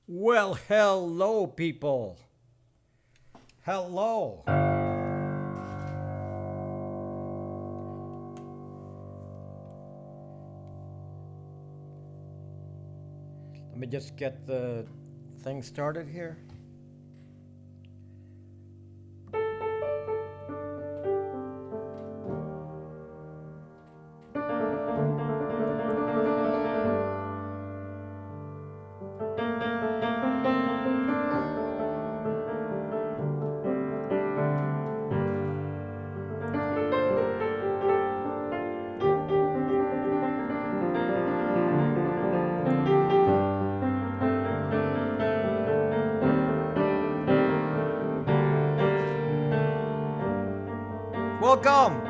Well, hello, people. Hello. Let me just get the thing started here. Welcome.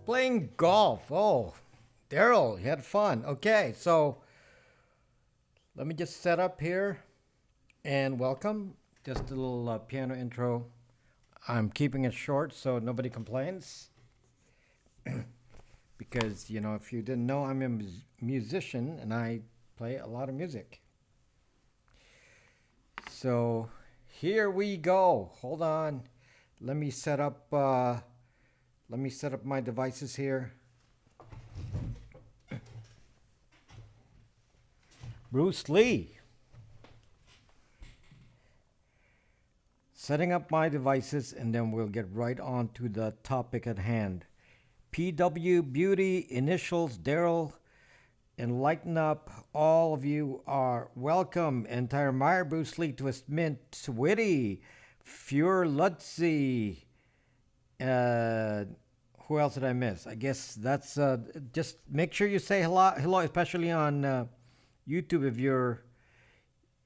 Playing golf. Oh, Daryl, you had fun. Okay, so let me just set up here and welcome. Just a little piano intro. I'm keeping it short so nobody complains. Because, if you didn't know, I'm a musician and I play a lot of music. So here we go. Hold on. Let me set up my devices here. Bruce Lee. Setting up my devices and then we'll get right on to the topic at hand. PW Beauty, initials, Daryl, enlighten up. All of you are welcome. Entire Meyer, Bruce Lee, Twist Mint, Witty, Fure Lutzi. Who else did I miss? I guess that's just make sure you say hello, especially on YouTube.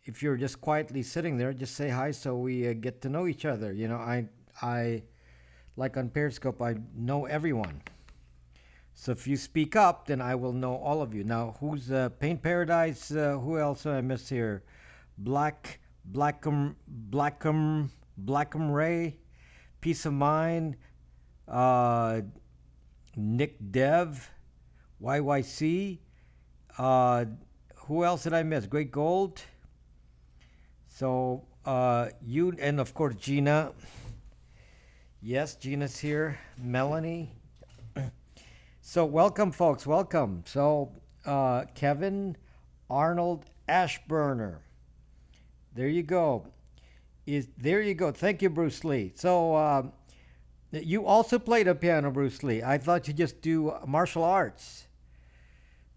If you're just quietly sitting there, just say hi so we get to know each other. I like on Periscope, I know everyone. So if you speak up, then I will know all of you. Now, who's Paint Paradise? Who else did I miss here? Blackham Ray, Peace of Mind, Nick Dev, YYC. Who else did I miss? Great Gold. So you, and of course Gina. Yes, Gina's here. Melanie. So welcome, folks. Welcome. So Kevin Arnold Ashburner. There you go. There you go. Thank you, Bruce Lee. So you also played the piano, Bruce Lee. I thought you just do martial arts.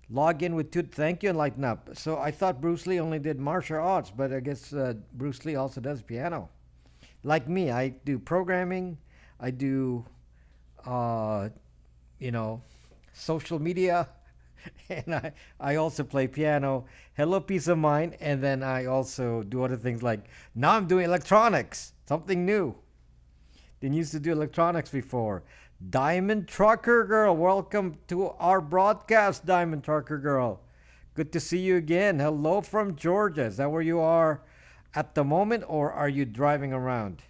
Log in with two. Thank you and lighten up. So I thought Bruce Lee only did martial arts, but I guess Bruce Lee also does piano. Like me, I do programming. I do, social media, and I also play piano. Hello, Peace of Mind, and then I also do other things like now I'm doing electronics, something new. Didn't used to do electronics before. Diamond Trucker Girl, welcome to our broadcast, Diamond Trucker Girl. Good to see you again. Hello from Georgia. Is that where you are at the moment, or are you driving around?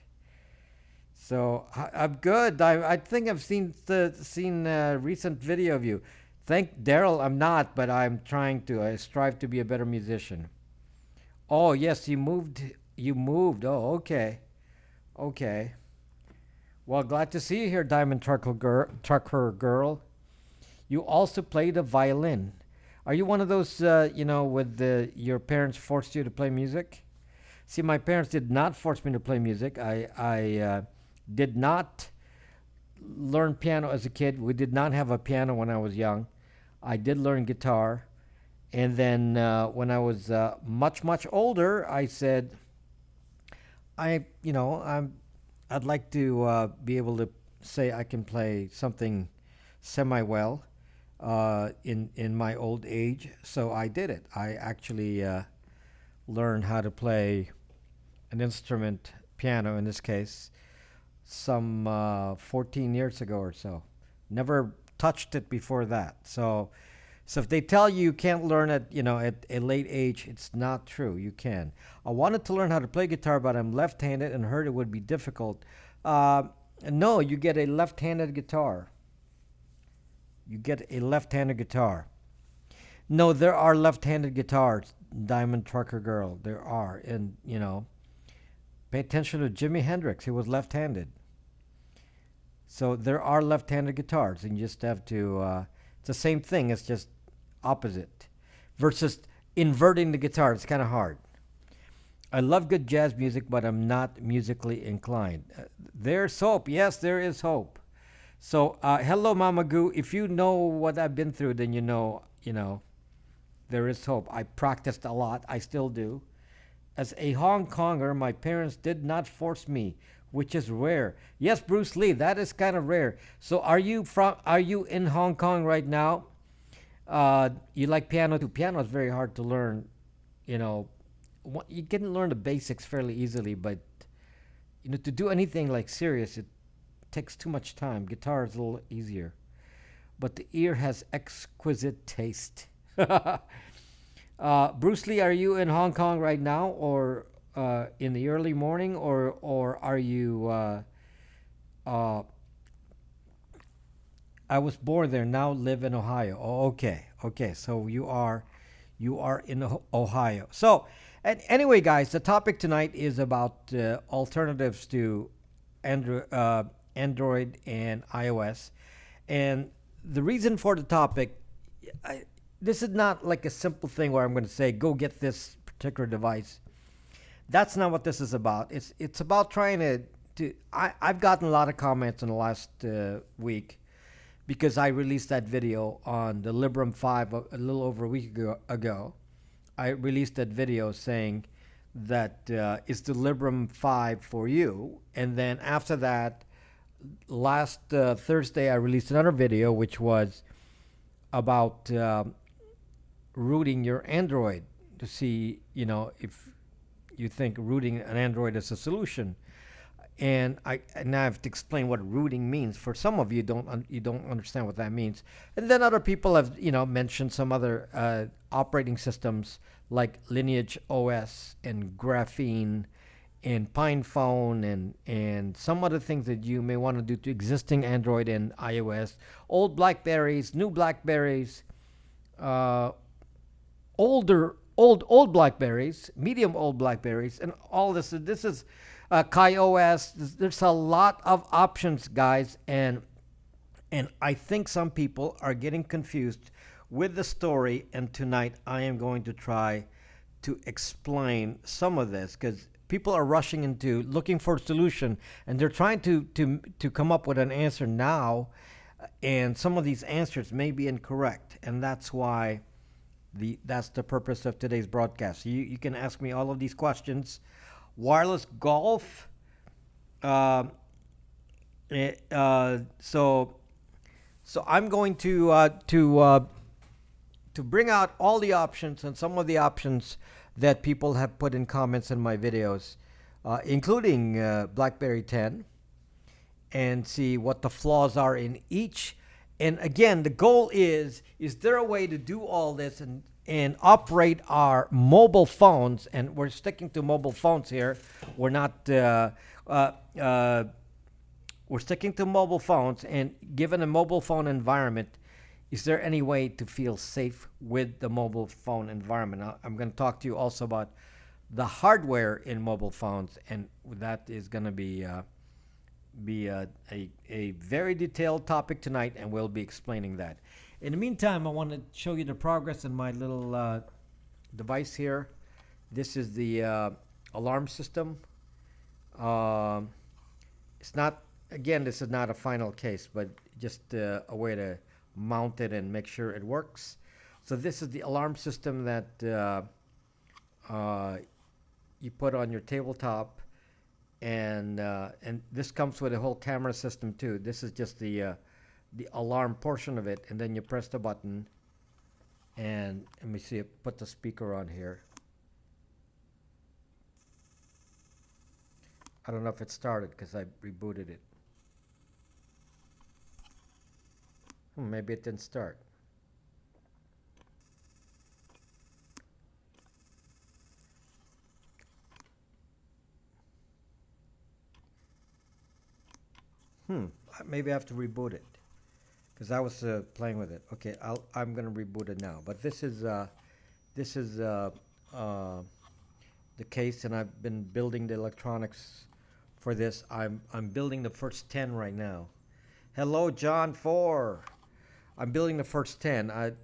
I'm good. I think I've seen a recent video of you. Thank Daryl. I'm not, but I'm trying to. I strive to be a better musician. Oh yes, you moved. You moved. Oh okay, okay. Well, glad to see you here, Diamond Trucker Girl. You also play the violin. Are you one of those, with your parents forced you to play music? See, my parents did not force me to play music. I did not learn piano as a kid. We did not have a piano when I was young. I did learn guitar. And then when I was much older, I said, I, you know, I'd like to be able to say I can play something semi well in my old age. So I did it. I actually learned how to play an instrument, piano in this case, some 14 years ago or so. Never touched it before that. So if they tell you you can't learn at a late age, it's not true. You can. I wanted to learn how to play guitar, but I'm left-handed and heard it would be difficult. Uh, no, you get a left-handed guitar. You get a left-handed guitar. No, there are left-handed guitars, Diamond Trucker Girl. There are, and pay attention to Jimi Hendrix. He was left-handed. So there are left-handed guitars, and you just have to. It's the same thing. It's just opposite, versus inverting the guitar. It's kind of hard. I love good jazz music, but I'm not musically inclined. There's hope. Yes, there is hope. So, hello, Mama Goo. If you know what I've been through, then there is hope. I practiced a lot. I still do. As a Hong Konger, my parents did not force me, which is rare. Yes, Bruce Lee, that is kind of rare. So, are you in Hong Kong right now? You like piano too? Piano is very hard to learn. You know, you can learn the basics fairly easily, but to do anything like serious, it takes too much time. Guitar is a little easier, but the ear has exquisite taste. Bruce Lee, are you in Hong Kong right now, or in the early morning, or are you? Uh, I was born there. Now live in Ohio. Oh, okay, okay. So you are in Ohio. So, and anyway, guys, the topic tonight is about alternatives to Android and iOS, and the reason for the topic. This is not like a simple thing where I'm going to say go get this particular device. That's not what this is about. It's about trying to. I've gotten a lot of comments in the last week because I released that video on the Librem 5 a little over a week ago. I released that video saying that is the Librem 5 for you, and then after that, last Thursday I released another video which was about rooting your Android to see, if you think rooting an Android is a solution. And now I have to explain what rooting means. For some of you, you don't understand what that means. And then other people have, mentioned some other operating systems like LineageOS and Graphene and PinePhone and some other things that you may want to do to existing Android and iOS, old Blackberries, new Blackberries, old Blackberries, medium old Blackberries, and all this. This is KaiOS. There's a lot of options, guys, and I think some people are getting confused with the story. And tonight, I am going to try to explain some of this because people are rushing into looking for a solution, and they're trying to come up with an answer now, and some of these answers may be incorrect, and that's why. That's the purpose of today's broadcast. You can ask me all of these questions. Wireless golf. So I'm going to bring out all the options and some of the options that people have put in comments in my videos, including BlackBerry 10, and see what the flaws are in each. And again, the goal is there a way to do all this and operate our mobile phones? And we're sticking to mobile phones here. We're not we're sticking to mobile phones, and given a mobile phone environment, is there any way to feel safe with the mobile phone environment? I'm going to talk to you also about the hardware in mobile phones, and that is going to be a very detailed topic tonight, and we'll be explaining that. In the meantime, I want to show you the progress in my little device here. This is the alarm system. It's not, again, this is not a final case, but just a way to mount it and make sure it works. So this is the alarm system that you put on your tabletop, and this comes with a whole camera system too. This is just the alarm portion of it, and then you press the button, and let me see, put the speaker on here. I don't know if it started because I rebooted it. Maybe it didn't start. Maybe I have to reboot it because I was playing with it. Okay, I'm gonna reboot it now. But this is the case, and I've been building the electronics for this. I'm building the first 10 right now. Hello, John 4. I'm building the first 10. I'm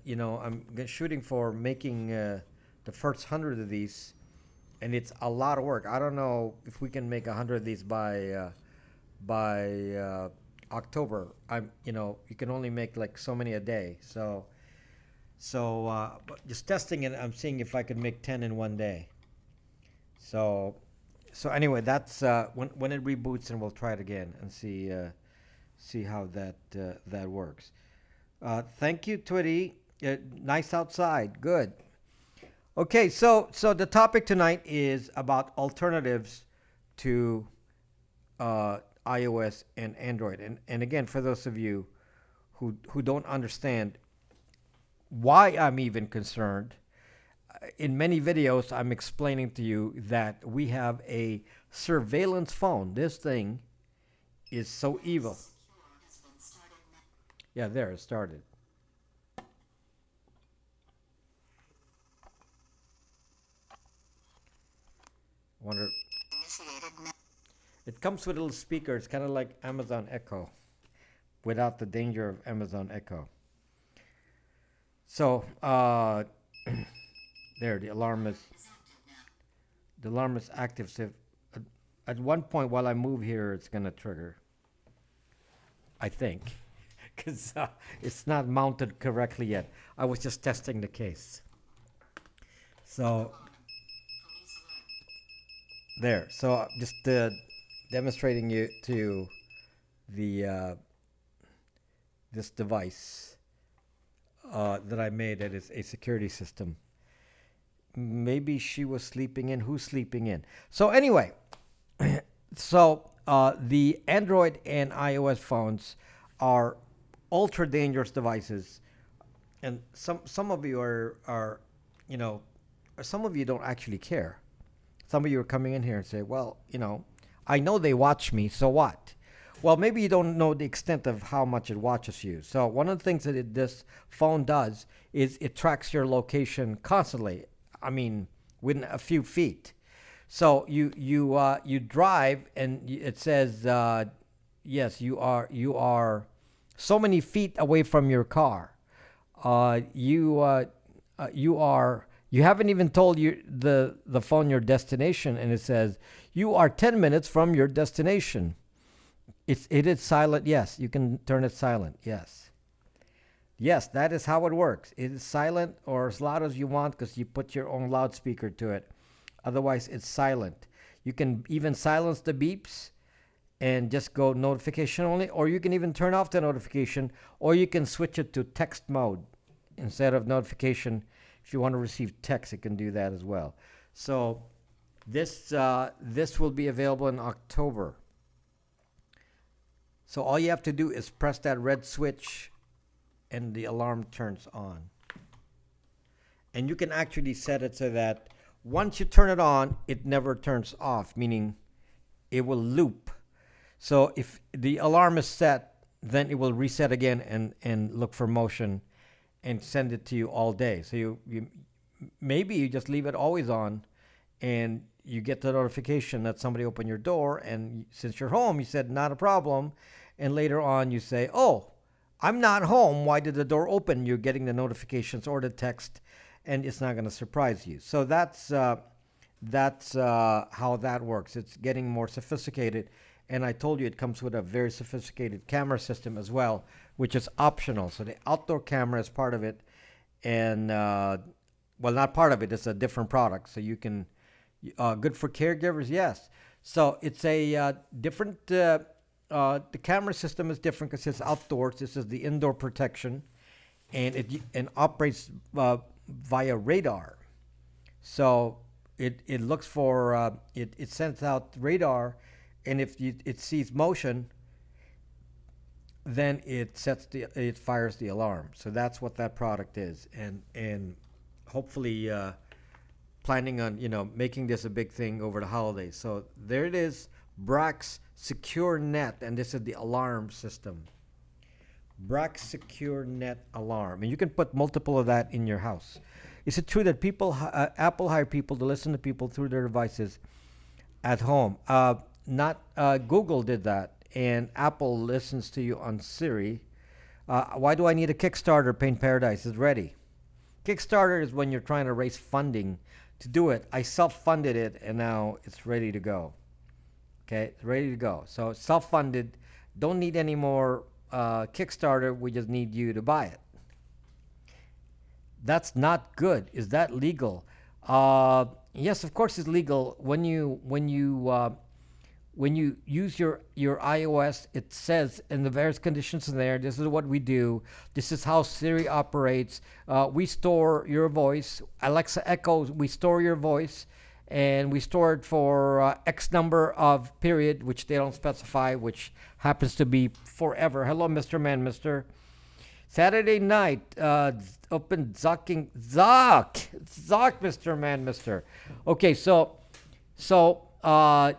shooting for making the first 100 of these, and it's a lot of work. I don't know if we can make 100 of these by October. You can only make like so many a day. So but just testing it. I'm seeing if I could make 10 in one day. So anyway, that's when it reboots, and we'll try it again and see how that works. Thank you, Twitty. Nice outside. Good. Okay, so the topic tonight is about alternatives to iOS and Android. And again, for those of you who don't understand why I'm even concerned, in many videos I'm explaining to you that we have a surveillance phone. This thing is so evil. Yeah, there it started. Wonder. It comes with a little speaker. It's kind of like Amazon Echo, without the danger of Amazon Echo. So there, the alarm is active. So at one point while I move here, it's gonna trigger, I think, because it's not mounted correctly yet. I was just testing the case. So there. So just demonstrating to you the this device that I made. That is a security system. Maybe she was sleeping in. Who's sleeping in? So anyway, so the Android and iOS phones are ultra dangerous devices, and some of you are some of you don't actually care. Some of you are coming in here and say, well, I know they watch me, so what? Well, maybe you don't know the extent of how much it watches you. So one of the things that this phone does is it tracks your location constantly. I mean, within a few feet. So you drive, and it says, yes, you are so many feet away from your car. You haven't even told the phone your destination, and it says you are 10 minutes from your destination. It is silent. Yes, you can turn it silent. Yes, that is how it works. It is silent or as loud as you want because you put your own loudspeaker to it. Otherwise, it's silent. You can even silence the beeps and just go notification only, or you can even turn off the notification, or you can switch it to text mode instead of notification. If you want to receive text, it can do that as well. So this will be available in October. So all you have to do is press that red switch, and the alarm turns on. And you can actually set it so that once you turn it on, it never turns off, meaning it will loop. So if the alarm is set, then it will reset again and look for motion and send it to you all day. So you maybe you just leave it always on, and you get the notification that somebody opened your door, and since you're home, you said not a problem, and later on you say, oh, I'm not home, why did the door open? You're getting the notifications or the text, and it's not going to surprise you. So that's how that works. It's getting more sophisticated, and I told you it comes with a very sophisticated camera system as well, which is optional. So the outdoor camera is part of it, and well, not part of it, it's a different product. So you can, good for caregivers, yes. So it's a different, the camera system is different because it's outdoors. This is the indoor protection, and it operates via radar. So it looks for, it sends out radar, and if it sees motion, then it fires the alarm. So that's what that product is, and hopefully planning on making this a big thing over the holidays. So there it is, Brax Secure Net, and this is the alarm system. Brax Secure Net Alarm, and you can put multiple of that in your house. Is it true that Apple hire people to listen to people through their devices at home? Not Google did that, and Apple listens to you on Siri. Why do I need a Kickstarter? Paint Paradise is ready. Kickstarter is when you're trying to raise funding to do it. I self-funded it, and now it's ready to go. Okay, it's ready to go. So self-funded, don't need any more Kickstarter. We just need you to buy it. That's not good. Is that legal? Yes, of course it's legal. When you use your iOS, it says in the various conditions in there, this is what we do. This is how Siri operates. We store your voice. Alexa Echo, we store your voice, and we store it for X number of period, which they don't specify, which happens to be forever. Hello, Mr. Man, Mr. Saturday night, open Zucking, Mr. Man, Mr. Okay, so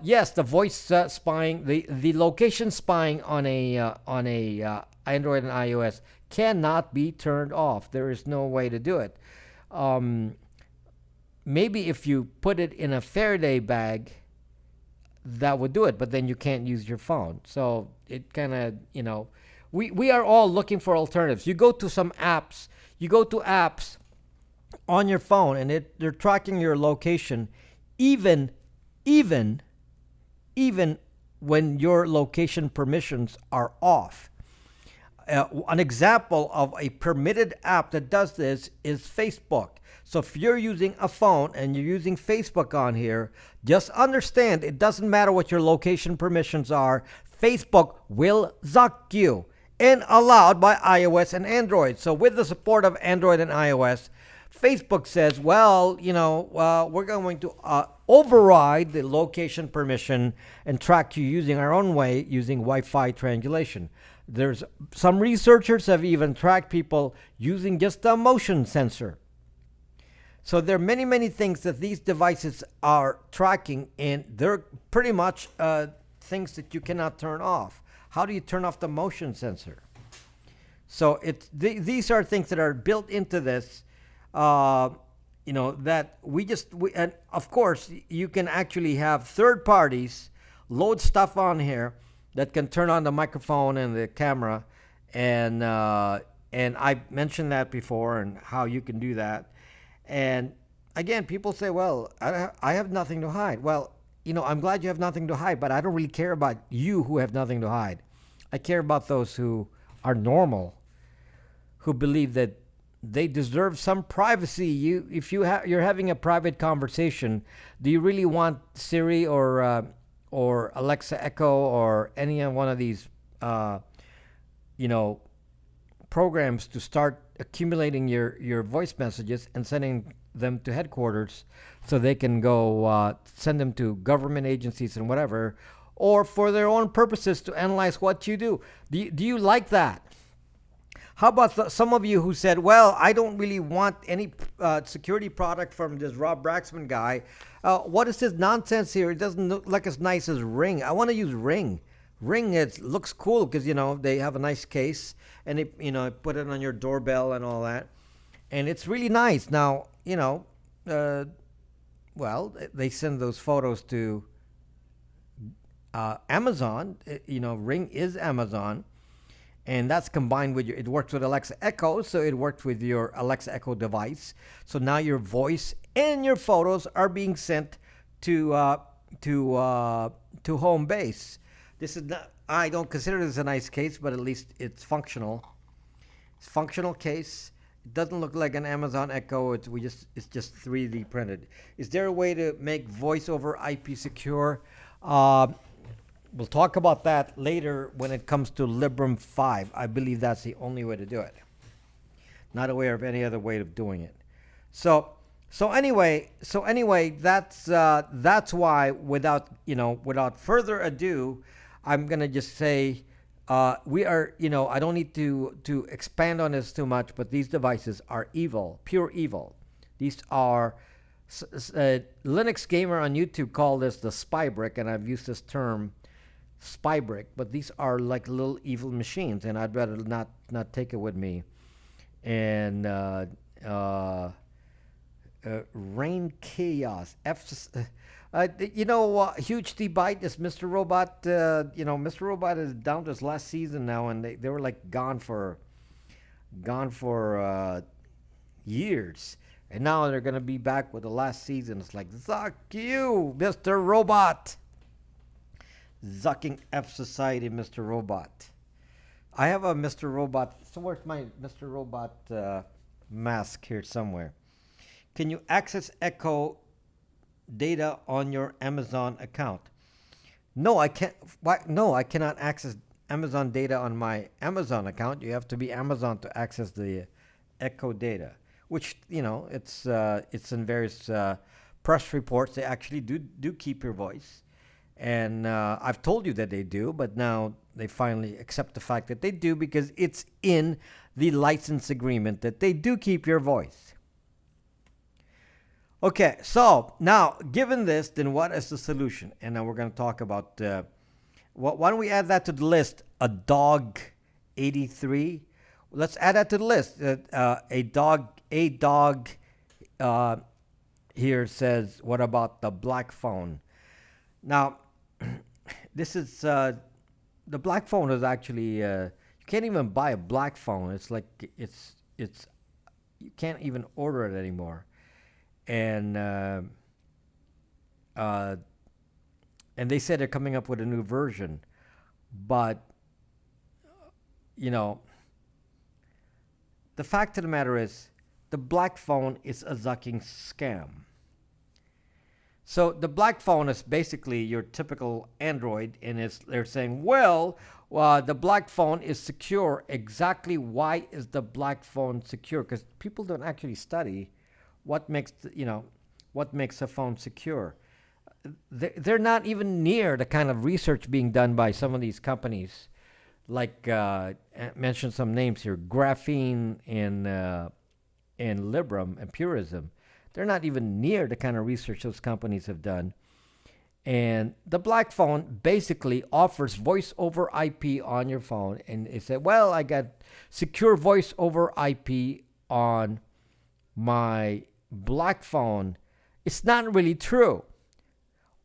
yes, the voice spying, the location spying on a Android and iOS cannot be turned off. There is no way to do it. Maybe if you put it in a Faraday bag, that would do it, but then you can't use your phone. So it kind of, we are all looking for alternatives. You go to some apps, on your phone, and they're tracking your location, even when your location permissions are off. An example of a permitted app that does this is Facebook. So if you're using a phone and you're using Facebook on here, just understand it doesn't matter what your location permissions are. Facebook will zuck you, and allowed by iOS and Android. So with the support of Android and iOS, Facebook says, well, we're going to override the location permission and track you using our own way, using Wi-Fi triangulation. There's some researchers have even tracked people using just a motion sensor. So there are many, many things that these devices are tracking, and they're pretty much things that you cannot turn off. How do you turn off the motion sensor? So these are things that are built into this, that and of course, you can actually have third parties load stuff on here that can turn on the microphone and the camera, and I mentioned that before and how you can do that. And again, people say, well, I have nothing to hide. Well, I'm glad you have nothing to hide, but I don't really care about you who have nothing to hide. I care about those who are normal, who believe that they deserve some privacy. If you're having a private conversation, do you really want Siri or Alexa Echo or any one of these programs to start accumulating your voice messages and sending them to headquarters so they can go send them to government agencies and whatever, or for their own purposes to analyze what you do? Do you like that? How about some of you who said, well, I don't really want any security product from this Rob Braxman guy. What is this nonsense here? It doesn't look like as nice as Ring. I want to use Ring. Ring, it looks cool because they have a nice case, and they put it on your doorbell and all that, and it's really nice. Now uh, well, they send those photos to Amazon. Ring is Amazon, and that's combined with it works with Alexa Echo, so it works with your Alexa Echo device. So now your voice and your photos are being sent to home base. This is not. I don't consider this a nice case, but at least it's functional. It's a functional case. It doesn't look like an Amazon Echo. It's just 3D printed. Is there a way to make voice over IP secure? We'll talk about that later when it comes to Librem 5. I believe that's the only way to do it. Not aware of any other way of doing it. So anyway, that's why without further ado, I'm gonna just say we are. I don't need to expand on this too much, but these devices are evil, pure evil. These are Linux Gamer on YouTube called this the spy brick, and I've used this term spy brick, but these are like little evil machines, and I'd rather not take it with me. And Rain Chaos huge debite is Mr. Robot. Mr. Robot is down to his last season now, and they were like gone for years, and now they're gonna be back with the last season. It's like, zuck you, Mr. Robot. Zucking F Society, Mr. Robot. I have a Mr. Robot. So where's my Mr. Robot mask here somewhere? Can you access Echo data on your Amazon account? No, I can't. Why? No, I cannot access Amazon data on my Amazon account. You have to be Amazon to access the Echo data, which it's in various press reports. They actually do keep your voice. And I've told you that they do, but now they finally accept the fact that they do because it's in the license agreement that they do keep your voice. Okay, so now, given this, then what is the solution? And now we're going to talk about, why don't we add that to the list? A dog 83. Let's add that to the list. A dog here says, what about the black phone? Now, this is the black phone is actually you can't even buy a black phone. It's like it's you can't even order it anymore, and they said they're coming up with a new version, but the fact of the matter is the black phone is a zucking scam. So the black phone is basically your typical Android, and they're saying, well, the black phone is secure. Exactly why is the black phone secure? Because people don't actually study what makes a phone secure. They're not even near the kind of research being done by some of these companies, like mention some names here: Graphene and Librem and Purism. They're not even near the kind of research those companies have done. And the black phone basically offers voice over IP on your phone. And it said, well, I got secure voice over IP on my black phone. It's not really true.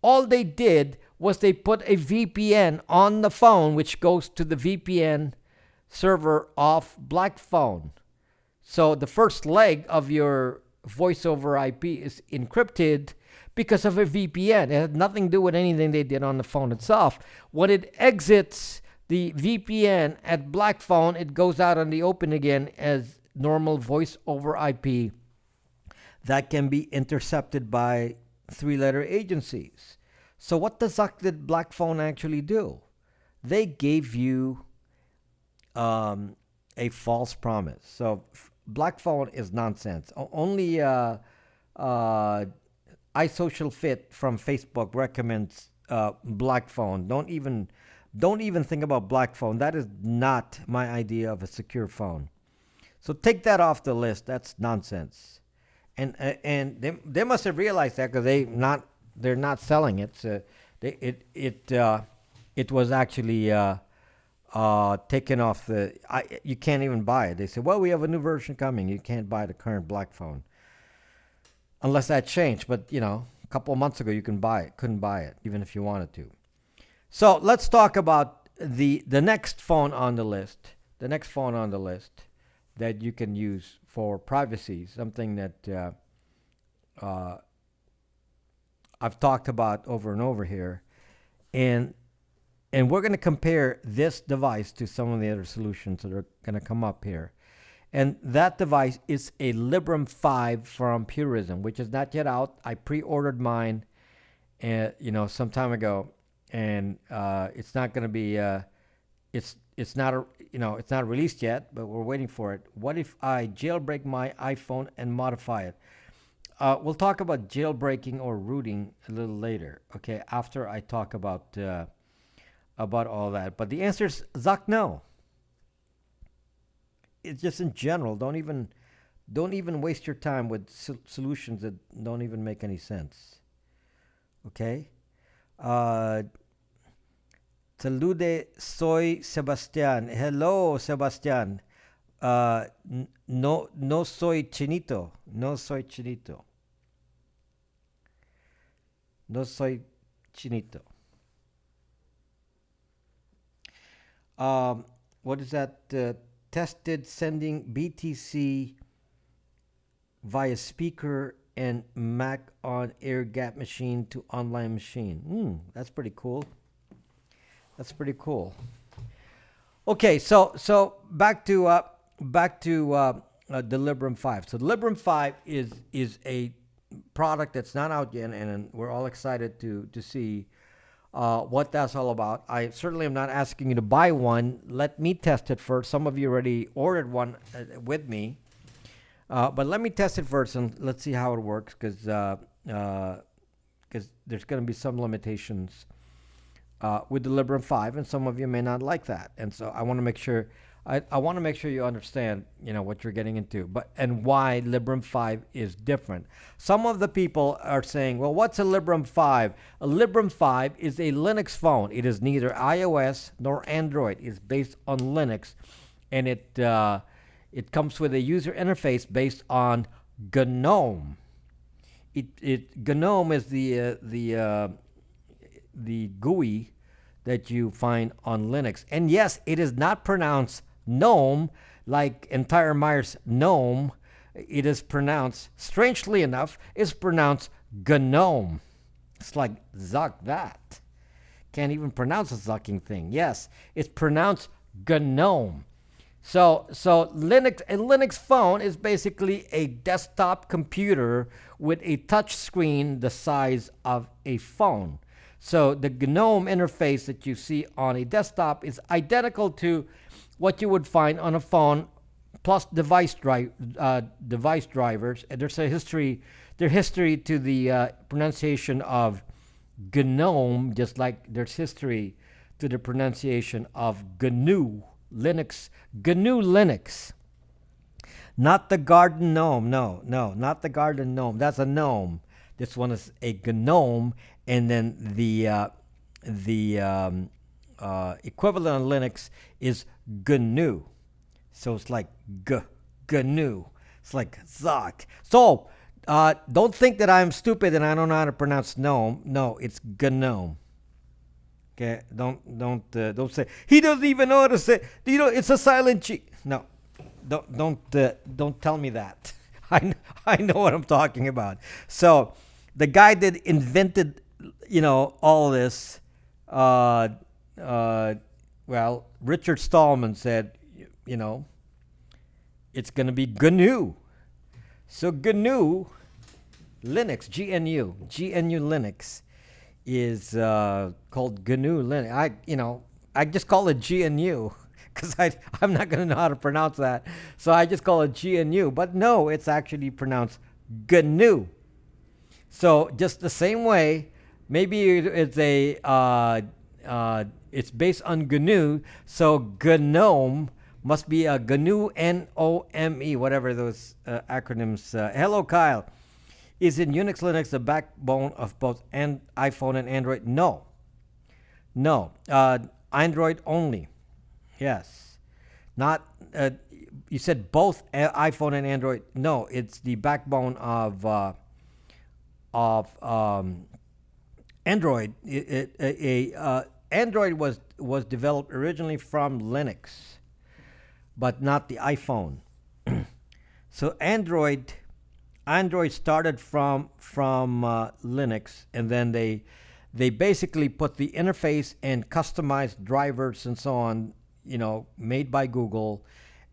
All they did was they put a VPN on the phone, which goes to the VPN server of black phone. So the first leg of your voice over IP is encrypted because of a VPN. It had nothing to do with anything they did on the phone itself. When it exits the VPN at black phone, it goes out on the open again as normal voice over IP that can be intercepted by three-letter agencies. So what did black phone actually do? They gave you a false promise. So black phone is nonsense. Only iSocialFit from Facebook recommends black phone. Don't even think about black phone. That is not my idea of a secure phone. So take that off the list. That's nonsense. And they must have realized that because they're not selling it. So it it was actually taken off the. You can't even buy it. They said, "Well, we have a new version coming. You can't buy the current black phone unless that changed." But a couple of months ago, you can buy it. Couldn't buy it even if you wanted to. So let's talk about the next phone on the list. The next phone on the list that you can use for privacy, something that I've talked about over and over here, and we're going to compare this device to some of the other solutions that are going to come up here. And that device is a Librem 5 from Purism, which is not yet out. I pre-ordered mine, some time ago, and it's not going to be. It's not it's not released yet, but we're waiting for it. What if I jailbreak my iPhone and modify it? We'll talk about jailbreaking or rooting a little later. Okay, after I talk about all that. But the answer is Zuck, no. It's just in general. Don't even waste your time with solutions that don't even make any sense. Okay. Salude, soy Sebastian. Hello, Sebastian. No soy chinito. No soy chinito. No soy chinito. What is that? Tested sending BTC via speaker and Mac on air gap machine to online machine. That's pretty cool. That's pretty cool. Okay, so back to the Librem 5. So the Librem 5 is a product that's not out yet, and we're all excited to see what that's all about. I certainly am not asking you to buy one. Let me test it first. Some of you already ordered one with me, but let me test it first and let's see how it works, because there's going to be some limitations with the Librem 5, and some of you may not like that. And so I want to make sure you understand, what you're getting into, and why Librem 5 is different. Some of the people are saying, well, what's a Librem 5? A Librem 5 is a Linux phone. It is neither iOS nor Android. It's based on Linux, and it comes with a user interface based on GNOME. GNOME is the GUI that you find on Linux. And yes, it is not pronounced GNOME like entire Myers GNOME. It is pronounced, strangely enough, it's pronounced GNOME. It's like Zuck that. Can't even pronounce a zucking thing. Yes, it's pronounced GNOME. So a Linux phone is basically a desktop computer with a touch screen the size of a phone. So the GNOME interface that you see on a desktop is identical to what you would find on a phone, plus device drivers. And there's a history to the pronunciation of GNOME, just like there's history to the pronunciation of GNU Linux. GNU Linux. Not the garden gnome. No, not the garden gnome. That's a gnome. This one is a GNOME, and then the equivalent on Linux is GNU. So it's like GNU. It's like Zuck. So don't think that I'm stupid and I don't know how to pronounce gnome. No, it's GNOME. Okay, don't say he doesn't even know how to say. It's a silent G. No, don't tell me that. I know what I'm talking about. So the guy that invented, all this, Richard Stallman said, it's going to be GNU. So GNU Linux, GNU Linux is called GNU Linux. I just call it GNU because I'm not going to know how to pronounce that. So I just call it GNU. But no, it's actually pronounced GNU. So just the same way, maybe it's it's based on GNU. So GNOME must be a GNU, N-O-M-E, whatever those acronyms. Hello, Kyle. Is in Unix Linux the backbone of both iPhone and Android? No. No, Android only. Yes, not. You said both iPhone and Android. No, it's the backbone of Android. Android was developed originally from Linux, but not the iPhone. So Android started from Linux, and then they basically put the interface and customized drivers and so on, made by Google,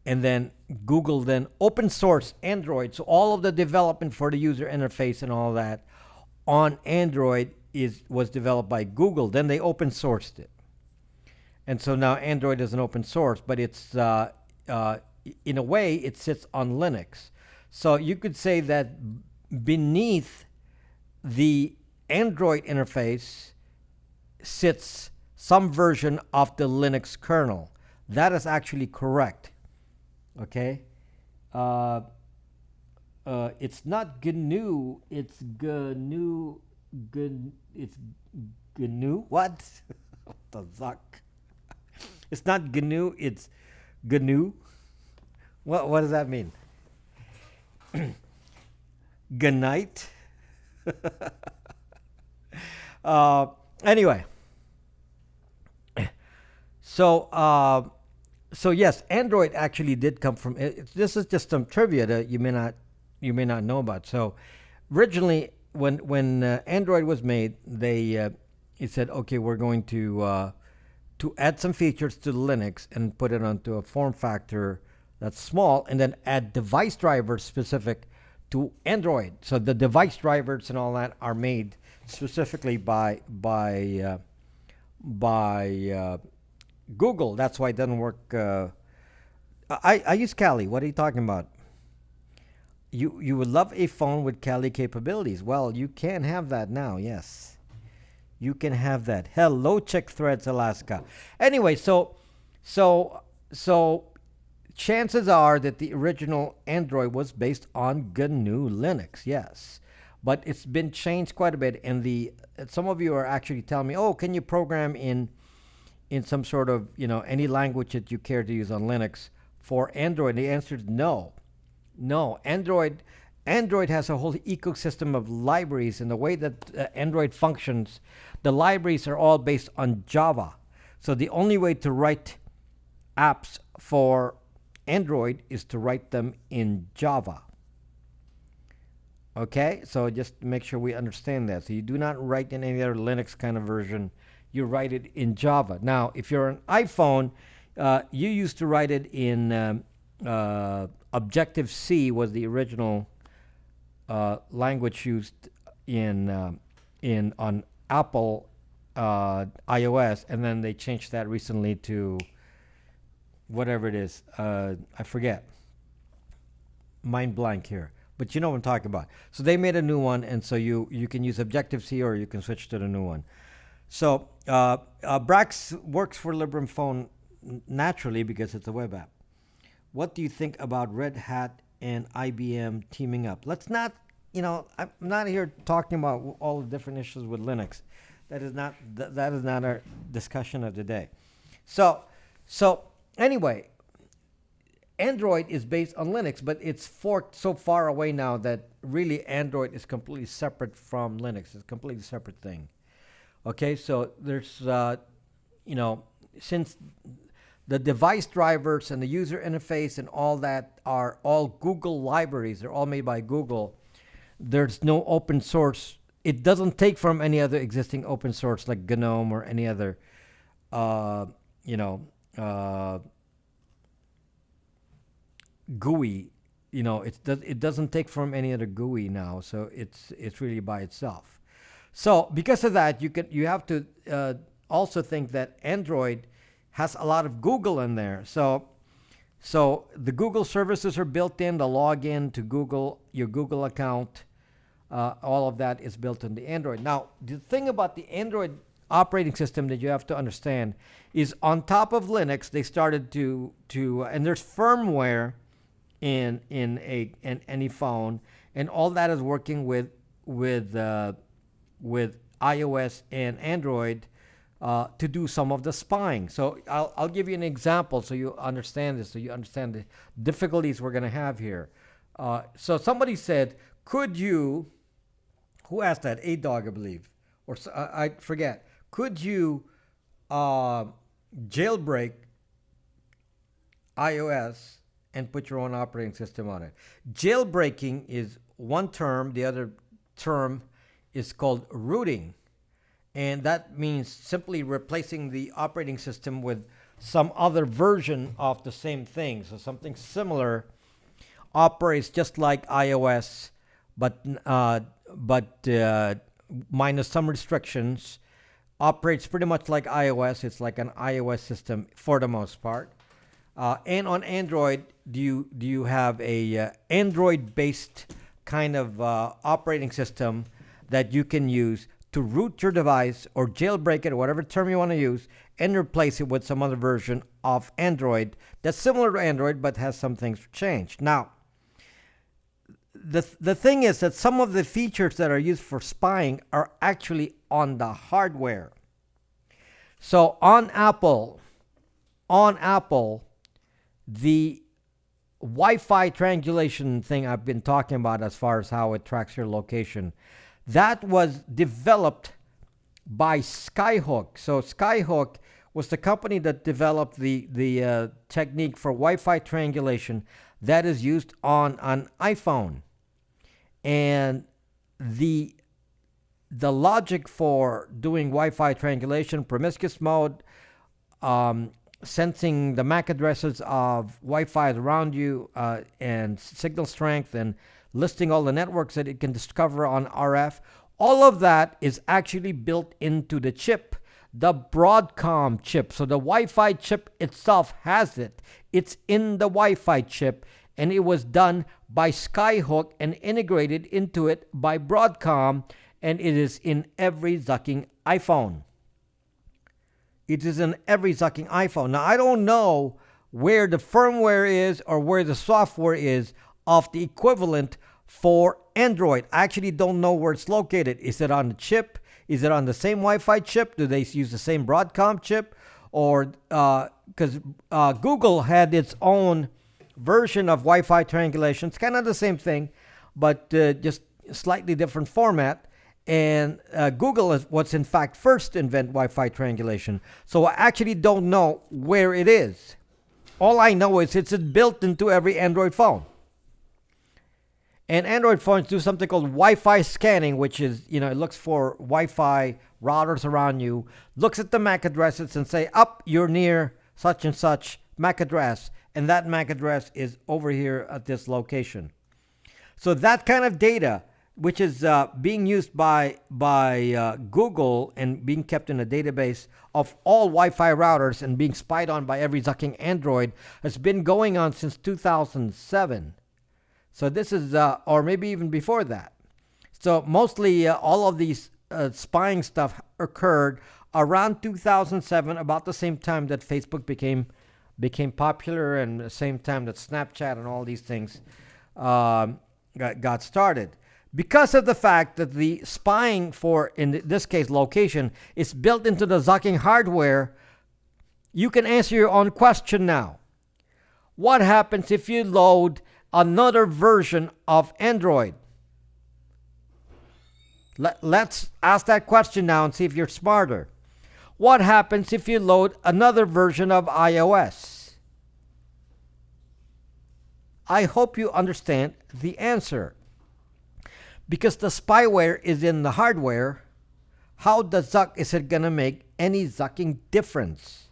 and then Google then open source Android. So all of the development for the user interface and all that on Android was developed by Google. Then they open sourced it, and so now Android is an open source, but it's in a way it sits on Linux. So you could say that beneath the Android interface sits some version of the Linux kernel. That is actually correct. Okay, it's not GNU. It's GNU. It's GNU. What? What the fuck? It's not GNU. It's GNU. What does that mean? Gnite. Anyway, so yes, Android actually did come from. This is just some trivia that you may not know about. So originally, when Android was made, it said, okay, we're going to add some features to Linux and put it onto a form factor that's small, and then add device drivers specific to Android. So the device drivers and all that are made specifically by Google. That's why it doesn't work. I use Kali. What are you talking about? You would love a phone with Kali capabilities. Well, you can have that now. Yes, you can have that. Hello, Check Threads Alaska. Anyway, so chances are that the original Android was based on GNU Linux. Yes, but it's been changed quite a bit. And some of you are actually telling me, oh, can you program in some sort of any language that you care to use on Linux for Android? The answer is no. Android has a whole ecosystem of libraries, and the way that Android functions, the libraries are all based on Java. So the only way to write apps for Android is to write them in Java. Okay, so just make sure we understand that. So you do not write in any other Linux kind of version. You write it in Java. Now, if you're an iPhone, you used to write it in Objective-C was the original language used on Apple iOS, and then they changed that recently to whatever it is. I forget. Mind blank here. But you know what I'm talking about. So they made a new one, and so you can use Objective-C or you can switch to the new one. So Brax works for Librem phone naturally because it's a web app. What do you think about Red Hat and IBM teaming up? Let's not, I'm not here talking about all the different issues with Linux. That is not our discussion of the day. So anyway, Android is based on Linux, but it's forked so far away now that really Android is completely separate from Linux. It's a completely separate thing. Okay, so there's, since the device drivers and the user interface and all that are all Google libraries, they're all made by Google, there's no open source. It doesn't take from any other existing open source like GNOME or any other, GUI. It doesn't take from any other GUI now, so it's really by itself. So because of that, you have to also think that Android has a lot of Google in there. So the Google services are built in, the login to Google, your Google account, all of that is built in the Android. Now, the thing about the Android operating system that you have to understand is on top of Linux, they started to and there's firmware in any phone, and all that is working with iOS and Android to do some of the spying. So I'll give you an example so you understand this, so you understand the difficulties we're going to have here. So somebody said, could you, who asked that? A-Dog, I believe, or I forget. Could you jailbreak iOS and put your own operating system on it? Jailbreaking is one term. The other term is called rooting. And that means simply replacing the operating system with some other version of the same thing. So something similar operates just like iOS, but minus some restrictions. Operates pretty much like iOS. It's like an iOS system for the most part. And on Android, do you have a Android-based kind of operating system that you can use to root your device or jailbreak it, or whatever term you want to use, and replace it with some other version of Android that's similar to Android but has some things changed. Now, the thing is that some of the features that are used for spying are actually on the hardware. So on Apple, the Wi-Fi triangulation thing I've been talking about as far as how it tracks your location, that was developed by Skyhook. So Skyhook was the company that developed the technique for Wi-Fi triangulation that is used on an iPhone. And the logic for doing Wi-Fi triangulation, promiscuous mode, sensing the MAC addresses of Wi-Fi around you, and signal strength, and listing all the networks that it can discover on RF, all of that is actually built into the chip, the Broadcom chip. So the Wi-Fi chip itself has it. It's in the Wi-Fi chip, and it was done by Skyhook and integrated into it by Broadcom, and it is in every zucking iPhone. It is in every zucking iPhone. Now, I don't know where the firmware is or where the software is of the equivalent for Android. I actually don't know where it's located. Is it on the chip? Is it on the same Wi-Fi chip? Do they use the same Broadcom chip? Or because Google had its own version of Wi-Fi triangulation. It's kind of the same thing, but just slightly different format. And Google is what's in fact first to invent Wi-Fi triangulation. So I actually don't know where it is. All I know is it's built into every Android phone. And Android phones do something called Wi-Fi scanning, which is, it looks for Wi-Fi routers around you, looks at the MAC addresses and say, you're near such and such MAC address, and that MAC address is over here at this location. So that kind of data, which is being used by Google and being kept in a database of all Wi-Fi routers and being spied on by every zucking Android, has been going on since 2007. So this is, or maybe even before that. So mostly all of these spying stuff occurred around 2007, about the same time that Facebook became popular, and the same time that Snapchat and all these things got started. Because of the fact that the spying for, in this case, location, is built into the zucking hardware, you can answer your own question now. What happens if you load another version of Android? Let's ask that question now and see if you're smarter. What happens if you load another version of iOS? I hope you understand the answer. Because the spyware is in the hardware, how the zuck is it going to make any zucking difference?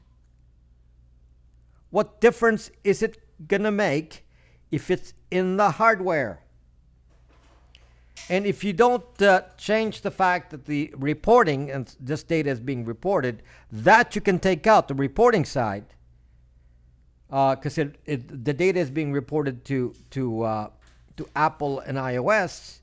What difference is it going to make if it's in the hardware? And if you don't change the fact that the reporting, and this data is being reported, that you can take out, the reporting side, because the data is being reported to Apple and iOS,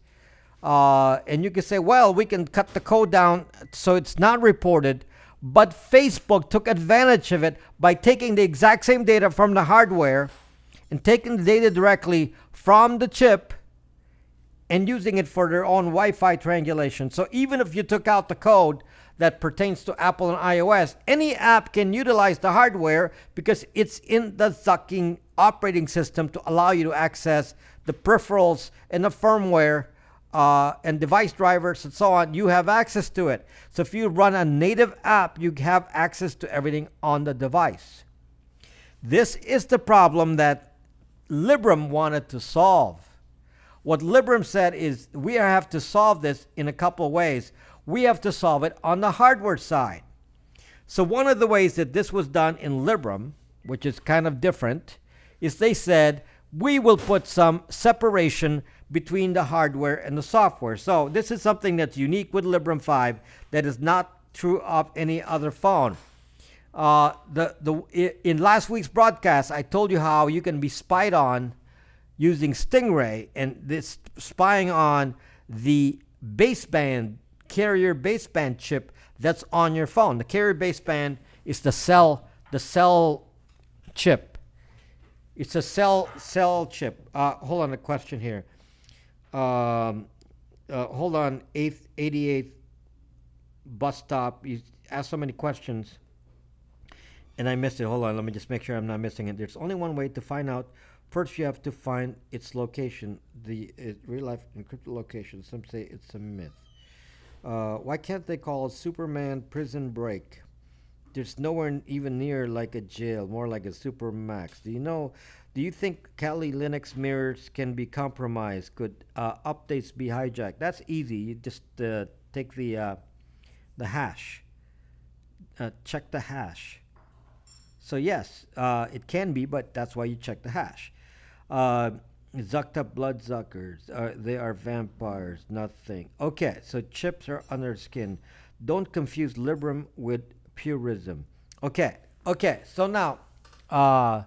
and you can say, well, we can cut the code down so it's not reported, but Facebook took advantage of it by taking the exact same data from the hardware and taking the data directly from the chip and using it for their own Wi-Fi triangulation. So even if you took out the code, that pertains to Apple and iOS, any app can utilize the hardware because it's in the sucking operating system to allow you to access the peripherals and the firmware and device drivers and so on. You have access to it. So if you run a native app, you have access to everything on the device. This is the problem that Librem wanted to solve. What Librem said is we have to solve this in a couple of ways. We have to solve it on the hardware side. So one of the ways that this was done in Librem, which is kind of different, is they said we will put some separation between the hardware and the software. So this is something that's unique with Librem 5 that is not true of any other phone. In last week's broadcast, I told you how you can be spied on using Stingray, and this spying on the baseband, carrier baseband chip that's on your phone. The carrier baseband is the cell chip. It's a cell chip. Hold on, a question here. Hold on, 88th bus stop. You asked so many questions, and I missed it. Hold on, let me just make sure I'm not missing it. There's only one way to find out. First, you have to find its location, the real-life encrypted location. Some say it's a myth. Why can't they call it Superman Prison Break? There's nowhere even near like a jail, more like a Supermax. Do you think Kali Linux mirrors can be compromised? Could updates be hijacked? That's easy. You just take the hash. Check the hash. So yes, it can be, but that's why you check the hash. Zucked up bloodsuckers. They are vampires. Nothing. Okay, so chips are under skin. Don't confuse Librem with purism. Okay. So now, so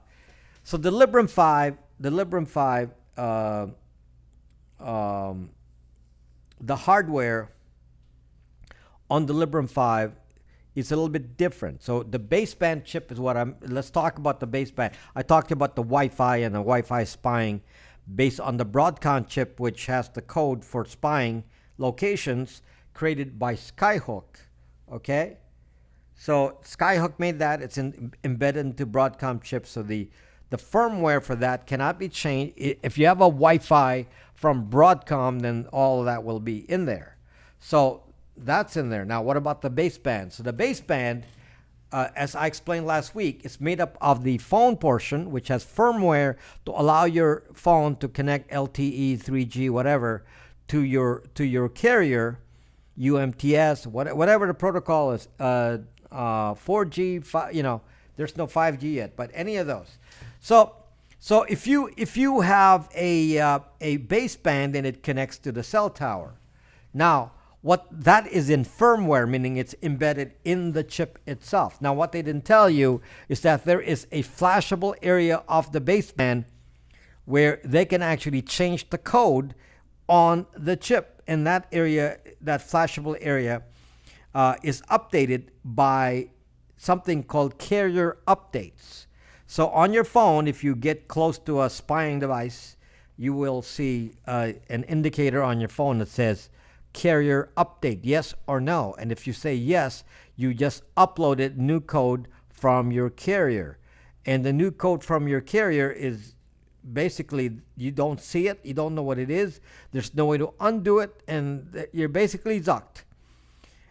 the Librem 5, the hardware on the Librem 5 is a little bit different. So the baseband chip is let's talk about the baseband. I talked about the Wi-Fi and the Wi-Fi spying based on the Broadcom chip, which has the code for spying locations created by Skyhook. Okay? So Skyhook made that. It's embedded into Broadcom chips. So the firmware for that cannot be changed. If you have a Wi-Fi from Broadcom, then all of that will be in there. So that's in there. Now, what about the baseband? So the baseband, as I explained last week, is made up of the phone portion, which has firmware to allow your phone to connect LTE, 3G, whatever, to your carrier, UMTS, whatever the protocol is, 4G, there's no 5G yet, but any of those. So if you have a baseband and it connects to the cell tower, now what that is in firmware, meaning it's embedded in the chip itself. Now, what they didn't tell you is that there is a flashable area of the baseband where they can actually change the code on the chip. And that area, that flashable area, is updated by something called carrier updates. So on your phone, if you get close to a spying device, you will see an indicator on your phone that says carrier update, yes or no. And if you say yes, you just uploaded new code from your carrier. And the new code from your carrier is basically, you don't see it, you don't know what it is, there's no way to undo it, and you're basically zucked.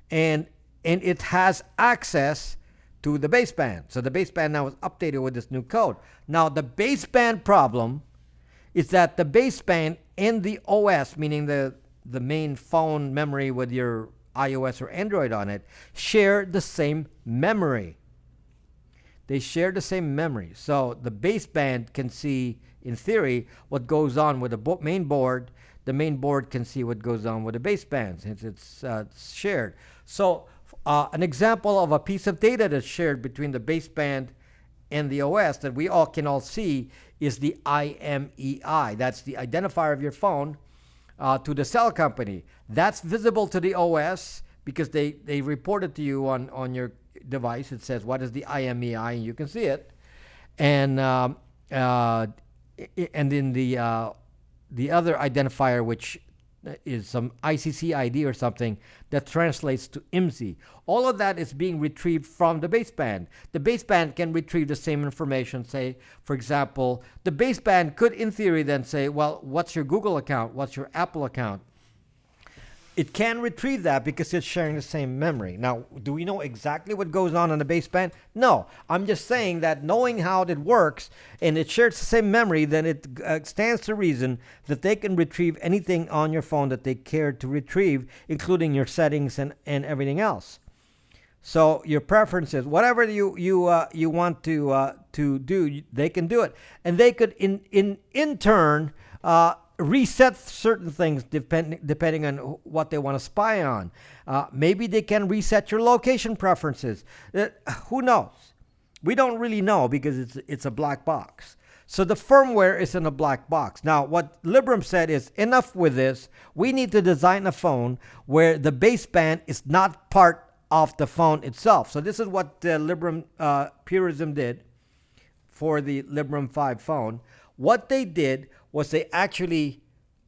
And it has access to the baseband. So the baseband now is updated with this new code. Now the baseband problem is that the baseband and the OS, meaning the main phone memory with your iOS or Android on it, share the same memory. They share the same memory. So the baseband can see, in theory, what goes on with the main board. The main board can see what goes on with the baseband since it's shared. So an example of a piece of data that's shared between the baseband and the OS that we all can see is the IMEI. That's the identifier of your phone to the cell company. That's visible to the OS because they report it to you on your device. It says, what is the IMEI? And you can see it. And then the other identifier, which is some ICC ID or something that translates to IMSI. All of that is being retrieved from the baseband. The baseband can retrieve the same information. Say, for example, the baseband could, in theory, then say, well, what's your Google account? What's your Apple account? It can retrieve that because it's sharing the same memory. Now, do we know exactly what goes on the baseband? No. I'm just saying that knowing how it works and it shares the same memory, then it stands to reason that they can retrieve anything on your phone that they care to retrieve, including your settings and everything else. So your preferences, whatever you want to do, they can do it, and they could in turn reset certain things depending on what they want to spy on. Maybe they can reset your location preferences. Who knows? We don't really know because it's a black box. So the firmware is in a black box. Now, what Librem said is, enough with this. We need to design a phone where the baseband is not part of the phone itself. So this is what Librem Purism did for the Librem 5 phone. What they did was they actually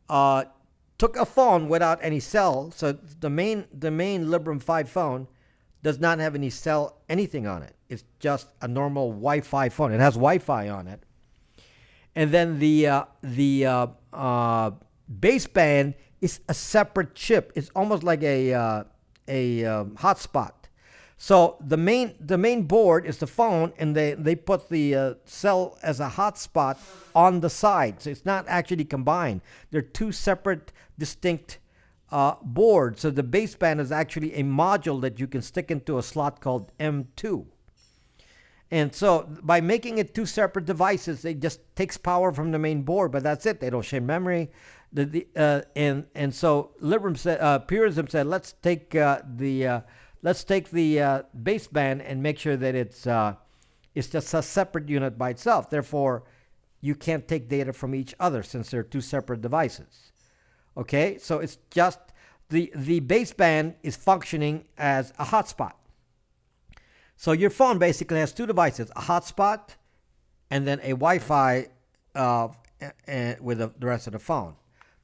took a phone without any cell. So the main Librem 5 phone does not have any cell, anything on it. It's just a normal Wi-Fi phone. It has Wi-Fi on it. And then the baseband is a separate chip. It's almost like a hotspot. So the main board is the phone, and they put the cell as a hotspot on the side. So it's not actually combined. They're two separate, distinct boards. So the baseband is actually a module that you can stick into a slot called M2. And so by making it two separate devices, it just takes power from the main board, but that's it. They don't share memory. And so Librem said, Purism said, let's take the baseband and make sure that it's just a separate unit by itself. Therefore, you can't take data from each other since they're two separate devices. Okay, so it's just the baseband is functioning as a hotspot. So your phone basically has two devices: a hotspot and then a Wi-Fi with the rest of the phone.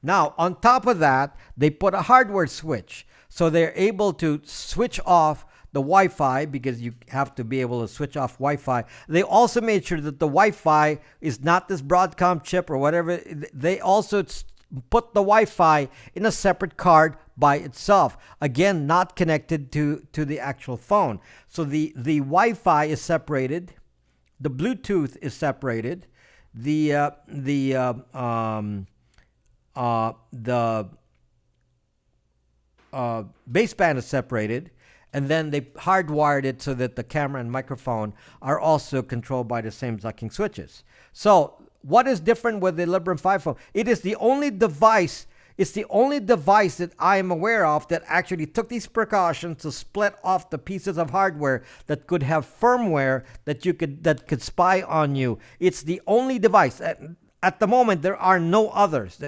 Now, on top of that, they put a hardware switch. So they're able to switch off the Wi-Fi because you have to be able to switch off Wi-Fi. They also made sure that the Wi-Fi is not this Broadcom chip or whatever. They also put the Wi-Fi in a separate card by itself. Again, not connected to the actual phone. So the Wi-Fi is separated. The Bluetooth is separated. The baseband is separated, and then they hardwired it so that the camera and microphone are also controlled by the same ducking switches. So what is different with the Librem 5 phone? It is the only device. It's the only device that I am aware of that actually took these precautions to split off the pieces of hardware that could have firmware that could spy on you. It's the only device. At the moment, there are no others.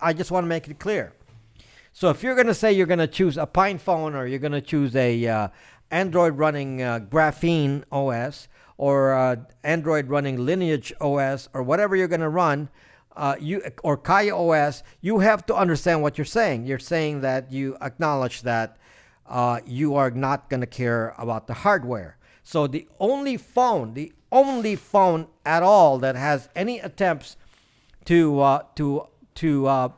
I just want to make it clear. So if you're going to say you're going to choose a PinePhone, or you're going to choose a Android running GrapheneOS, or Android running LineageOS, or whatever you're going to run, or KaiOS, you have to understand what you're saying. You're saying that you acknowledge that you are not going to care about the hardware. So the only phone at all that has any attempts to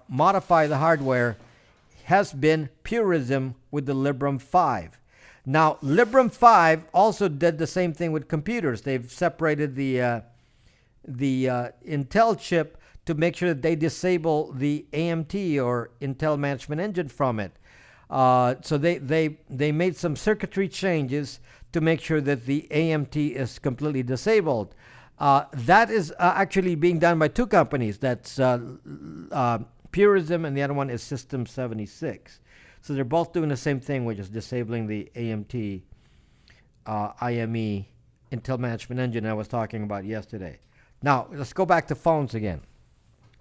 modify the hardware has been Purism with the Librem 5. Now, Librem 5 also did the same thing with computers. They've separated the Intel chip to make sure that they disable the AMT, or Intel Management Engine, from it. So they made some circuitry changes to make sure that the AMT is completely disabled. That is actually being done by two companies. That's Purism, and the other one is System 76. So they're both doing the same thing, which is disabling the AMT, IME, Intel Management Engine I was talking about yesterday. Now, let's go back to phones again.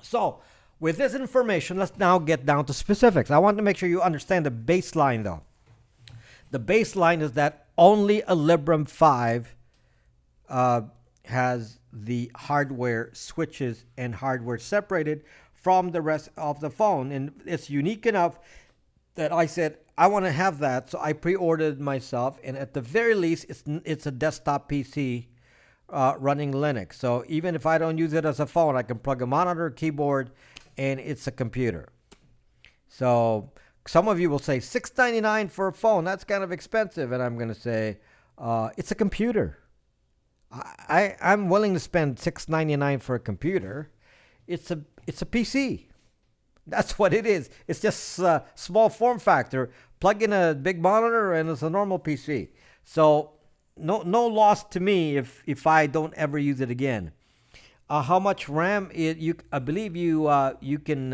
So, with this information, let's now get down to specifics. I want to make sure you understand the baseline, though. The baseline is that only a Librem 5 has the hardware switches and hardware separated from the rest of the phone, and it's unique enough that I said I want to have that, so I pre-ordered myself, and at the very least, it's a desktop PC running Linux. So even if I don't use it as a phone, I can plug a monitor, keyboard, and it's a computer. So some of you will say $699 for a phone. That's kind of expensive, and I'm going to say it's a computer. I'm willing to spend $699 for a computer. It's a PC. That's what it is. It's just a small form factor. Plug in a big monitor, and it's a normal PC. So no loss to me if I don't ever use it again. How much RAM? I believe you can.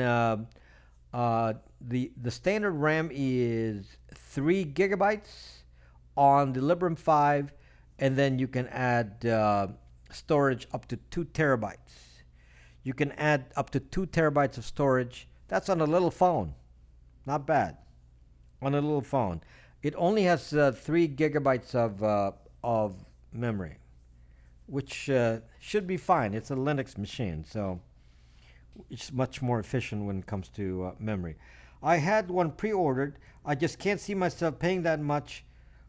The standard RAM is 3 gigabytes on the Librem 5, and then you can add storage up to 2 terabytes. You can add up to 2 terabytes of storage. That's on a little phone. Not bad. On a little phone. It only has 3 gigabytes of memory, which should be fine. It's a Linux machine, so it's much more efficient when it comes to memory. I had one pre-ordered. I just can't see myself paying that much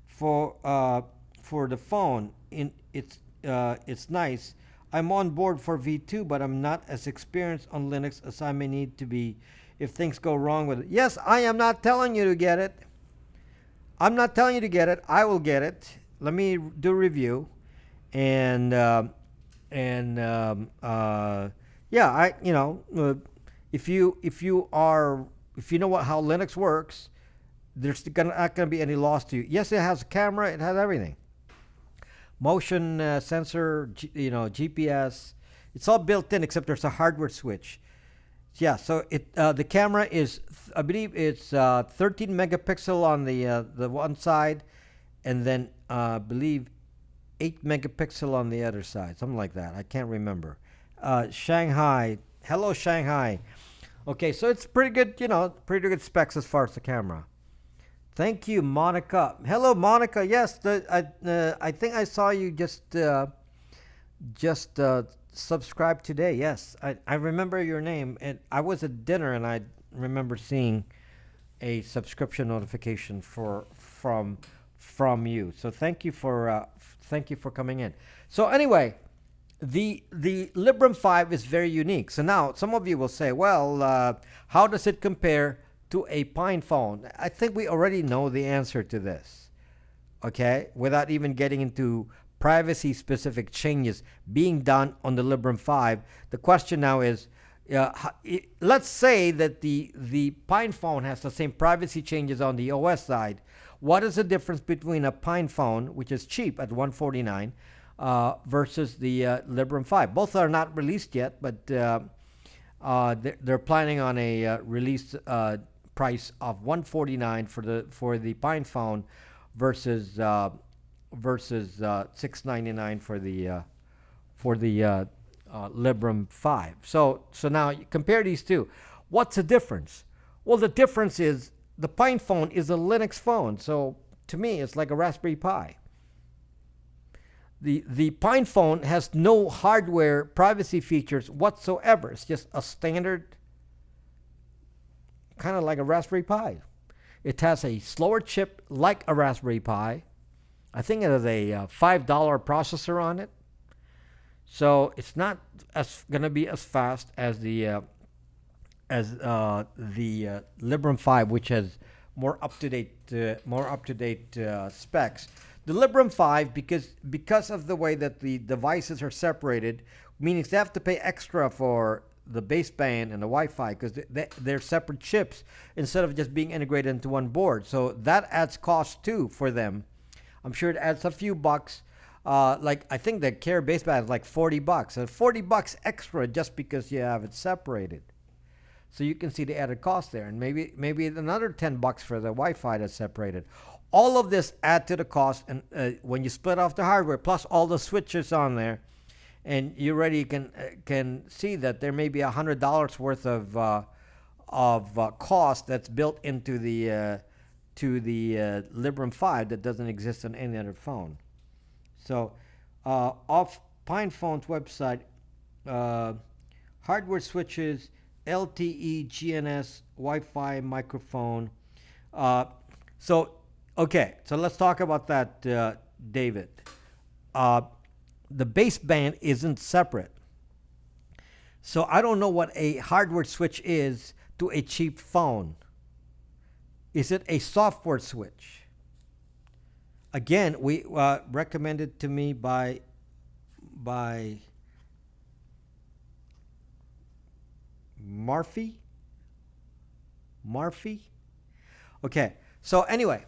for the phone. It's nice. I'm on board for V2, but I'm not as experienced on Linux as I may need to be if things go wrong with it. Yes, I am not telling you to get it. I'm not telling you to get it. I will get it. Let me do a review, and yeah, if you know how Linux works, there's not gonna be any loss to you. Yes, it has a camera. It has everything. Motion sensor, GPS. It's all built in, except there's a hardware switch. Yeah, so the camera is, I believe it's 13 megapixel on the one side, and then I believe 8 megapixel on the other side, something like that. I can't remember. Shanghai, hello Shanghai. Okay, so it's pretty good, pretty good specs as far as the camera. Thank you, Monica. Hello, Monica. Yes, I think I saw you just subscribed today. Yes, I remember your name, and I was at dinner, and I remember seeing a subscription notification from you. So thank you for coming in. So anyway, the Librem 5 is very unique. So now some of you will say, well, how does it compare to a PinePhone? I think we already know the answer to this, okay, without even getting into privacy specific changes being done on the Librem 5. The question now is, let's say that the PinePhone has the same privacy changes on the OS side. What is the difference between a PinePhone, which is cheap at $149, versus the Librem 5? Both are not released yet, but they're planning on a release price of $149 for the PinePhone versus $699 for the Librem 5. So now you compare these two. What's the difference? Well, the difference is the PinePhone is a Linux phone, so to me it's like a Raspberry Pi. The PinePhone has no hardware privacy features whatsoever. It's just a standard, kind of like a Raspberry Pi. It has a slower chip like a Raspberry Pi. I think it has a $5 processor on it. So it's not going to be as fast as the Librem 5, which has more up to date specs. The Librem 5, because of the way that the devices are separated, meaning they have to pay extra for the baseband and the Wi-Fi because they're separate chips instead of just being integrated into one board. So that adds cost too for them. I'm sure it adds a few bucks. Like I think the Care baseband is like $40, and $40 extra just because you have it separated. So you can see the added cost there, and maybe another $10 for the Wi-Fi that's separated. All of this add to the cost, and when you split off the hardware plus all the switches on there, and you already can see that there may be $100 worth of cost that's built into the Librem 5 that doesn't exist on any other phone. So off PinePhone's website, hardware switches LTE GNS Wi-Fi microphone. Uh, so, okay, so let's talk about that, David. Uh, the baseband isn't separate. So I don't know what a hardware switch is to a cheap phone. Is it a software switch? Again, we recommended to me by Marfy. Marfy. Okay. So anyway,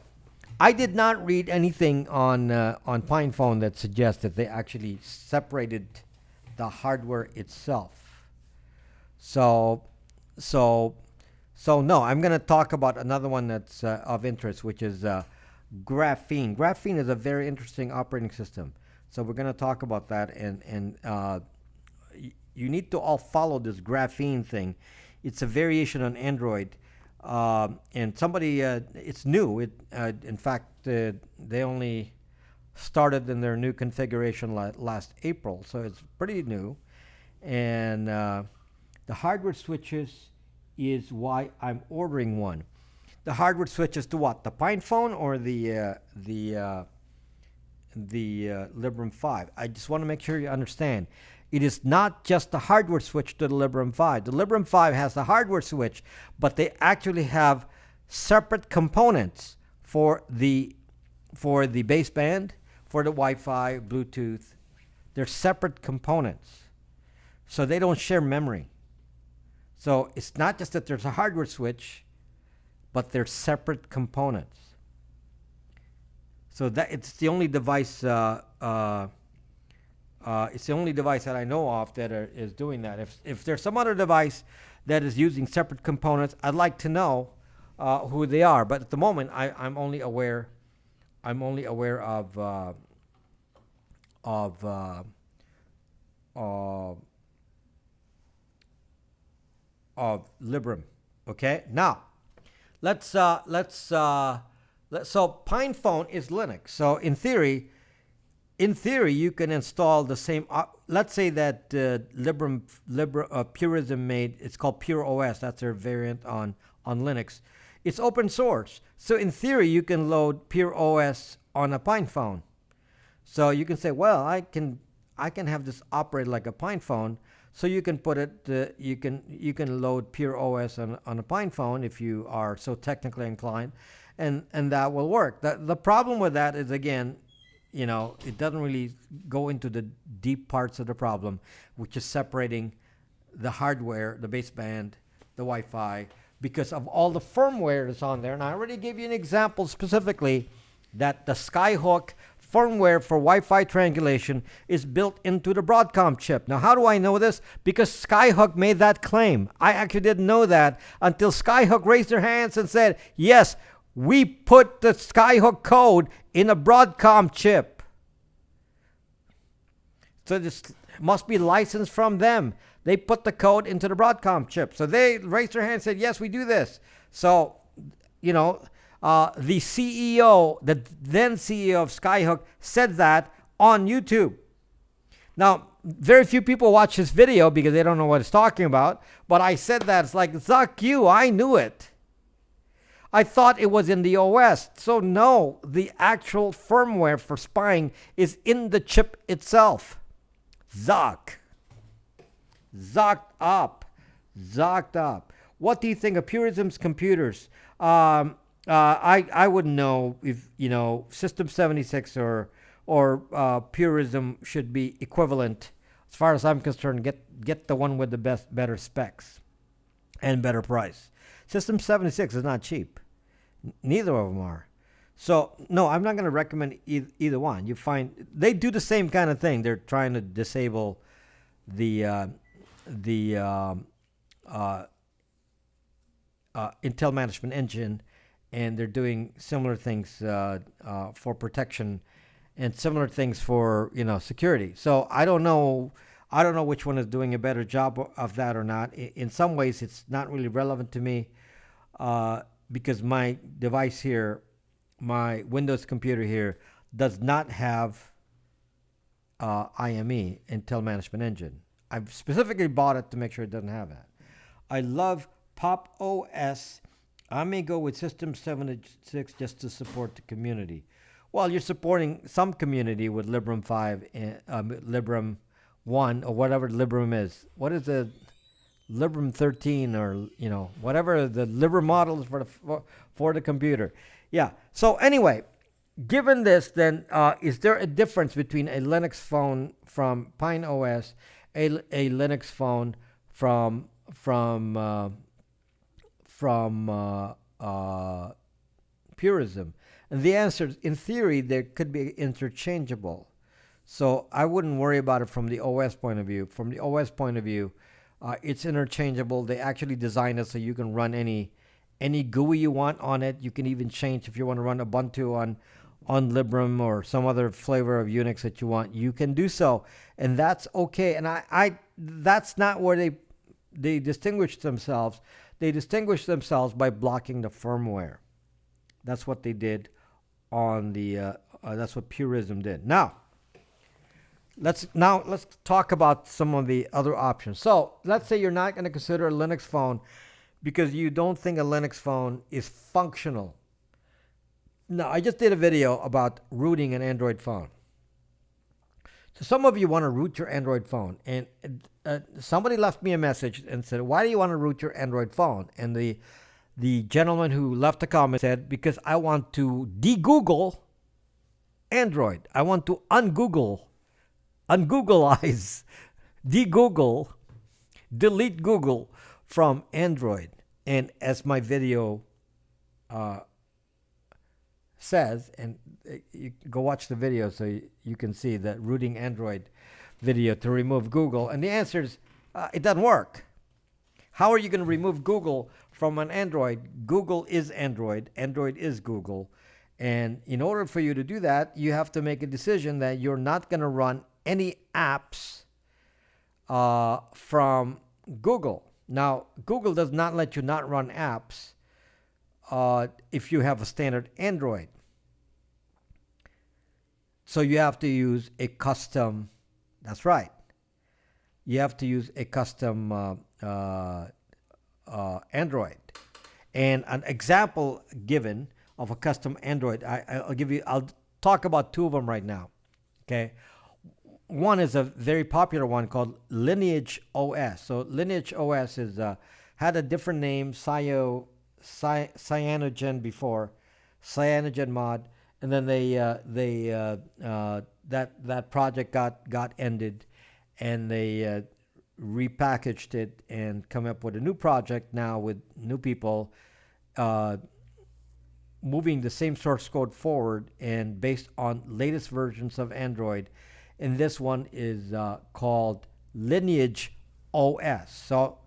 I did not read anything on PinePhone that suggests that they actually separated the hardware itself. So, so, so no. I'm going to talk about another one that's of interest, which is Graphene. Graphene is a very interesting operating system. So we're going to talk about that, and you need to all follow this Graphene thing. It's a variation on Android, and somebody it's new. In fact, they only started in their new configuration last April, so it's pretty new. And the hardware switches is why I'm ordering one. The hardware switches to what? The PinePhone or the Librem 5? I just want to make sure you understand. It is not just the hardware switch to the Librem 5. The Librem 5 has the hardware switch, but they actually have separate components for the baseband, for the Wi-Fi, Bluetooth. They're separate components, so they don't share memory. So it's not just that there's a hardware switch, but they're separate components. So that it's the only device. It's the only device that I know of that is doing that. If there's some other device that is using separate components, I'd like to know who they are. But at the moment, I'm only aware. I'm only aware of Librem. Okay. Now, so PinePhone is Linux. So in theory, you can install the same. Let's say that Purism made. It's called PureOS. That's their variant on Linux. It's open source. So in theory, you can load PureOS on a PinePhone. So you can say, well, I can have this operate like a PinePhone. So you can put it. You can load PureOS on a PinePhone if you are so technically inclined, and that will work. The problem with that is, again, it doesn't really go into the deep parts of the problem, which is separating the hardware, the baseband, the Wi-Fi, because of all the firmware that's on there. And I already gave you an example specifically that the Skyhook firmware for Wi-Fi triangulation is built into the Broadcom chip. Now, how do I know this? Because Skyhook made that claim. I actually didn't know that until Skyhook raised their hands and said, yes, we put the Skyhook code in a Broadcom chip. So this must be licensed from them. They put the code into the Broadcom chip. So they raised their hand and said, yes, we do this. So, the CEO, the then CEO of Skyhook, said that on YouTube. Now, very few people watch this video because they don't know what it's talking about. But I said that. It's like, zuck you, I knew it. I thought it was in the OS. So no, the actual firmware for spying is in the chip itself. Zucked up. What do you think of Purism's computers? I wouldn't know if System 76 or Purism should be equivalent. As far as I'm concerned, get the one with the better specs and better price. System 76 is not cheap. Neither of them are. So no, I'm not going to recommend either one. You find they do the same kind of thing. They're trying to disable the Intel Management Engine, and they're doing similar things for protection and similar things for security. So I don't know which one is doing a better job of that or not. In some ways, it's not really relevant to me because my device here, my Windows computer here, does not have IME, Intel Management Engine. I've specifically bought it to make sure it doesn't have that. I love Pop OS. I may go with System 76 just to support the community. Well, you're supporting some community with Librem 5 and Librem 1 or whatever Librem is. What is the Librem 13 or whatever the Librem model is for the computer? Yeah. So anyway, given this, then is there a difference between a Linux phone from PineOS, a Linux phone from Purism? And the answer is, in theory, they could be interchangeable. So I wouldn't worry about it from the OS point of view. From the OS point of view, it's interchangeable. They actually designed it so you can run any GUI you want on it. You can even change if you want to run Ubuntu on Librem or some other flavor of Unix that you want. You can do so, and that's okay. And I that's not where they distinguish themselves. They distinguish themselves by blocking the firmware. That's what they did on the. That's what Purism did. Now let's talk about some of the other options. So let's say you're not going to consider a Linux phone because you don't think a Linux phone is functional. Now, I just did a video about rooting an Android phone. So some of you want to root your Android phone, and somebody left me a message and said, "Why do you want to root your Android phone?" And the gentleman who left the comment said, "Because I want to de-Google Android. I want to un-Googleize, de-Google, delete Google from Android." And as my video says, and you go watch the video so you can see that rooting Android video to remove Google. And the answer is, it doesn't work. How are you going to remove Google from an Android? Google is Android. Android is Google. And in order for you to do that, you have to make a decision that you're not going to run any apps from Google. Now, Google does not let you not run apps if you have a standard Android. So you have to use a custom, that's right. You have to use a custom Android. And an example given of a custom Android, I'll talk about two of them right now. Okay. One is a very popular one called LineageOS. So LineageOS is had a different name, Cyanogen before, Cyanogen mod, and then that project got ended, and they repackaged it and come up with a new project now with new people, moving the same source code forward and based on latest versions of Android. And this one is called LineageOS.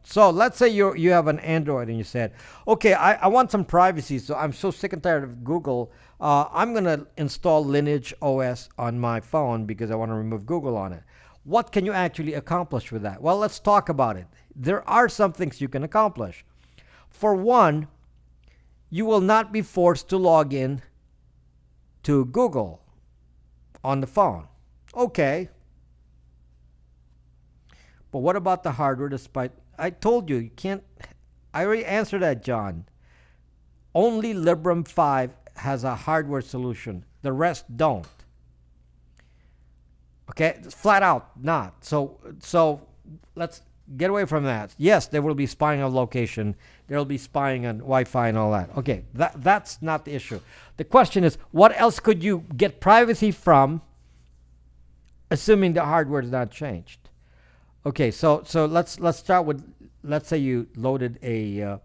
So let's say you have an Android and you said, okay, I want some privacy, so I'm so sick and tired of Google. I'm going to install LineageOS on my phone because I want to remove Google on it. What can you actually accomplish with that? Well, let's talk about it. There are some things you can accomplish. For one, you will not be forced to log in to Google on the phone. Okay. But what about the hardware? Despite I told you can't. I already answered that, John. Only Librem 5 has a hardware solution. The rest don't. Okay, flat out not. So let's get away from that. Yes, there will be spying on location. There will be spying on Wi-Fi and all that. Okay, that's not the issue. The question is, what else could you get privacy from, assuming the hardware is not changed? Okay, so let's start with, let's say you loaded a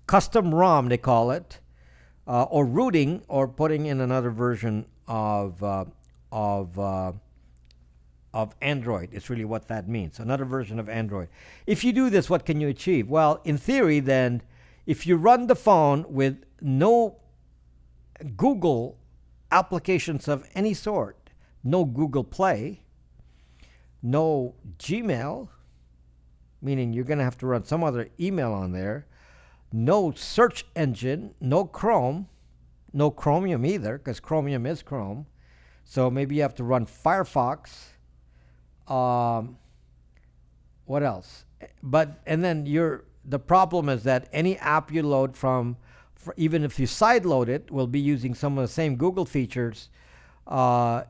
custom ROM, they call it, or rooting, or putting in another version of Android. It's really what that means. Another version of Android. If you do this, what can you achieve? Well, in theory, then, if you run the phone with no Google applications of any sort, no Google Play, no Gmail, meaning you're going to have to run some other email on there, no search engine, no Chrome, no Chromium either, because Chromium is Chrome. So maybe you have to run Firefox, What else? But and then the problem is that any app you load even if you side load it, will be using some of the same Google features,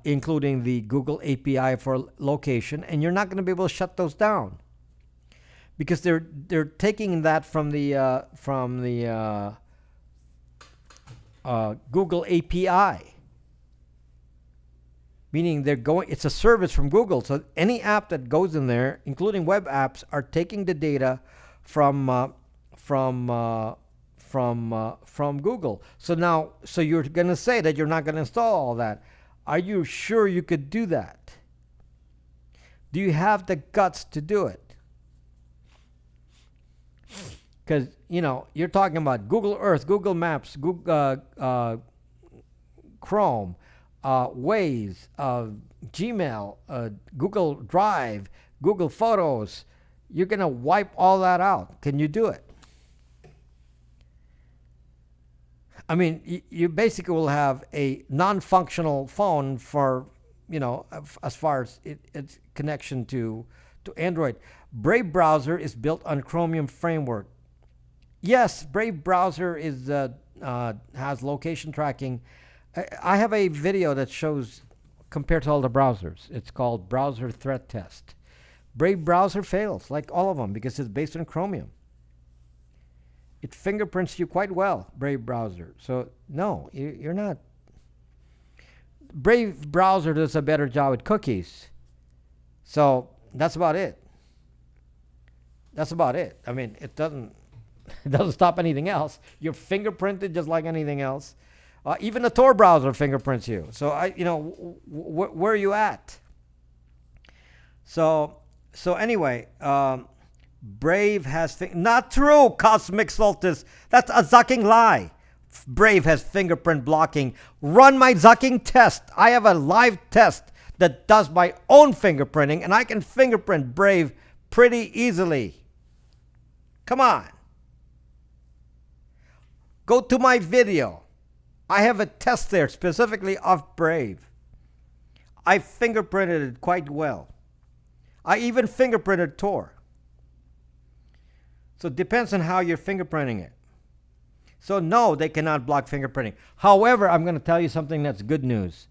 including the Google API for location, and you're not going to be able to shut those down because they're taking that from the Google API, meaning it's a service from Google. So any app that goes in there, including web apps, are taking the data from Google. So you're going to say that you're not going to install all that. Are you sure you could do that? Do you have the guts to do it? Because, you're talking about Google Earth, Google Maps, Google, Chrome, Waze, Gmail, Google Drive, Google Photos. You're going to wipe all that out. Can you do it? I mean, you basically will have a non-functional phone for, as far as its connection to Android. Brave browser is built on Chromium framework. Yes, Brave browser has location tracking. I have a video that shows compared to all the browsers. It's called Browser Threat Test. Brave browser fails, like all of them, because it's based on Chromium. It fingerprints you quite well, Brave browser. So no, you're not. Brave browser does a better job with cookies. So that's about it. That's about it. I mean, it doesn't stop anything else. You're fingerprinted just like anything else. Even the Tor browser fingerprints you. So where are you at? So anyway, Brave has not true, Cosmic Solstice. That's a zucking lie. Brave has fingerprint blocking. Run my zucking test. I have a live test that does my own fingerprinting, and I can fingerprint Brave pretty easily. Come on. Go to my video. I have a test there specifically of Brave. I fingerprinted it quite well. I even fingerprinted Tor. So it depends on how you're fingerprinting it. So no, they cannot block fingerprinting. However, I'm going to tell you something that's good news.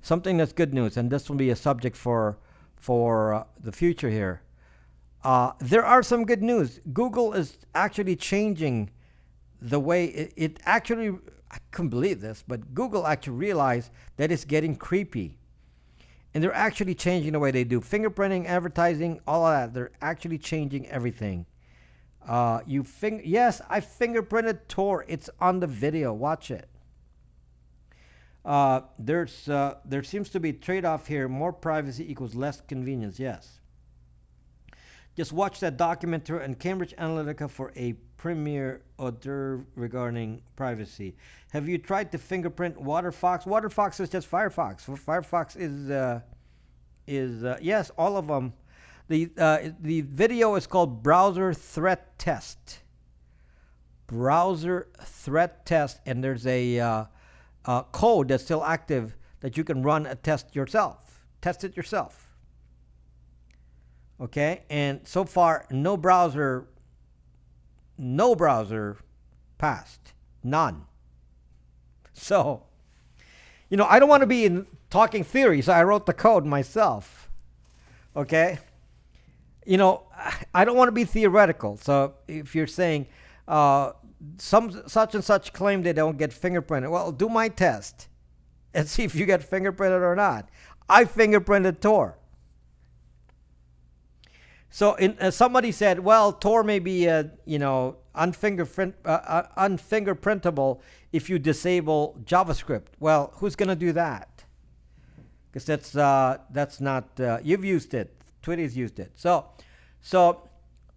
Something that's good news, and this will be a subject for the future here. There are some good news. Google is actually changing the way it actually, I couldn't believe this, but Google actually realized that it's getting creepy. And they're actually changing the way they do fingerprinting, advertising, all of that. They're actually changing everything. Yes, I fingerprinted Tor. It's on the video. Watch it. There seems to be a trade-off here. More privacy equals less convenience. Yes. Just watch that documentary on Cambridge Analytica for a premier hors regarding privacy. Have you tried to fingerprint WaterFox? WaterFox is just Firefox. Firefox is yes, all of them. The video is called Browser Threat Test. Browser Threat Test, and there's a code that's still active that you can run a test yourself. Test it yourself. Okay, and so far no browser passed. None. So, I don't want to be talking theory, so I wrote the code myself. Okay? I don't want to be theoretical. So if you're saying some such and such claim they don't get fingerprinted, well, do my test and see if you get fingerprinted or not. I fingerprinted Tor. So somebody said, well, Tor may be unfingerprintable if you disable JavaScript. Well, who's going to do that? Because that's not you've used it. Twitter's used it. So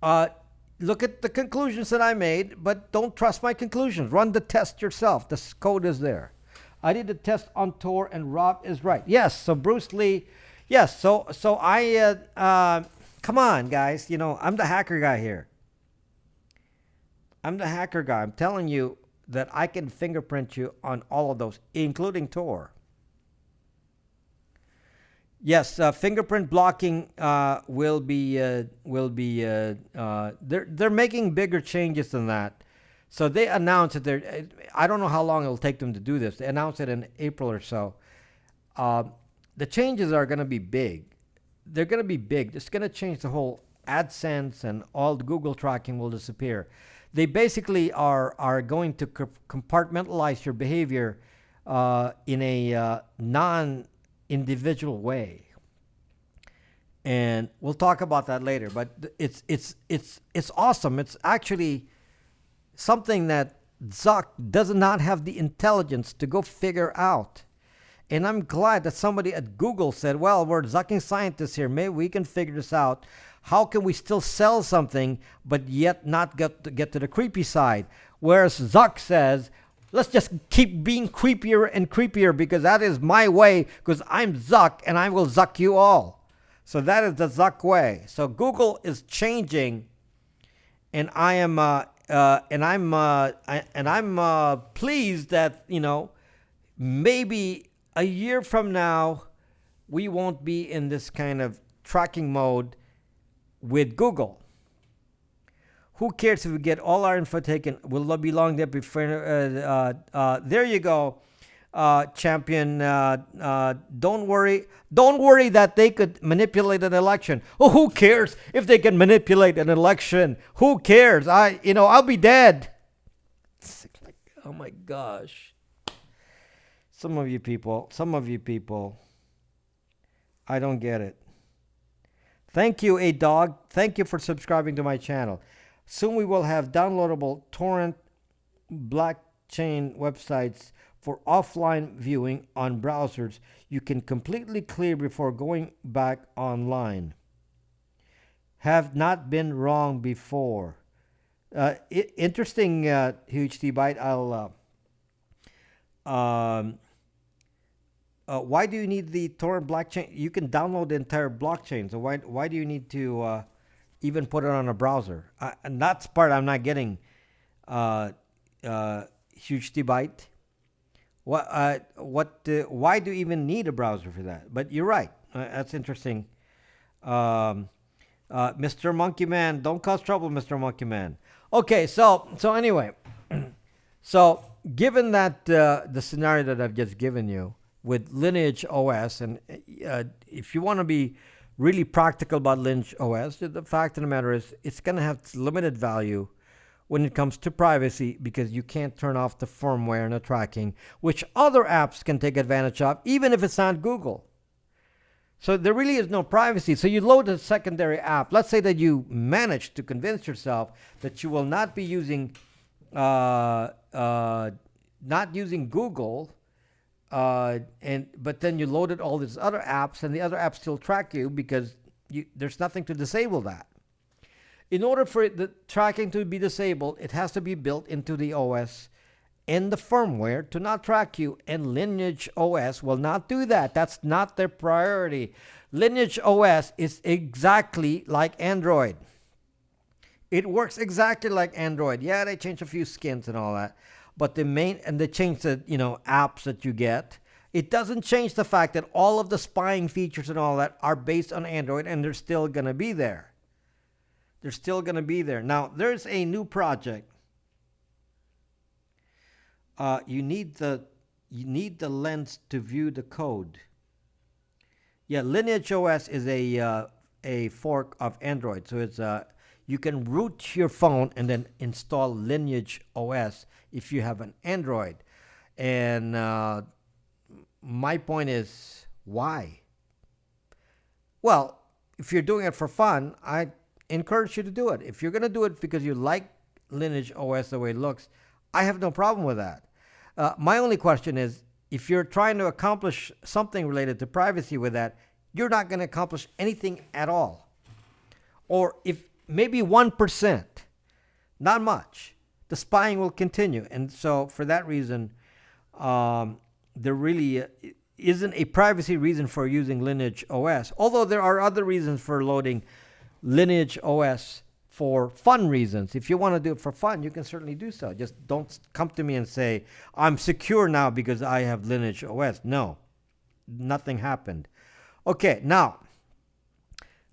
look at the conclusions that I made, but don't trust my conclusions. Run the test yourself. The code is there. I did the test on Tor, and Rob is right. Yes. So Bruce Lee. Yes. So I. Come on, guys. I'm the hacker guy here. I'm the hacker guy. I'm telling you that I can fingerprint you on all of those, including Tor. Yes, fingerprint blocking they're making bigger changes than that. So they announced that they're. I don't know how long it'll take them to do this. They announced it in April or so. Uh, the changes are going to be big. They're going to be big. It's going to change the whole AdSense, and all the Google tracking will disappear. They basically are going to compartmentalize your behavior in a non-individual way, and we'll talk about that later. But it's awesome. It's actually something that Zuck does not have the intelligence to go figure out. And I'm glad that somebody at Google said, well, we're Zucking scientists here. Maybe we can figure this out. How can we still sell something but yet not get to the creepy side? Whereas Zuck says, let's just keep being creepier and creepier because that is my way, because I'm Zuck and I will Zuck you all. So that is the Zuck way. So Google is changing, and I'm pleased that, maybe a year from now we won't be in this kind of tracking mode with Google. Who cares if we get all our info taken? Will be long there before. There you go, champion. Don't worry that they could manipulate an election. Oh, who cares if they can manipulate an election? Who cares? I'll be dead. Oh my gosh. Some of you people, I don't get it. Thank you, A Dog. Thank you for subscribing to my channel. Soon we will have downloadable torrent blockchain websites for offline viewing on browsers you can completely clear before going back online. Have not been wrong before. Interesting, Huge T-Byte. Why do you need the torrent blockchain? You can download the entire blockchain. So why do you need to even put it on a browser? And that's part I'm not getting. Huge T-Byte. Why do you even need a browser for that? But you're right. That's interesting. Mr. Monkey Man, don't cause trouble, Mr. Monkey Man. Okay, so anyway, so given that the scenario that I've just given you with LineageOS, and if you want to be really practical about LineageOS, the fact of the matter is it's going to have limited value when it comes to privacy, because you can't turn off the firmware and the tracking, which other apps can take advantage of, even if it's not Google. So there really is no privacy. So you load a secondary app. Let's say that you manage to convince yourself that you will not be using Google, but then you loaded all these other apps, and the other apps still track you because there's nothing to disable that. In order for the tracking to be disabled, it has to be built into the OS and the firmware to not track you, and LineageOS will not do that. That's not their priority. LineageOS is exactly like Android. It works exactly like Android. Yeah, they change a few skins and all that, but they change the apps that you get. It doesn't change the fact that all of the spying features and all that are based on Android, and they're still going to be there. They're still going to be there. Now, there's a new project. You need the lens to view the code. Yeah, LineageOS is a fork of Android. So it's you can root your phone and then install LineageOS if you have an Android. And my point is, why? Well, if you're doing it for fun, I encourage you to do it. If you're going to do it because you like LineageOS the way it looks, I have no problem with that. My only question is, if you're trying to accomplish something related to privacy with that, you're not going to accomplish anything at all. Or if maybe 1%, not much, the spying will continue. And so for that reason, there really isn't a privacy reason for using LineageOS. Although there are other reasons for loading LineageOS for fun reasons. If you want to do it for fun, you can certainly do so. Just don't come to me and say, I'm secure now because I have LineageOS. No, nothing happened. Okay, now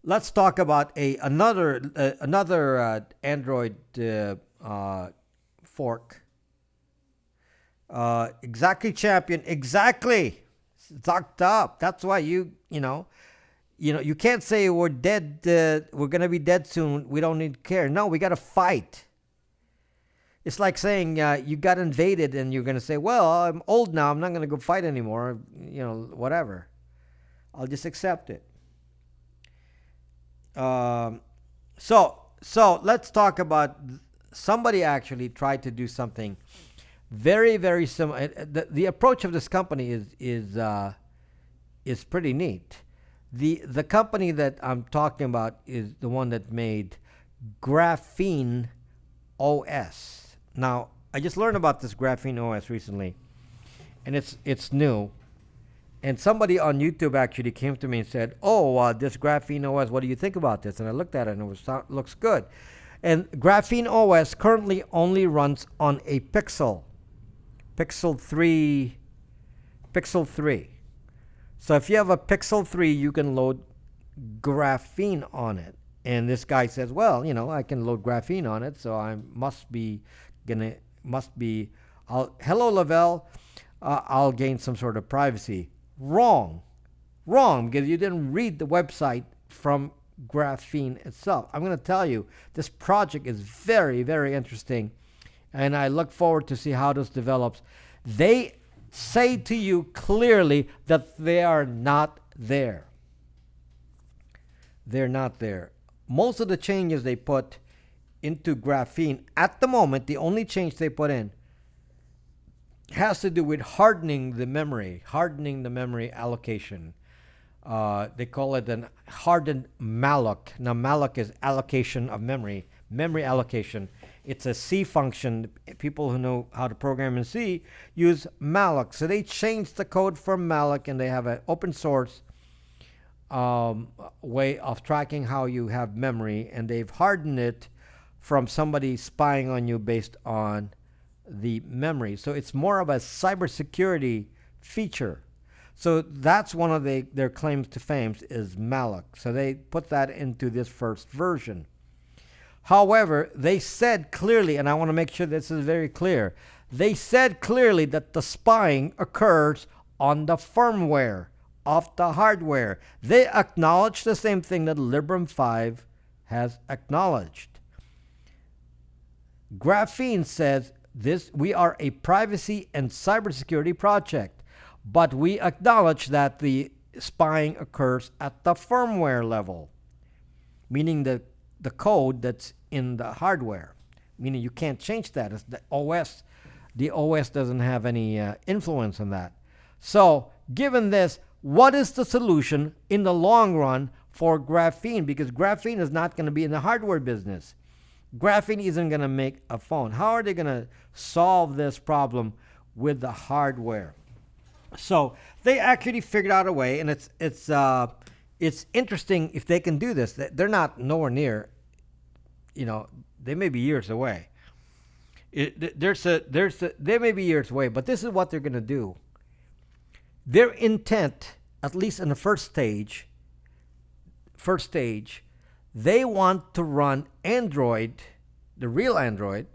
let's talk about another Android fork. Exactly, champion. Exactly. Sucked up. That's why you can't say we're dead. We're gonna be dead soon. We don't need to care. No, we gotta fight. It's like saying you got invaded and you're gonna say, "Well, I'm old now. I'm not gonna go fight anymore. Whatever. I'll just accept it." Um, so let's talk about somebody actually tried to do something very very similar. The approach of this company is pretty neat. The company that I'm talking about is the one that made GrapheneOS. Now I just learned about this GrapheneOS recently, and it's new. And somebody on YouTube actually came to me and said, "Oh, this Graphene OS, what do you think about this?" And I looked at it and looks good. And Graphene OS currently only runs on a Pixel 3. So if you have a Pixel 3, you can load Graphene on it. And this guy says, "Well, I can load Graphene on it, so I must be hello Lavelle, I'll gain some sort of privacy." Wrong, because you didn't read the website from Graphene itself. I'm going to tell you, this project is very, very interesting, and I look forward to see how this develops. They say to you clearly that they are not there. They're not there. Most of the changes they put into Graphene at the moment, the only change they put in has to do with hardening the memory allocation. They call it an hardened malloc. Now, malloc is allocation of memory allocation. It's a C function. People who know how to program in C use malloc. So they changed the code for malloc, and they have an open source way of tracking how you have memory, and they've hardened it from somebody spying on you based on the memory. So it's more of a cybersecurity feature. So that's one of their claims to fame is malloc. So they put that into this first version. However, they said clearly, and I want to make sure this is very clear, they said clearly that the spying occurs on the firmware of the hardware. They acknowledge the same thing that Librem 5 has acknowledged. Graphene says we are a privacy and cybersecurity project, but we acknowledge that the spying occurs at the firmware level, meaning the code that's in the hardware, meaning you can't change that. It's the OS. The OS doesn't have any influence on that. So, given this, what is the solution in the long run for Graphene? Because Graphene is not going to be in the hardware business. Graphene isn't going to make a phone. How are they going to solve this problem with the hardware? So they actually figured out a way, and it's interesting if they can do this. They're not nowhere near, they may be years away. They may be years away, but this is what they're going to do. Their intent, at least in the first stage, they want to run Android, the real Android.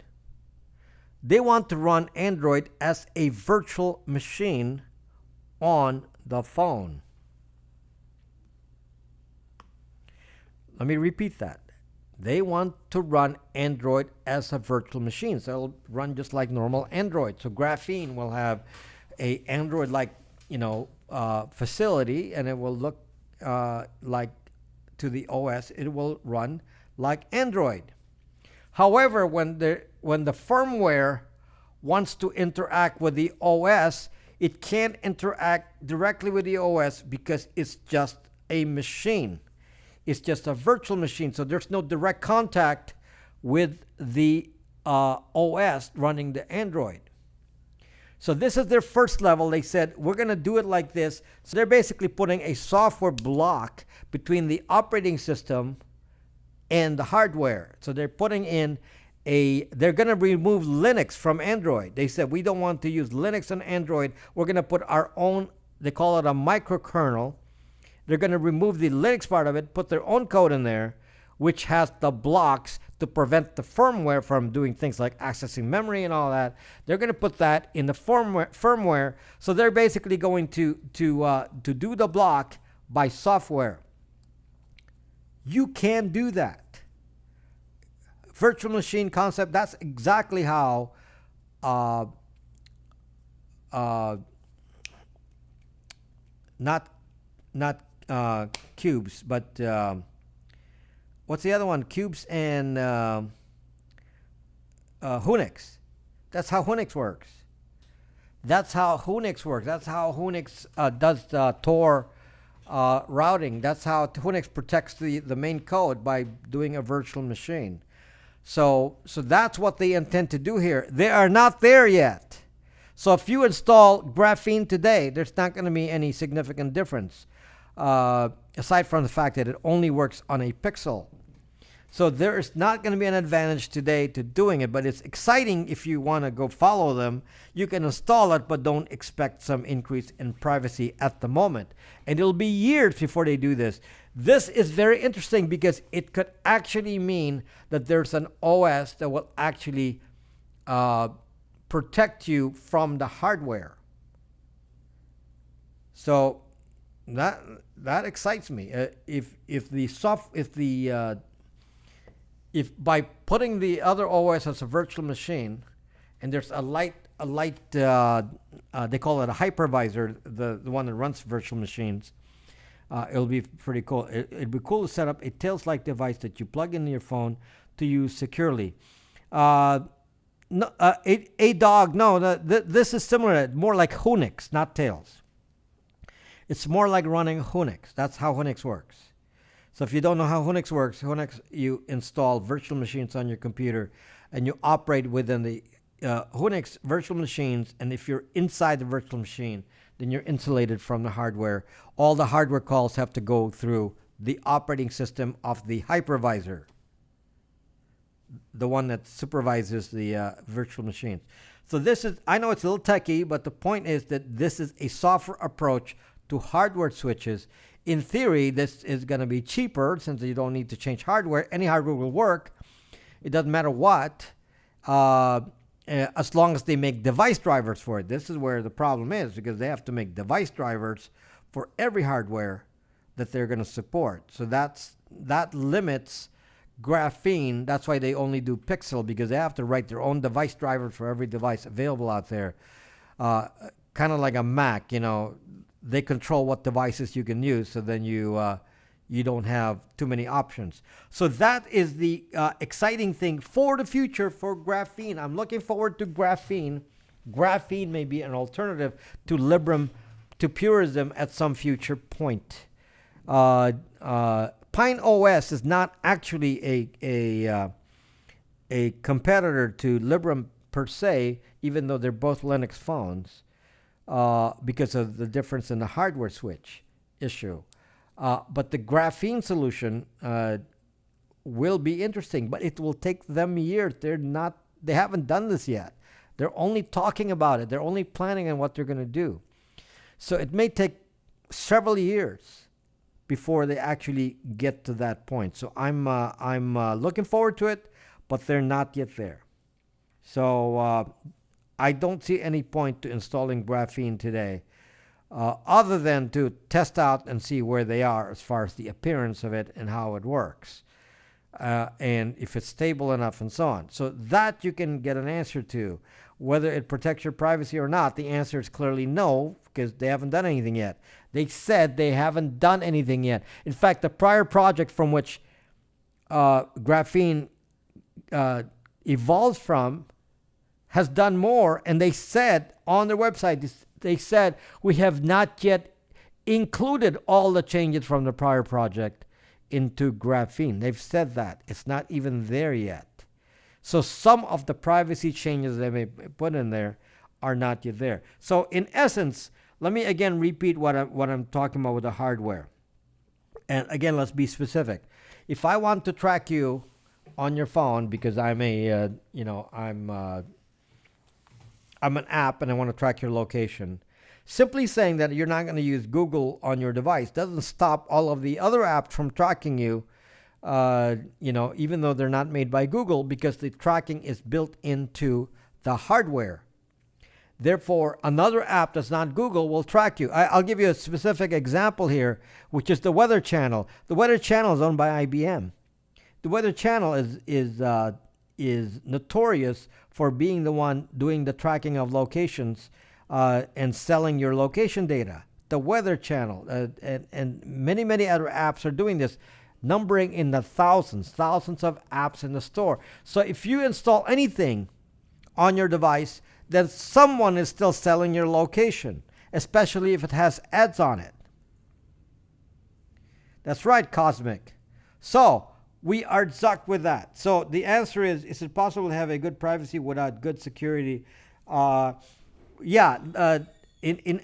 They want to run Android as a virtual machine on the phone. Let me repeat that. They want to run Android as a virtual machine. So it'll run just like normal Android. So Graphene will have a Android-like, facility, and it will look like to the OS. It will run like Android. However, when the firmware wants to interact with the OS, it can't interact directly with the OS because it's just a machine. It's just a virtual machine, so there's no direct contact with the OS running the Android. So this is their first level. They said, we're going to do it like this. So they're basically putting a software block between the operating system and the hardware. So they're putting in they're going to remove Linux from Android. They said, we don't want to use Linux on Android. We're going to put our own, they call it a microkernel. they're going to remove the Linux part of it, put their own code in there, which has the blocks to prevent the firmware from doing things like accessing memory and all that. They're going to put that in the firmware. So they're basically going to do the block by software. You can do that. Virtual machine concept, that's exactly how not cubes, but what's the other one? Cubes and Unix. That's how Unix works. That's how Unix does Tor routing. That's how Unix protects the main code, by doing a virtual machine. So that's what they intend to do here. They are not there yet. So if you install Graphene today, there's not going to be any significant difference, aside from the fact that it only works on a Pixel. So there is not going to be an advantage today to doing it, but it's exciting if you want to go follow them. You can install it, but don't expect some increase in privacy at the moment. And it'll be years before they do this. This is very interesting because it could actually mean that there's an OS that will actually protect you from the hardware. So that excites me. If by putting the other OS as a virtual machine, and there's a light they call it a hypervisor, the one that runs virtual machines, it'll be pretty cool. It'd be cool to set up a Tails-like device that you plug into your phone to use securely. This is similar, more like Unix, not Tails. It's more like running Unix. That's how Unix works. So if you don't know how Unix works, you install virtual machines on your computer, and you operate within the Unix virtual machines. And if you're inside the virtual machine, then you're insulated from the hardware. All the hardware calls have to go through the operating system of the hypervisor, the one that supervises the virtual machines. So this is, I know it's a little techy, but the point is that this is a software approach to hardware switches. In theory, this is going to be cheaper since you don't need to change hardware. Any hardware will work. It doesn't matter what, as long as they make device drivers for it. This is where the problem is, because they have to make device drivers for every hardware that they're going to support. So that limits Graphene. That's why they only do Pixel, because they have to write their own device drivers for every device available out there. Kind of like a Mac, they control what devices you can use, so then you don't have too many options. So that is the exciting thing for the future for Graphene. I'm looking forward to Graphene. Graphene may be an alternative to Librem, to Purism at some future point. PineOS is not actually a competitor to Librem per se, even though they're both Linux phones, because of the difference in the hardware switch issue. But the Graphene solution will be interesting, but it will take them years. They haven't done this yet. They're only talking about it. They're only planning on what they're going to do. So it may take several years before they actually get to that point. So I'm looking forward to it, but they're not yet there. So I don't see any point to installing Graphene today, other than to test out and see where they are as far as the appearance of it and how it works, and if it's stable enough and so on. So that you can get an answer to. Whether it protects your privacy or not, the answer is clearly no, because they haven't done anything yet. They said they haven't done anything yet. In fact, the prior project from which Graphene evolves from has done more, and they said on their website, they said, we have not yet included all the changes from the prior project into Graphene. They've said that. It's not even there yet. So some of the privacy changes they may put in there are not yet there. So in essence, let me again repeat what I'm talking about with the hardware. And again, let's be specific. If I want to track you on your phone, because I'm I'm an app and I want to track your location. Simply saying that you're not going to use Google on your device doesn't stop all of the other apps from tracking you, even though they're not made by Google, because the tracking is built into the hardware. Therefore, another app that's not Google will track you. I'll give you a specific example here, which is the Weather Channel. The Weather Channel is owned by IBM. The Weather Channel is notorious for being the one doing the tracking of locations and selling your location data. The Weather Channel and many other apps are doing this, numbering in the thousands of apps in the store. So if you install anything on your device, then someone is still selling your location, especially if it has ads on it. That's right, Cosmic. So we are stuck with that. So the answer is it possible to have a good privacy without good security? In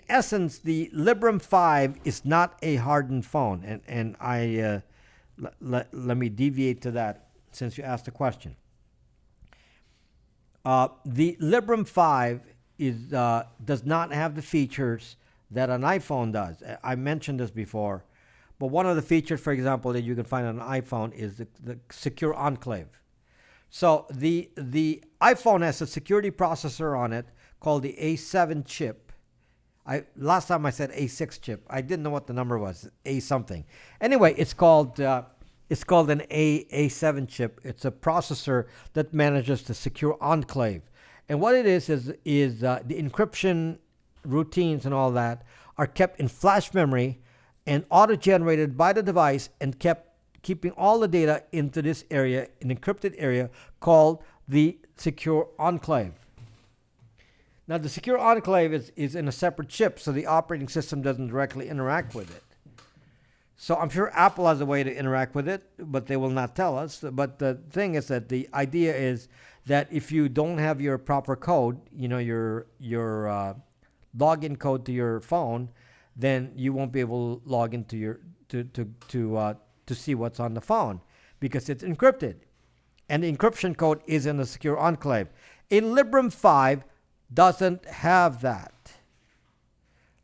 essence, the Librem 5 is not a hardened phone. And let me deviate to that since you asked the question. The Librem 5 does not have the features that an iPhone does. I mentioned this before, but one of the features, for example, that you can find on an iPhone is the secure enclave. So the iPhone has a security processor on it called the A7 chip. Last time I said A6 chip. I didn't know what the number was, A something. Anyway, it's called an A7 chip. It's a processor that manages the secure enclave. And what it is the encryption routines and all that are kept in flash memory and auto-generated by the device and keeping all the data into this area, an encrypted area called the secure enclave. Now, the secure enclave is in a separate chip, so the operating system doesn't directly interact with it. So I'm sure Apple has a way to interact with it, but they will not tell us. But the thing is that the idea is that if you don't have your proper code, your login code to your phone, then you won't be able to log into your to see what's on the phone because it's encrypted, and the encryption code is in the secure enclave. In Librem 5 doesn't have that.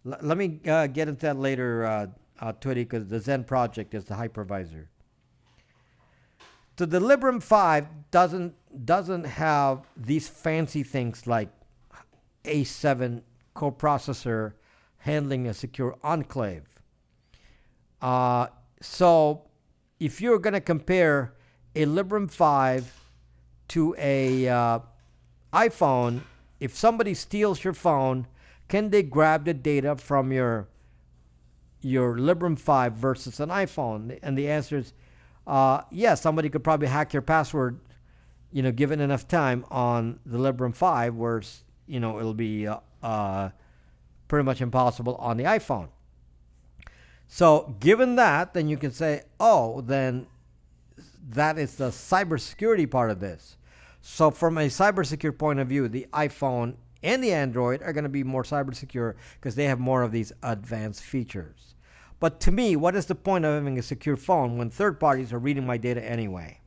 Let me get into that later. Twitty, because the Zen project is the hypervisor. So the Librem 5 doesn't have these fancy things like A7 coprocessor handling a secure enclave. So if you're going to compare a Librem 5 to a iPhone, if somebody steals your phone, can they grab the data from your Librem 5 versus an iPhone? And the answer is yes, somebody could probably hack your password, given enough time on the Librem 5, whereas, it'll be pretty much impossible on the iPhone. So given that, then you can say, then that is the cybersecurity part of this. So from a cybersecure point of view, the iPhone and the Android are going to be more cybersecure because they have more of these advanced features. But to me, what is the point of having a secure phone when third parties are reading my data anyway?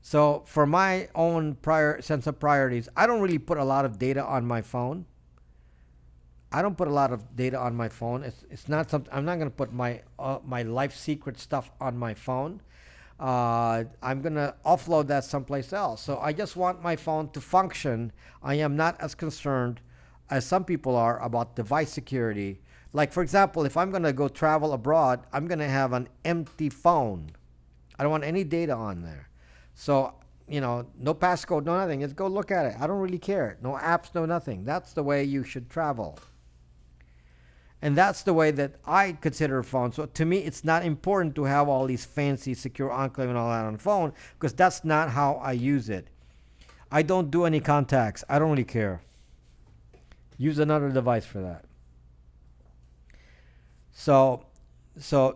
So for my own sense of priorities, I don't really put a lot of data on my phone. I don't put a lot of data on my phone. It's not something. I'm not going to put my life secret stuff on my phone. I'm going to offload that someplace else. So I just want my phone to function. I am not as concerned as some people are about device security. Like, for example, if I'm going to go travel abroad, I'm going to have an empty phone. I don't want any data on there. So, no passcode, no nothing. Just go look at it. I don't really care. No apps, no nothing. That's the way you should travel. And that's the way that I consider a phone. So to me, it's not important to have all these fancy secure enclave and all that on the phone because that's not how I use it. I don't do any contacts. I don't really care. Use another device for that. So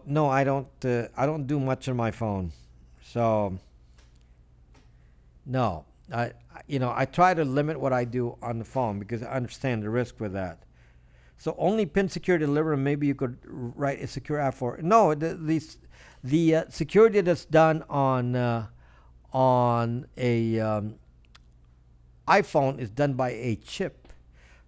no, I don't do much on my phone. So no, I try to limit what I do on the phone because I understand the risk with that. So only pin security Librem, maybe you could write a secure app for. No, the security that's done on a iPhone is done by a chip.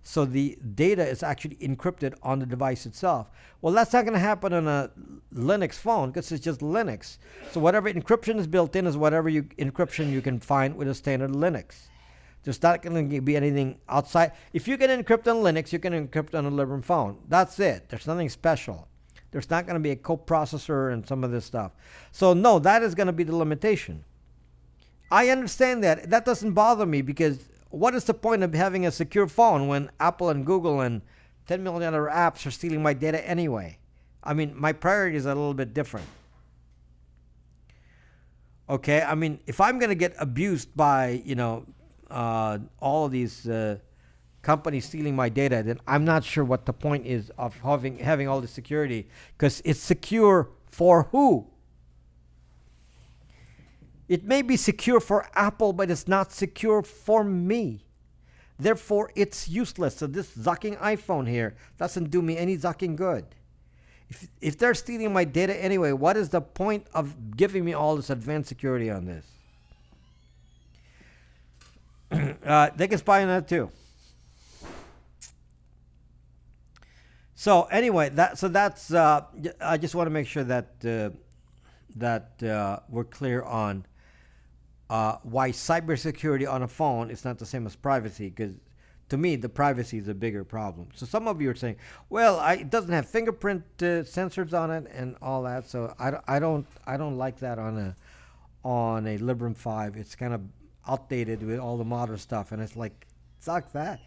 So the data is actually encrypted on the device itself. Well, that's not going to happen on a Linux phone because it's just Linux. So whatever encryption is built in is whatever encryption you can find with a standard Linux. There's not going to be anything outside. If you can encrypt on Linux, you can encrypt on a Librem phone. That's it. There's nothing special. There's not going to be a coprocessor and some of this stuff. So no, that is going to be the limitation. I understand that. That doesn't bother me because what is the point of having a secure phone when Apple and Google and 10 million other apps are stealing my data anyway? I mean, my priorities are a little bit different. Okay, I mean, if I'm going to get abused by, all of these companies stealing my data, then I'm not sure what the point is of having all the security, because it's secure for who? It may be secure for Apple, but it's not secure for me. Therefore, it's useless. So this zucking iPhone here doesn't do me any zucking good. If they're stealing my data anyway, what is the point of giving me all this advanced security on this? They can spy on that too. So anyway, that's. I just want to make sure that we're clear on why cybersecurity on a phone is not the same as privacy, because to me the privacy is a bigger problem. So some of you are saying, well, it doesn't have fingerprint sensors on it and all that, so I don't like that on a Librem 5. It's kind of outdated with all the modern stuff, and it's like, fuck that.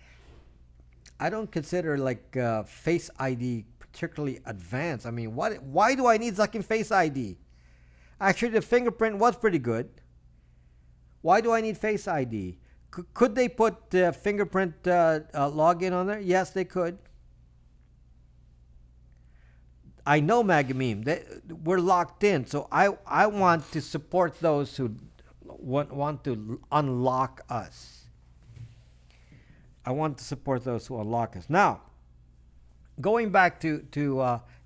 I don't consider like Face ID particularly advanced. I mean, why do I need fucking Face ID? Actually, the fingerprint was pretty good. Why do I need Face ID? Could they put fingerprint login on there? Yes, they could. I know Magameme. We're locked in, so I want to support those who want to unlock us. I want to support those who unlock us. Now, going back to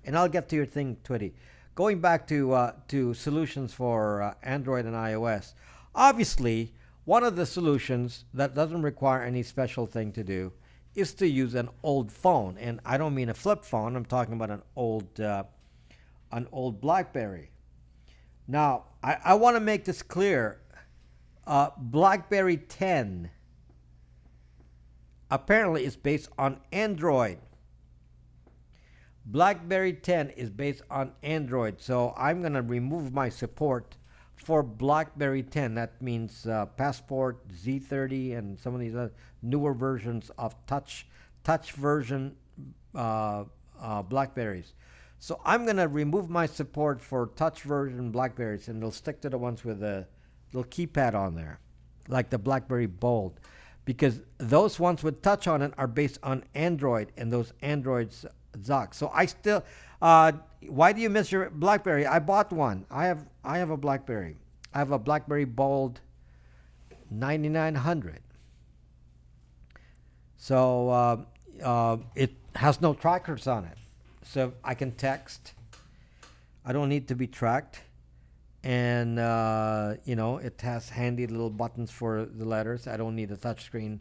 and I'll get to your thing, Twitty. Going back to solutions for Android and iOS. Obviously, one of the solutions that doesn't require any special thing to do is to use an old phone, and I don't mean a flip phone. I'm talking about an old BlackBerry. Now, I want to make this clear. BlackBerry 10 apparently is based on Android. BlackBerry 10 is based on Android, so I'm going to remove my support for BlackBerry 10. That means Passport, Z30, and some of these other newer versions of touch version BlackBerries. So I'm going to remove my support for touch version BlackBerries, and they'll stick to the ones with a little keypad on there, like the BlackBerry Bold, because those ones with touch on it are based on Android, and those Androids suck. So I still, why do you miss your BlackBerry? I bought one. I have a BlackBerry. I have a BlackBerry Bold 9900. So it has no trackers on it, so I can text. I don't need to be tracked. And, it has handy little buttons for the letters. I don't need a touch screen.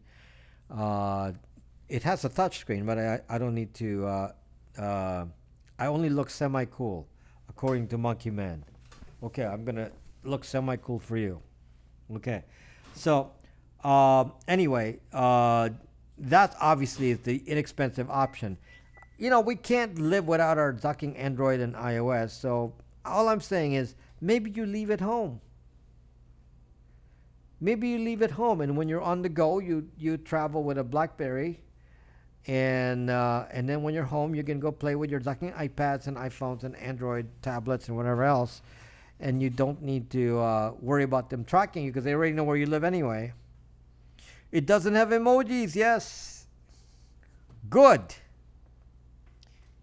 It has a touch screen, but I don't need to. I only look semi-cool, according to Monkey Man. Okay, I'm going to look semi-cool for you. Okay. So, anyway, that obviously is the inexpensive option. We can't live without our ducking Android and iOS. So, all I'm saying is, maybe you leave it home. Maybe you leave it home, and when you're on the go, you travel with a BlackBerry, and then when you're home, you can go play with your ducking iPads and iPhones and Android tablets and whatever else, and you don't need to worry about them tracking you because they already know where you live anyway. It doesn't have emojis. Yes, good.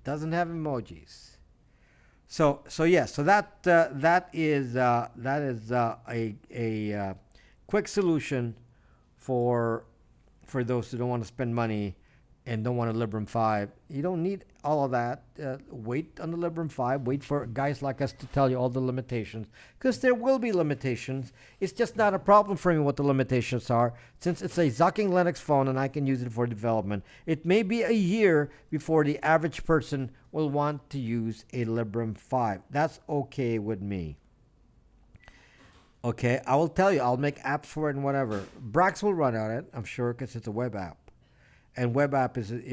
Doesn't have emojis. So yes. So that is a quick solution for those who don't want to spend money and don't want a Librem 5, you don't need all of that. Wait on the Librem 5. Wait for guys like us to tell you all the limitations, because there will be limitations. It's just not a problem for me what the limitations are, since it's a Zucking Linux phone and I can use it for development. It may be a year before the average person will want to use a Librem 5. That's okay with me. Okay, I will tell you, I'll make apps for it and whatever. Brax will run on it, I'm sure, because it's a web app. And web app is web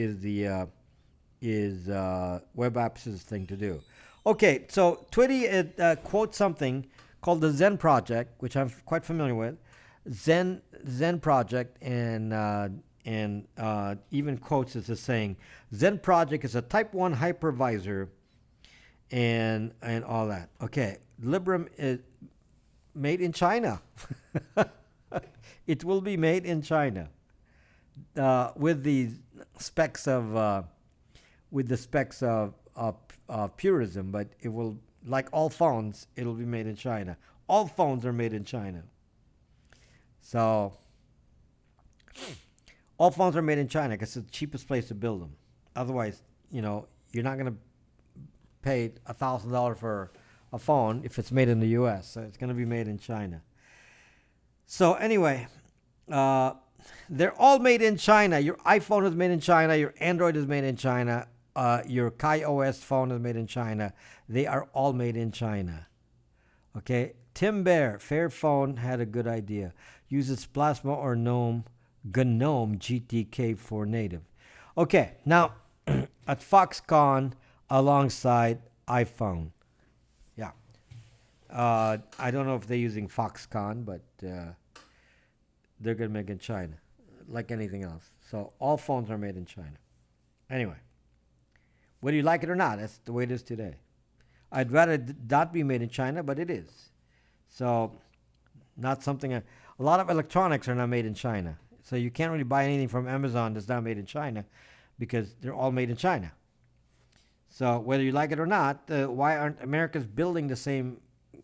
apps is the thing to do. Okay, so Twitty quotes something called the Zen Project, which I'm quite familiar with. Zen Project, and even quotes it as saying, Zen Project is a Type 1 hypervisor, and all that. Okay, Librem is made in China. It will be made in China. With the specs of purism, but it will, like all phones, it'll be made in China. All phones are made in China. So all phones are made in China because it's the cheapest place to build them. Otherwise, you're not going to pay $1,000 for a phone if it's made in the U.S. So it's going to be made in China. So anyway, they're all made in China. Your iPhone is made in China. Your Android is made in China. Your KaiOS phone is made in China. They are all made in China. Okay. Tim Bear, Fairphone had a good idea. Uses Plasma or GNOME GTK for native. Okay. Now, at Foxconn alongside iPhone. Yeah. I don't know if they're using Foxconn, but they're going to make it in China, like anything else. So all phones are made in China. Anyway, whether you like it or not, that's the way it is today. I'd rather not be made in China, but it is. So not something... a lot of electronics are not made in China. So you can't really buy anything from Amazon that's not made in China because they're all made in China. So whether you like it or not, why aren't Americans building the same,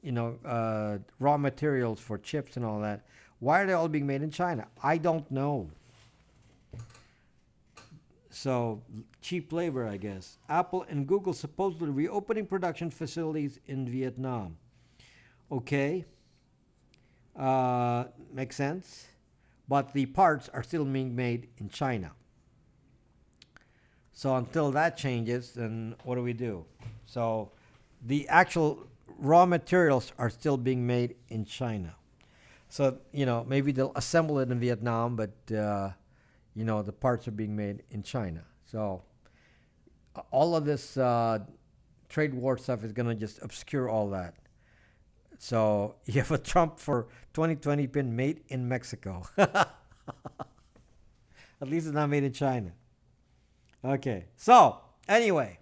raw materials for chips and all that? Why are they all being made in China? I don't know. So, cheap labor, I guess. Apple and Google supposedly reopening production facilities in Vietnam. Okay. Makes sense. But the parts are still being made in China. So until that changes, then what do we do? So the actual raw materials are still being made in China. So, maybe they'll assemble it in Vietnam, but, the parts are being made in China. So all of this trade war stuff is going to just obscure all that. So you have a Trump for 2020 pin made in Mexico. At least it's not made in China. Okay. So anyway,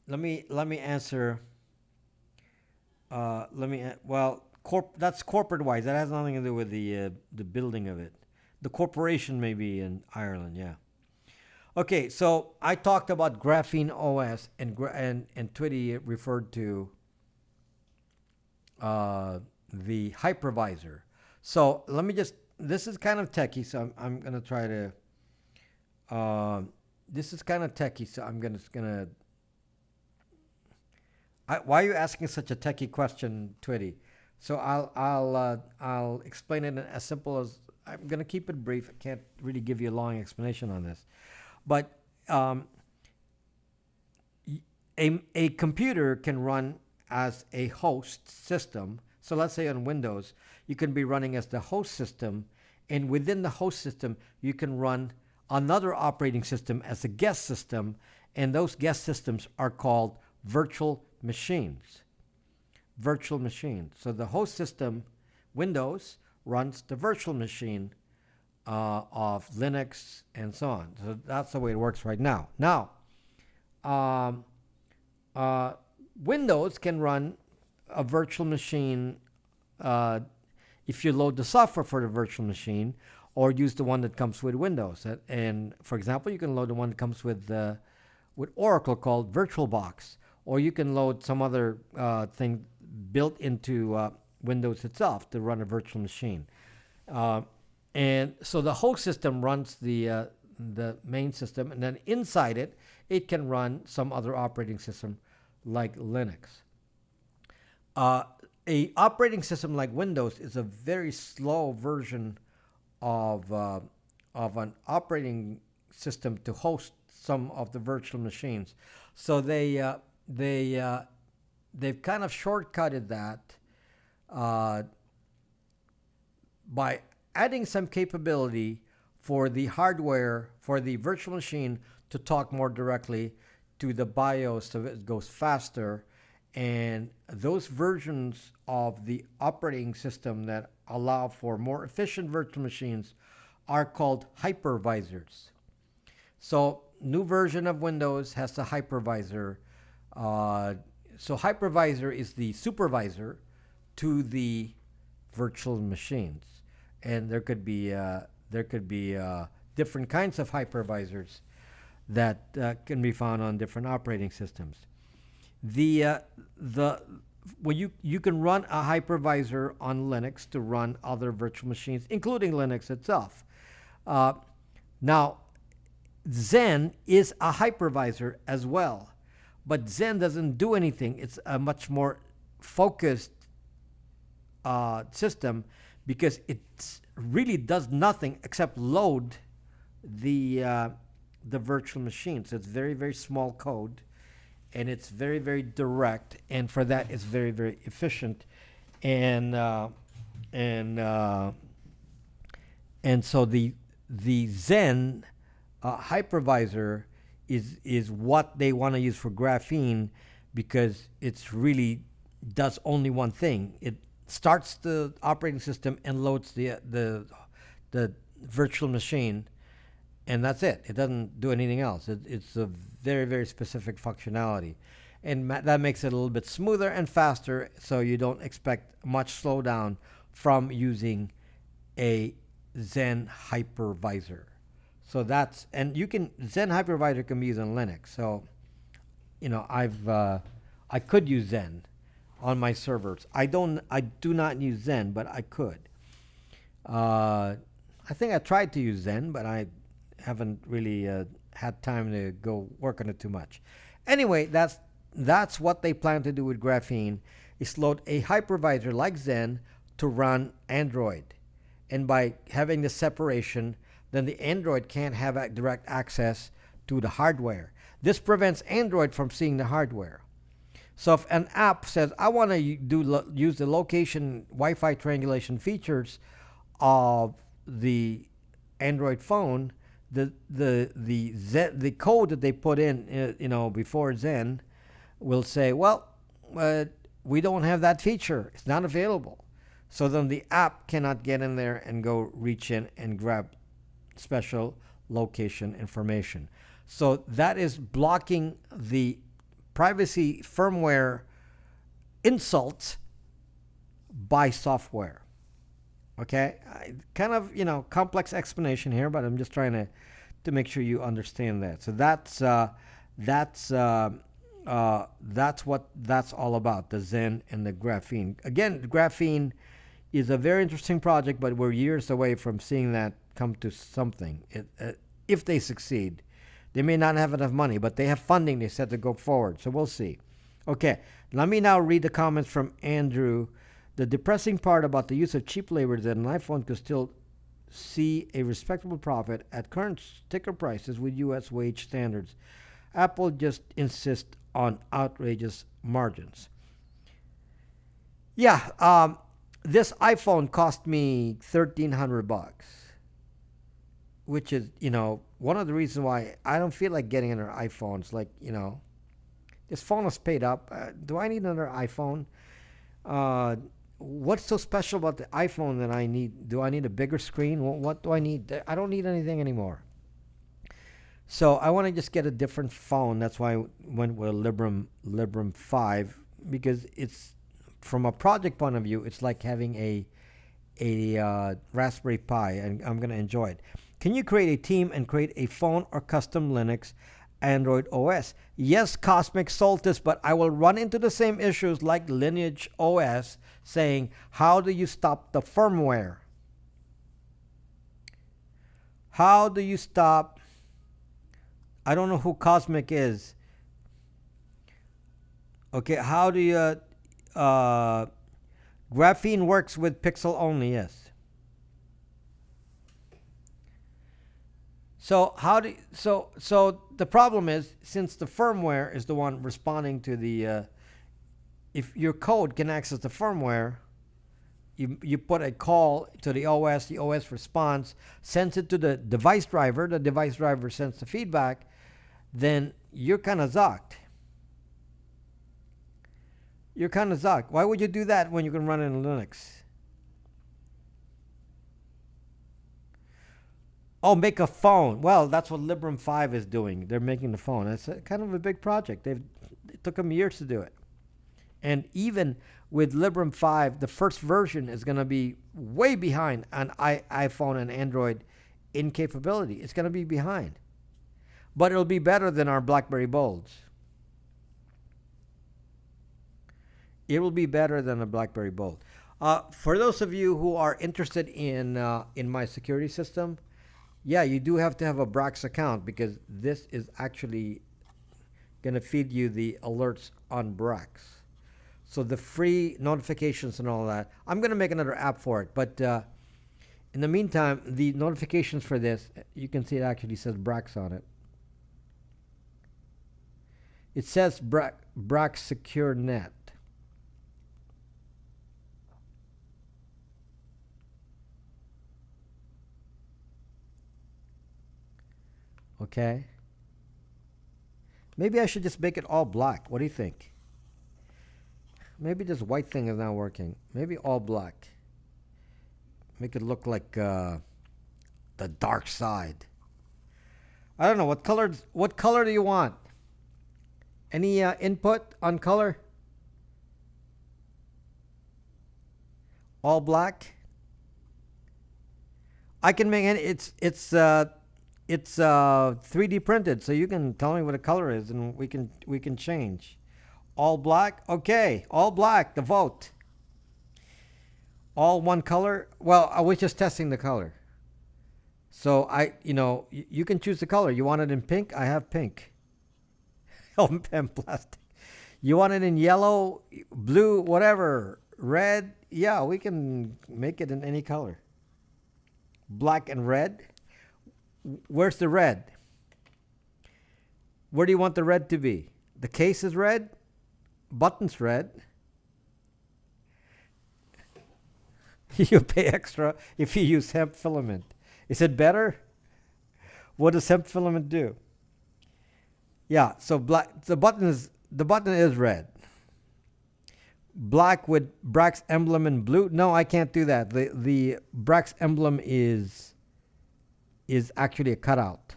let me answer. That's corporate wise. That has nothing to do with the building of it. The corporation may be in Ireland, yeah. Okay, so I talked about GrapheneOS, and Twitty referred to the hypervisor. So let me just. This is kind of techie, so I'm gonna try to. This is kind of techie, so I'm gonna. Why are you asking such a techie question, Twitty? So I'll explain it as simple as I'm gonna keep it brief. I can't really give you a long explanation on this, but a computer can run as a host system. So let's say on Windows, you can be running as the host system, and within the host system, you can run another operating system as a guest system, and those guest systems are called virtual machines. Virtual machines. So the host system, Windows, runs the virtual machine of Linux and so on. So that's the way it works right now. Now, Windows can run a virtual machine if you load the software for the virtual machine, or use the one that comes with Windows. And for example, you can load the one that comes with Oracle called VirtualBox, or you can load some other thing built into Windows itself to run a virtual machine. And so the host system runs the main system, and then inside it, it can run some other operating system like Linux. Uh, a operating system like Windows is a very slow version of an operating system to host some of the virtual machines. So they've kind of shortcutted that uh, by adding some capability for the hardware for the virtual machine to talk more directly to the BIOS so it goes faster. And those versions of the operating system that allow for more efficient virtual machines are called hypervisors. So new version of Windows has a hypervisor. So hypervisor is the supervisor to the virtual machines, and there could be different kinds of hypervisors that can be found on different operating systems. The well, you can run a hypervisor on Linux to run other virtual machines, including Linux itself. Uh, Now, Zen is a hypervisor as well, but Zen doesn't do anything. It's a much more focused system because it really does nothing except load the virtual machine. So it's very, very small code, and it's very, very direct, and for that it's very, very efficient. And uh, and uh, and so the Zen hypervisor is what they want to use for graphene, because it's really does only one thing. It starts the operating system and loads the virtual machine, and that's it. It doesn't do anything else. It's a very, very specific functionality, and that makes it a little bit smoother and faster, so you don't expect much slowdown from using a Zen hypervisor. So that's, and you can, Zen hypervisor can be used on Linux. So, I could use Zen on my servers. I do not use Zen, but I could. I think I tried to use Zen, but I haven't really had time to go work on it too much. Anyway, that's what they plan to do with Graphene, is load a hypervisor like Zen to run Android. And by having the separation, then the Android can't have direct access to the hardware. This prevents Android from seeing the hardware. So if an app says, I want to use the location Wi-Fi triangulation features of the Android phone, the code that they put in, before Zen will say, well, we don't have that feature. It's not available. So then the app cannot get in there and go reach in and grab special location information. So that is blocking the privacy firmware insults by software. Okay, kind of complex explanation here, but I'm just trying to make sure you understand that. So that's what that's all about, the Zen and the Graphene. Again, Graphene is a very interesting project, but we're years away from seeing that come to something. If they succeed, they may not have enough money, but they have funding, they said, to go forward. So we'll see. Okay, let me now read the comments from Andrew. The depressing part about the use of cheap labor is that an iPhone could still see a respectable profit at current sticker prices with U.S. wage standards. Apple just insists on outrageous margins. Yeah, this iPhone cost me $1,300, which is, one of the reasons why I don't feel like getting another iPhone. It's like, this phone is paid up. Do I need another iPhone? What's so special about the iPhone that I need? Do I need a bigger screen? What do I need? I don't need anything anymore. So I want to just get a different phone. That's why I went with Librem 5, because it's, from a project point of view, it's like having a Raspberry Pi, and I'm going to enjoy it. Can you create a team and create a phone or custom Linux Android OS? Yes, Cosmic Solstice, but I will run into the same issues like LineageOS, saying, how do you stop the firmware? How do you stop? I don't know who Cosmic is. Okay, how do you? Graphene works with pixel only. Yes. So how do so the problem is, since the firmware is the one responding to the if your code can access the firmware, you put a call to the OS responds, sends it to the device driver sends the feedback, then you're kind of zocked. You're kind of zocked. Why would you do that when you can run it in Linux? Oh, make a phone. Well, that's what Librem 5 is doing. They're making the phone. It's kind of a big project. It took them years to do it. And even with Librem 5, the first version is going to be way behind on iPhone and Android in capability. It's going to be behind. But it'll be better than our BlackBerry Bolds. It will be better than a BlackBerry Bold. For those of you who are interested in my security system, yeah, you do have to have a Brax account, because this is actually going to feed you the alerts on Brax. So the free notifications and all that. I'm going to make another app for it. But in the meantime, the notifications for this, you can see it actually says Brax on it. It says Brax Secure Net. Okay. Maybe I should just make it all black. What do you think? Maybe this white thing is not working. Maybe all black. Make it look like the dark side. I don't know. What color do you want? Any input on color? All black? I can make it. It's 3D printed, so you can tell me what the color is, and we can change. All black? Okay, all black, the vote. All one color? Well, I was just testing the color. So you can choose the color. You want it in pink? I have pink. And plastic. You want it in yellow, blue, whatever, red? Yeah, we can make it in any color. Black and red? Where's the red? Where do you want the red to be? The case is red? Button's red. You pay extra if you use hemp filament. Is it better? What does hemp filament do? Yeah, so black. The button is red. Black with Brax emblem in blue? No, I can't do that. The Brax emblem is actually a cutout.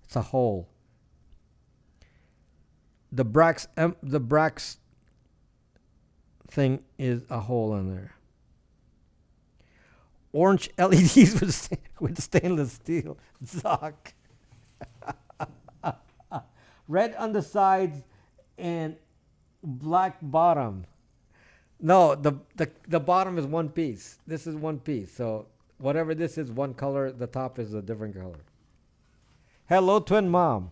It's a hole. The Brax thing is a hole in there. Orange LEDs with stainless steel. Zock. Red on the sides and black bottom. No, the bottom is one piece. This is one piece. So whatever this is, one color. The top is a different color. Hello, twin mom.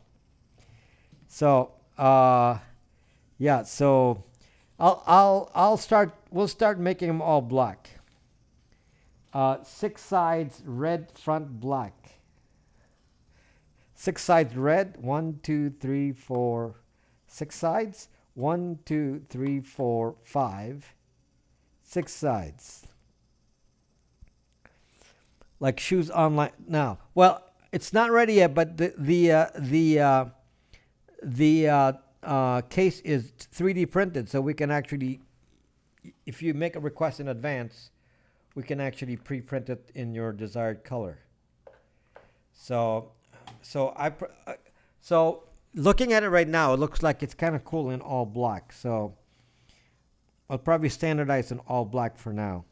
So yeah. So I'll start. We'll start making them all black. 6 sides red, front black. 6 sides red. 1, 2, 3, 4. 6 sides. 1, 2, 3, 4, 5. 6 sides. Like shoes online now. Well, it's not ready yet, but the case is 3D printed, so we can actually, if you make a request in advance, we can actually pre-print it in your desired color. So looking at it right now, it looks like it's kind of cool in all black. So I'll probably standardize in all black for now,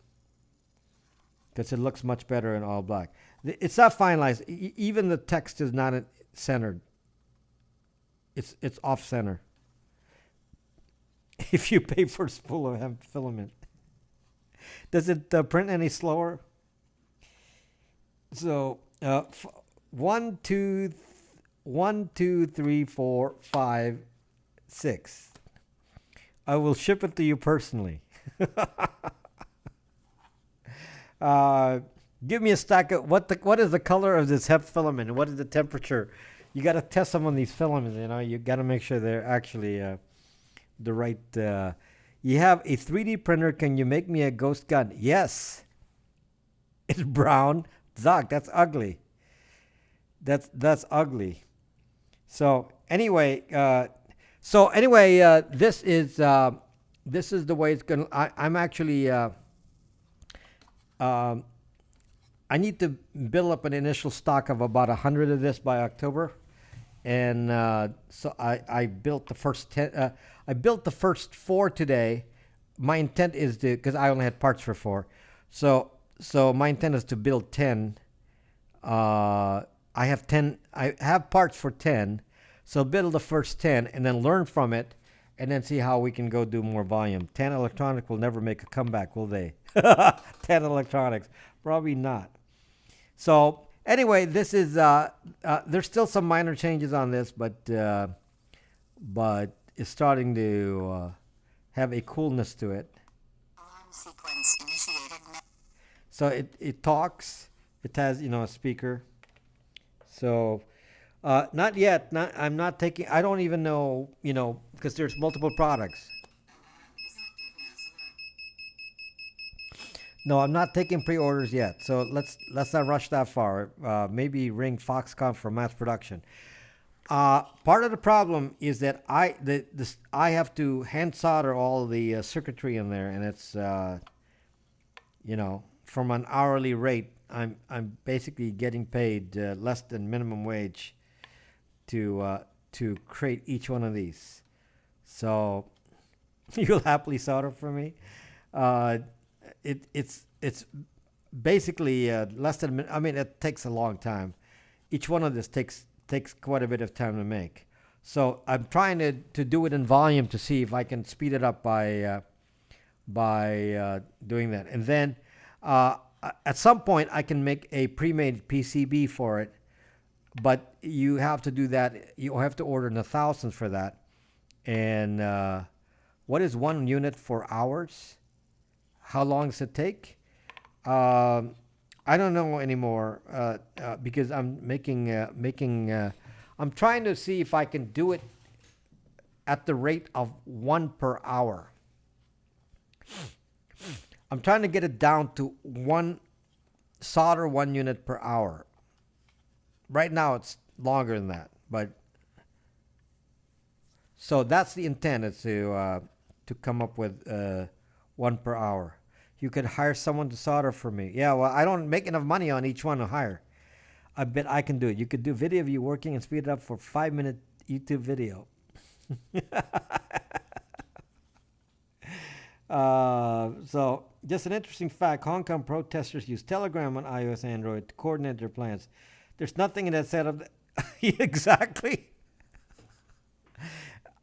because it looks much better in all black. It's not finalized. Even the text is not centered. It's off center. If you pay for a spool of hemp filament. Does it print any slower? So One, two, 1, 2, 3, 4, 5, 6. I will ship it to you personally. uh, Give me a stack of what is the color of this hep filament? What is the temperature? You got to test some on these filaments. You got to make sure they're actually the right. You have a 3D printer. Can you make me a ghost gun? Yes. It's brown. Zuck, that's ugly. That's ugly. So anyway, this is the way it's gonna. I'm actually. Um, I need to build up an initial stock of about 100 of this by October, and so I built the first 10. I built the first 4 today. My intent is to, because I only had parts for 4, so my intent is to build 10. I have 10. I have parts for 10, so build the first 10 and then learn from it, and then see how we can go do more volume. 10 Electronics will never make a comeback, will they? 10 Electronics, probably not. So anyway, this is there's still some minor changes on this, but it's starting to have a coolness to it. Alarm sequence initiated. So it talks. It has a speaker. So not yet. I'm not taking. I don't even know because there's multiple products. No, I'm not taking pre-orders yet. So let's not rush that far. Maybe ring Foxconn for mass production. Part of the problem is that I have to hand solder all the circuitry in there, and it's from an hourly rate. I'm basically getting paid less than minimum wage to create each one of these. So you'll happily solder for me. It's basically less than. I mean, it takes a long time. Each one of this takes quite a bit of time to make. So I'm trying to do it in volume to see if I can speed it up by doing that. And then at some point I can make a pre-made PCB for it, but you have to do that. You have to order in the thousands for that. And what is 1 unit for hours? How long does it take? I don't know anymore because I'm making. I'm trying to see if I can do it at the rate of 1 per hour. I'm trying to get it down to 1 unit per hour. Right now it's longer than that, but so that's the intent, is to come up with 1 per hour. You could hire someone to solder for me. Yeah, well, I don't make enough money on each one to hire. I bet I can do it. You could do video of you working and speed it up for 5-minute YouTube video. So, just an interesting fact. Hong Kong protesters use Telegram on iOS and Android to coordinate their plans. There's nothing in that setup. Exactly.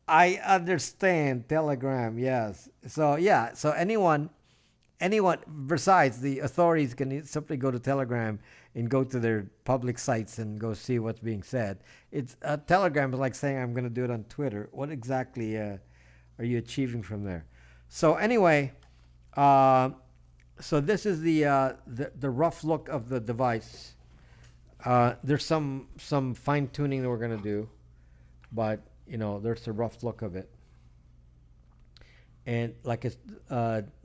I understand Telegram, yes. So, yeah. So, anyone, besides the authorities, can simply go to Telegram and go to their public sites and go see what's being said. It's Telegram is like saying I'm going to do it on Twitter. What exactly are you achieving from there? So anyway, so this is the rough look of the device. There's some fine tuning that we're going to do, but there's the rough look of it. And like it's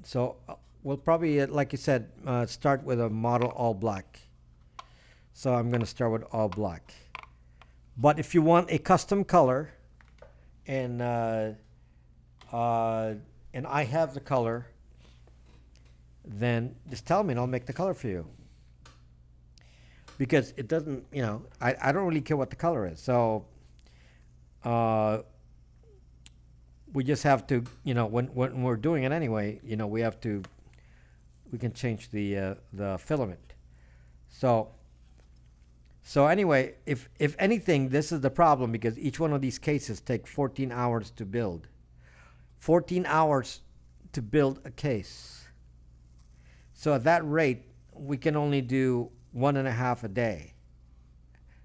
so. We'll probably, like you said, start with a model all black. So I'm going to start with all black. But if you want a custom color, and I have the color, then just tell me and I'll make the color for you. Because it doesn't, I don't really care what the color is. So we just have to, when we're doing it anyway, we can change the filament. So anyway, if anything, this is the problem, because each one of these cases take 14 hours to build. 14 hours to build a case. So at that rate, we can only do 1.5 a day.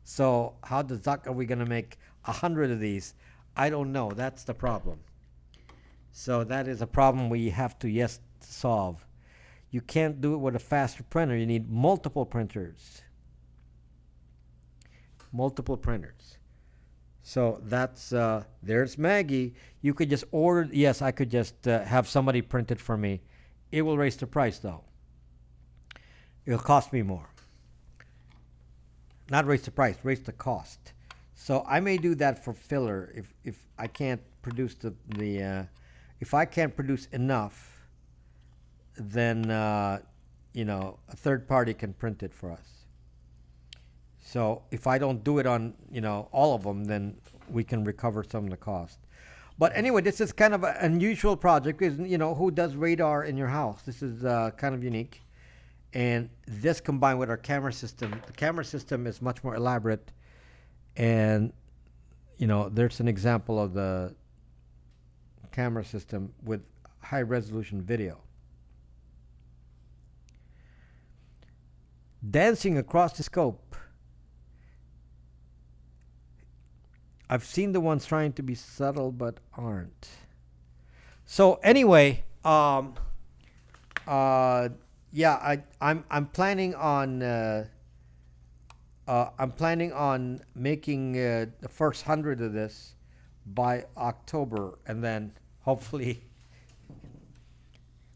So how the zuck are we gonna make 100 of these? I don't know. That's the problem. So that is a problem we have to, yes, solve. You can't do it with a faster printer. You need multiple printers. Multiple printers. So that's, there's Maggie. You could just order, yes, I could just have somebody print it for me. It will raise the price though. It'll cost me more. Not raise the price, raise the cost. So I may do that for filler if I can't produce if I can't produce enough, then you know, a third party can print it for us. So if I don't do it on, you know, all of them, then we can recover some of the cost. But anyway, this is kind of an unusual project because, you know, who does radar in your house? This is kind of unique. And this combined with our camera system, the camera system is much more elaborate. And, you know, there's an example of the camera system with high resolution video. Dancing across the scope. I've seen the ones trying to be subtle but aren't. So anyway, yeah, I'm planning on making the first 100 of this by October, and then hopefully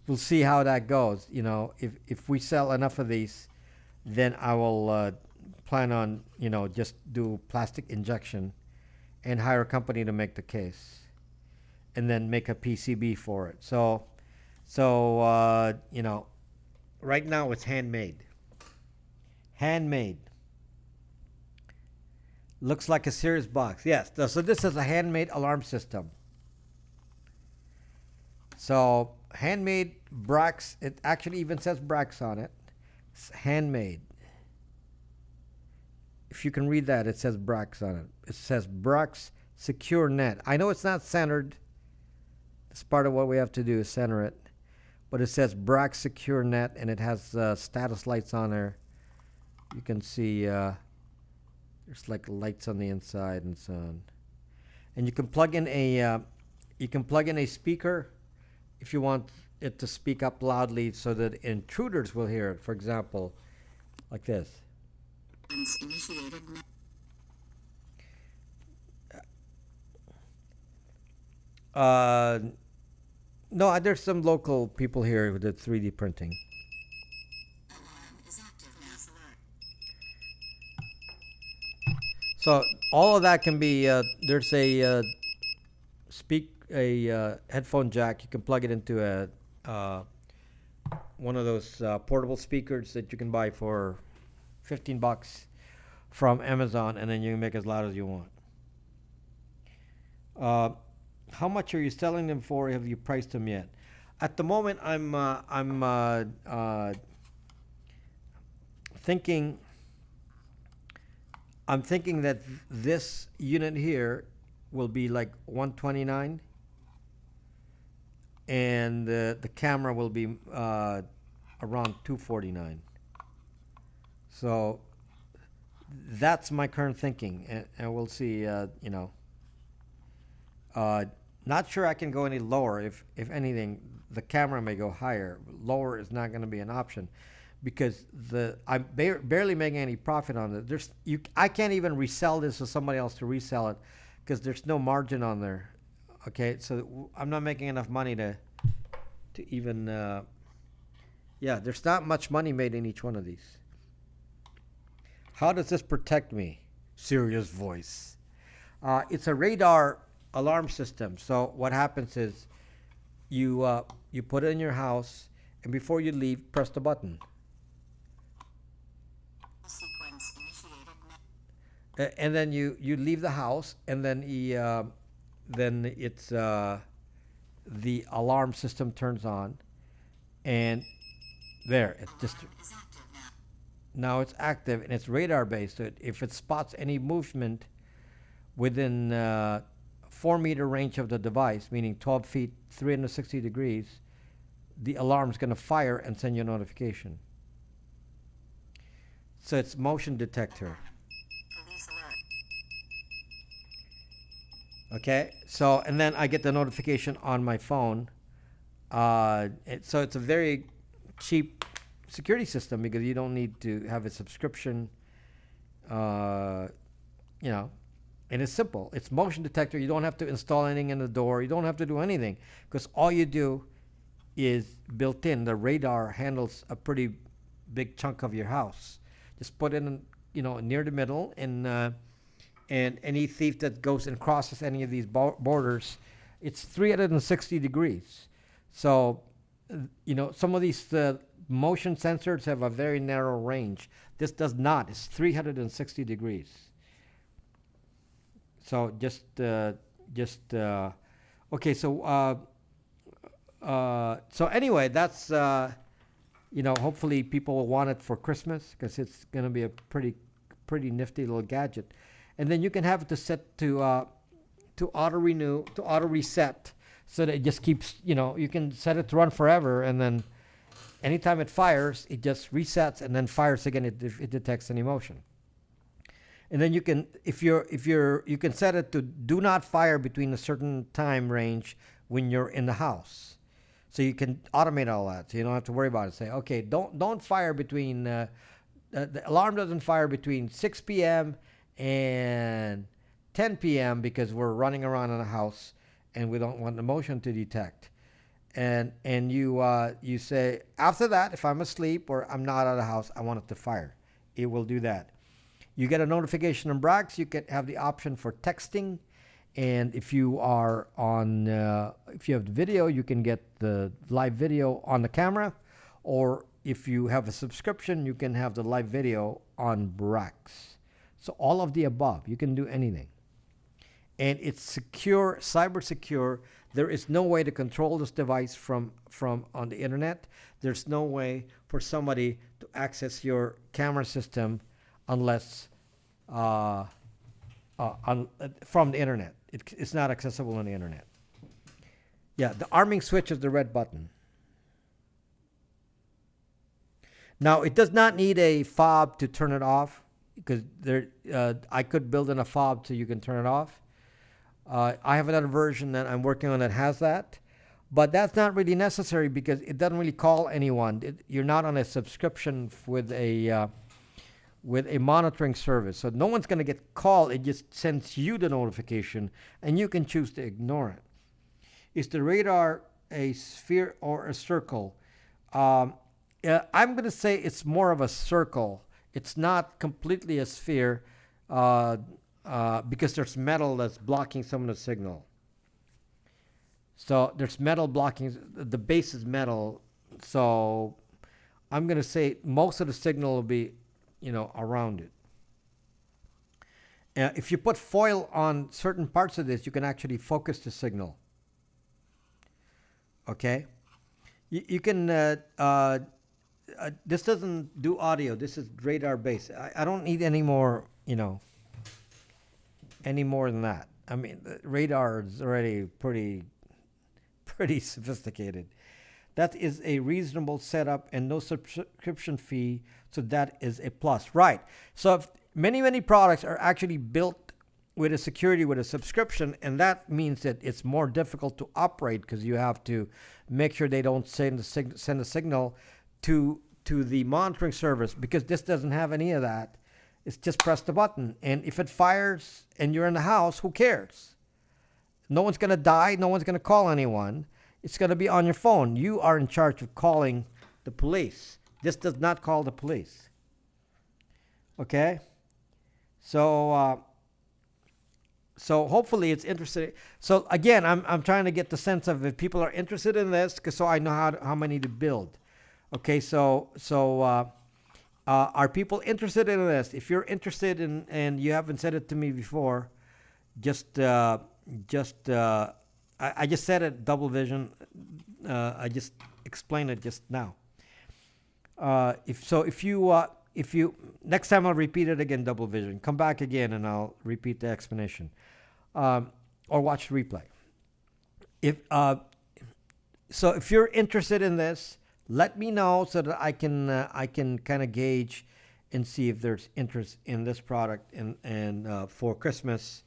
we'll see how that goes. You know, if we sell enough of these, then I will plan on, you know, just do plastic injection and hire a company to make the case, and then make a PCB for it. So you know, right now it's handmade. Handmade. Looks like a serious box. Yes. So this is a handmade alarm system. So handmade Brax. It actually even says Brax on it. It's handmade. If you can read that, it says Brax on it. It says Brax Secure Net. I know it's not centered. That's part of what we have to do is center it. But it says Brax Secure Net, and it has status lights on there. You can see there's like lights on the inside and so on. And you can plug in a speaker if you want it to speak up loudly so that intruders will hear it. For example, like this. Initiated. No, there's some local people here with the 3D printing. Alarm is active. Mass alert. So all of that can be. There's a headphone jack. You can plug it into a one of those portable speakers that you can buy for $15 from Amazon, and then you can make as loud as you want. How much are you selling them for? Have you priced them yet? At the moment, I'm thinking that this unit here will be like $129, and the camera will be around $249. So that's my current thinking, and we'll see. You know, not sure I can go any lower. If anything, the camera may go higher. Lower is not going to be an option, because I'm barely making any profit on it. I can't even resell this to somebody else to resell it, because there's no margin on there. Okay, so I'm not making enough money to even. Yeah, there's not much money made in each one of these. How does this protect me? Serious voice. It's a radar alarm system. So what happens is you put it in your house, and before you leave, press the button. Sequence initiated. And then you leave the house, and then it's the alarm system turns on, and there it just. Alarm is active now. Now it's active, and it's radar based. So if it spots any movement within 4-meter range of the device, meaning 12 feet, 360 degrees, the alarm's going to fire and send you a notification. So it's motion detector. Police Okay, so and then I get the notification on my phone. So it's a very cheap security system because you don't need to have a subscription. Uh, you know, and it's simple. It's motion detector. You don't have to install anything in the door. You don't have to do anything because all you do is built in. The radar handles a pretty big chunk of your house. Just put it in, near the middle, and any thief that goes and crosses any of these borders, it's 360 degrees. So, some of these motion sensors have a very narrow range. This does not. It's 360 degrees. So okay. So anyway, that's hopefully people will want it for Christmas because it's gonna be a pretty nifty little gadget, and then you can have it to set to auto renew, to auto reset, so that it just keeps, you can set it to run forever, and then anytime it fires, it just resets and then fires again if it detects any motion. And then you can, you can set it to do not fire between a certain time range when you're in the house. So you can automate all that, so you don't have to worry about it. Say, okay, don't fire between the alarm doesn't fire between 6 p.m. and 10 p.m. because we're running around in the house and we don't want the motion to detect. And you say, after that, if I'm asleep or I'm not out of the house, I want it to fire. It will do that. You get a notification on Brax. You can have the option for texting, and if you are on, if you have the video, you can get the live video on the camera, or if you have a subscription, you can have the live video on Brax. So all of the above, you can do anything, and it's secure, cyber secure. There is no way to control this device from on the internet. There's no way for somebody to access your camera system unless from the internet. It's not accessible on the internet. Yeah, the arming switch is the red button. Now, it does not need a fob to turn it off, because I could build in a fob so you can turn it off. I have another version that I'm working on that has that, but that's not really necessary because it doesn't really call anyone. You're not on a subscription with a monitoring service, so no one's going to get called. It just sends you the notification, and you can choose to ignore it. Is the radar a sphere or a circle? I'm going to say it's more of a circle. It's not completely a sphere because there's metal that's blocking some of the signal. So there's metal blocking. The base is metal. So I'm going to say most of the signal will be, around it. If you put foil on certain parts of this, you can actually focus the signal. Okay? You can, this doesn't do audio. This is radar based. I don't need any more, any more than that. I mean, the radar is already pretty sophisticated. That is a reasonable setup and no subscription fee, so that is a plus. Right. So if many products are actually built with a security, with a subscription, and that means that it's more difficult to operate because you have to make sure they don't send a signal to the monitoring service, because this doesn't have any of that. It's just press the button, and if it fires and you're in the house, who cares? No one's going to die. No one's going to call anyone. It's going to be on your phone. You are in charge of calling the police. This does not call the police. Okay? So hopefully it's interesting. So again, I'm trying to get the sense of if people are interested in this, so I know how many to build. Okay, so are people interested in this? If you're interested in, and you haven't said it to me before, I just said it, double vision. I just explained it just now. If you next time I'll repeat it again, double vision. Come back again and I'll repeat the explanation, or watch the replay. If you're interested in this, let me know so that I can kind of gauge and see if there's interest in this product and for Christmas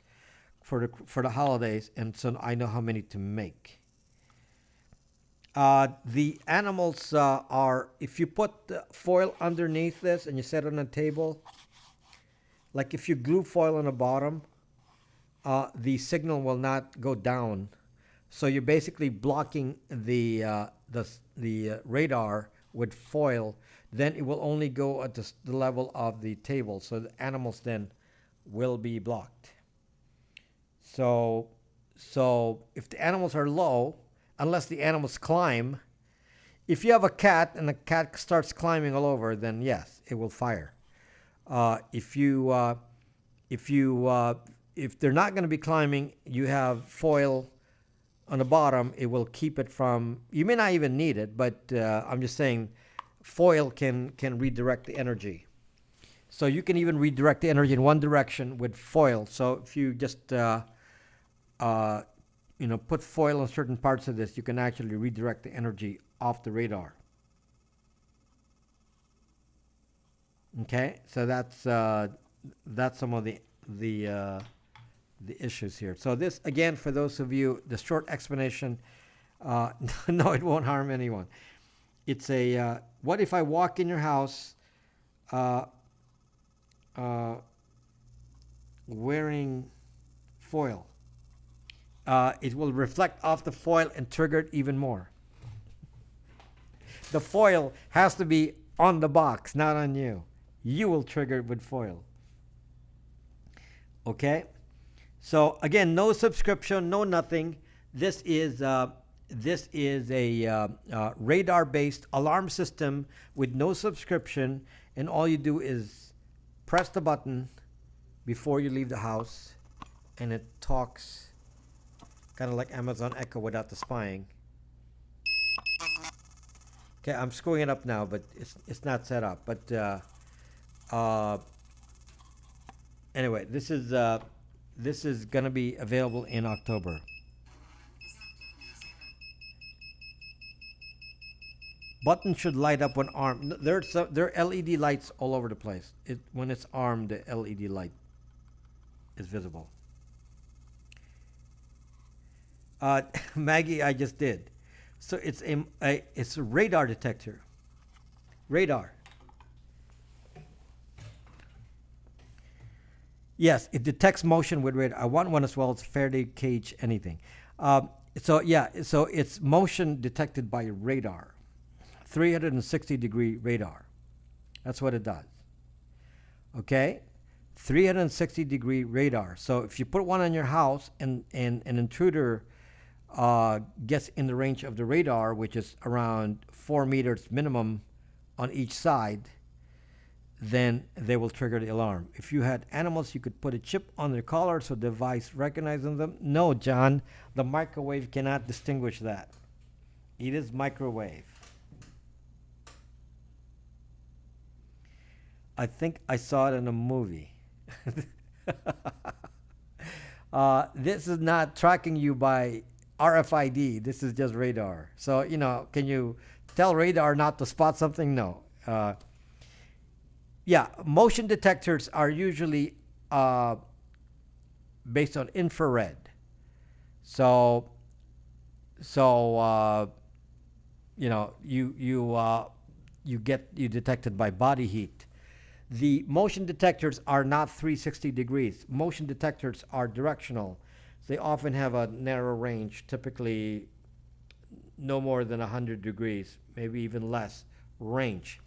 for the holidays, and so I know how many to make. The animals are, if you put foil underneath this and you set it on a table, like if you glue foil on the bottom, the signal will not go down. So you're basically blocking the radar with foil. Then it will only go at the level of the table. So the animals then will be blocked. So if the animals are low, unless the animals climb, if you have a cat and the cat starts climbing all over, then yes, it will fire. If they're not going to be climbing, you have foil on the bottom. It will keep it from. You may not even need it, but I'm just saying, foil can redirect the energy. So you can even redirect the energy in one direction with foil. So if you just put foil on certain parts of this, you can actually redirect the energy off the radar. Okay, so that's some of the issues here. So this, again, for those of you, the short explanation, no, it won't harm anyone. It's a, what if I walk in your house wearing foil? It will reflect off the foil and trigger it even more. The foil has to be on the box, not on you. You will trigger it with foil. Okay? So again, no subscription, no nothing. This is a radar-based alarm system with no subscription, and all you do is press the button before you leave the house, and it talks kind of like Amazon Echo without the spying. Okay, I'm screwing it up now, but it's not set up. But anyway, this is gonna be available in October. Button should light up when armed. There are LED lights all over the place. When it's armed, the LED light is visible. Maggie, I just did. So it's a radar detector. Radar. Yes, it detects motion with radar. I want one as well. It's Faraday cage, anything. So it's motion detected by radar. 360-degree radar. That's what it does. Okay? 360-degree radar. So if you put one on your house and an intruder gets in the range of the radar, which is around 4 meters minimum on each side, then they will trigger the alarm. If you had animals, you could put a chip on their collar so the device recognizes them. No, John, the microwave cannot distinguish that. It is microwave. I think I saw it in a movie. This is not tracking you by RFID. This is just radar. So, can you tell radar not to spot something? No. Yeah, motion detectors are usually based on infrared. So you detect it by body heat. The motion detectors are not 360 degrees. Motion detectors are directional. They often have a narrow range, typically no more than 100 degrees, maybe even less range.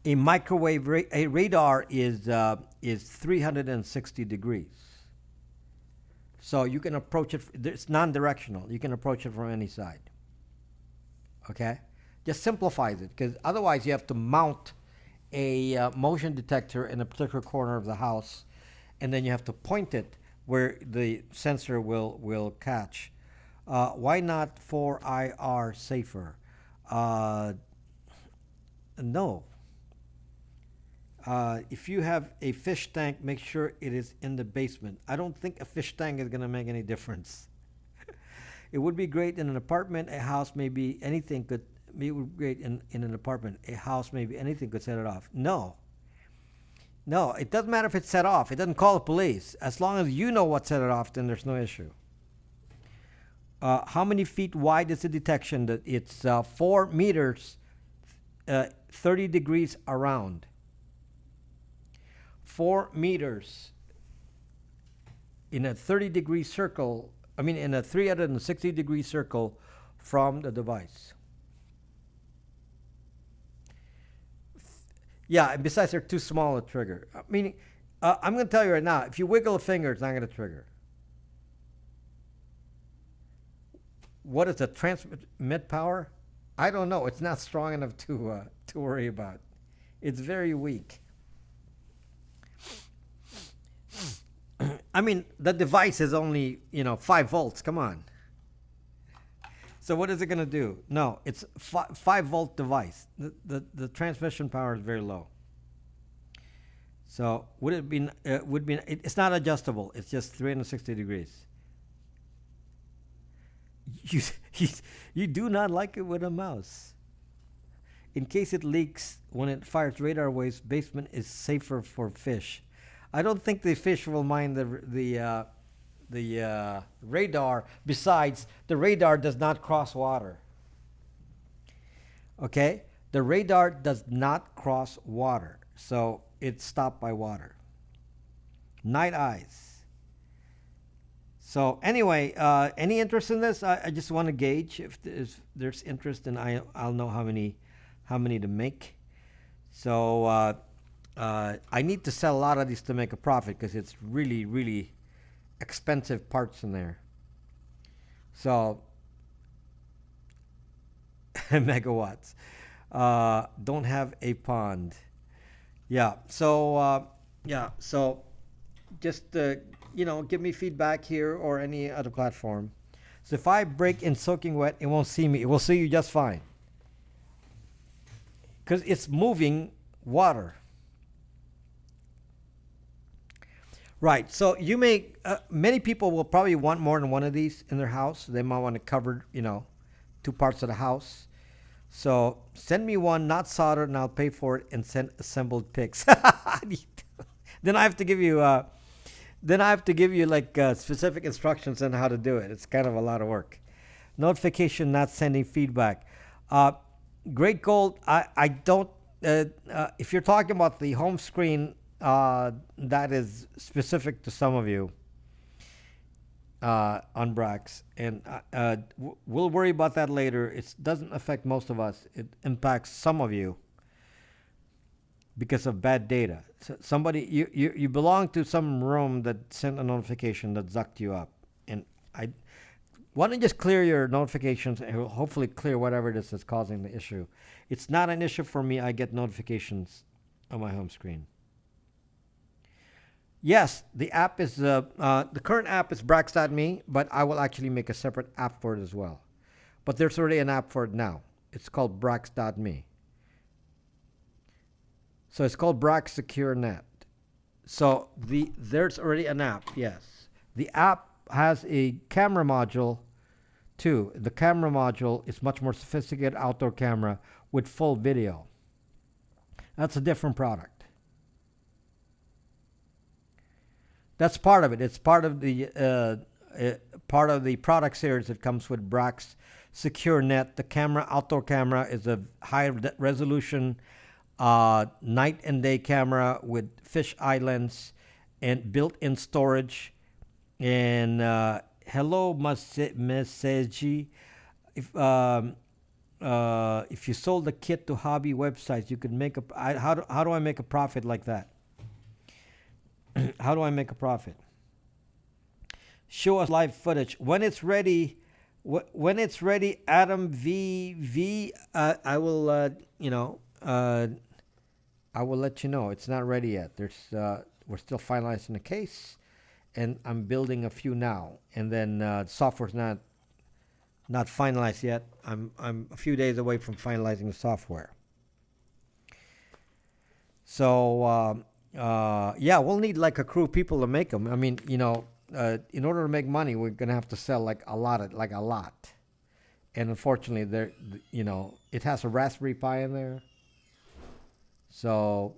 A microwave radar is 360 degrees. So you can approach it. It's non-directional. You can approach it from any side. Okay? Just simplifies it, because otherwise you have to mount a motion detector in a particular corner of the house, and then you have to point it where the sensor will catch. Why not 4IR safer? No. If you have a fish tank, make sure it is in the basement. I don't think a fish tank is going to make any difference. It would be great in an apartment, a house, maybe anything could. It would be great in an apartment, a house, maybe anything could set it off. No. No, it doesn't matter if it's set off. It doesn't call the police. As long as you know what set it off, then there's no issue. How many feet wide is the detection? That it's 4 meters, 30 degrees around. 4 meters in a 30-degree circle. I mean, in a 360-degree circle from the device. Yeah, and besides, they're too small to trigger. Meaning, I'm going to tell you right now, if you wiggle a finger, it's not going to trigger. What is the transmit power? I don't know. It's not strong enough to worry about. It's very weak. I mean, the device is only 5 volts. Come on. So what is it going to do? No, it's 5-volt device. The transmission power is very low. So would it be? It's not adjustable. It's just 360 degrees. You do not like it with a mouse. In case it leaks when it fires radar waves, basement is safer for fish. I don't think the fish will mind the radar. Besides, the radar does not cross water. Okay? The radar does not cross water. So it's stopped by water. Night eyes. So anyway, any interest in this? I just want to gauge if there's interest, and I'll know how many to make. So I need to sell a lot of these to make a profit because it's really, really expensive parts in there. So megawatts. Don't have a pond. Yeah. So So just give me feedback here or any other platform. So if I break in soaking wet, it won't see me. It will see you just fine because it's moving water. Right. So you may, many people will probably want more than one of these in their house. They might want to cover, 2 parts of the house. So send me one, not soldered, and I'll pay for it and send assembled pics. Then I have to give you, specific instructions on how to do it. It's kind of a lot of work. Notification not sending feedback. Great Gold. I don't. If you're talking about the home screen. That is specific to some of you on Brax, and we'll worry about that later. It doesn't affect most of us. It impacts some of you because of bad data. So somebody you belong to some room that sent a notification that zucked you up, and why don't you just clear your notifications and hopefully clear whatever it is that's causing the issue. It's not an issue for me. I get notifications on my home screen. Yes, the app is the current app is Brax.me, but I will actually make a separate app for it as well. But there's already an app for it now. It's called Brax.me. So it's called Brax Secure Net. So there's already an app. Yes, the app has a camera module too. The camera module is much more sophisticated outdoor camera with full video. That's a different product. That's part of it. It's part of the product series that comes with Brax Secure Net. The outdoor camera is a high resolution night and day camera with fish eye lens and built-in storage. And hello, Maseji. If you sold a kit to hobby websites, you could make how do I make a profit like that? How do I make a profit? Show us live footage when it's ready. When it's ready, Adam V. I will I will let you know. It's not ready yet. We're still finalizing the case, and I'm building a few now. And then software's not finalized yet. I'm a few days away from finalizing the software. So. We'll need like a crew of people to make them. I mean, in order to make money, we're gonna have to sell like a lot. And unfortunately, it has a Raspberry Pi in there. So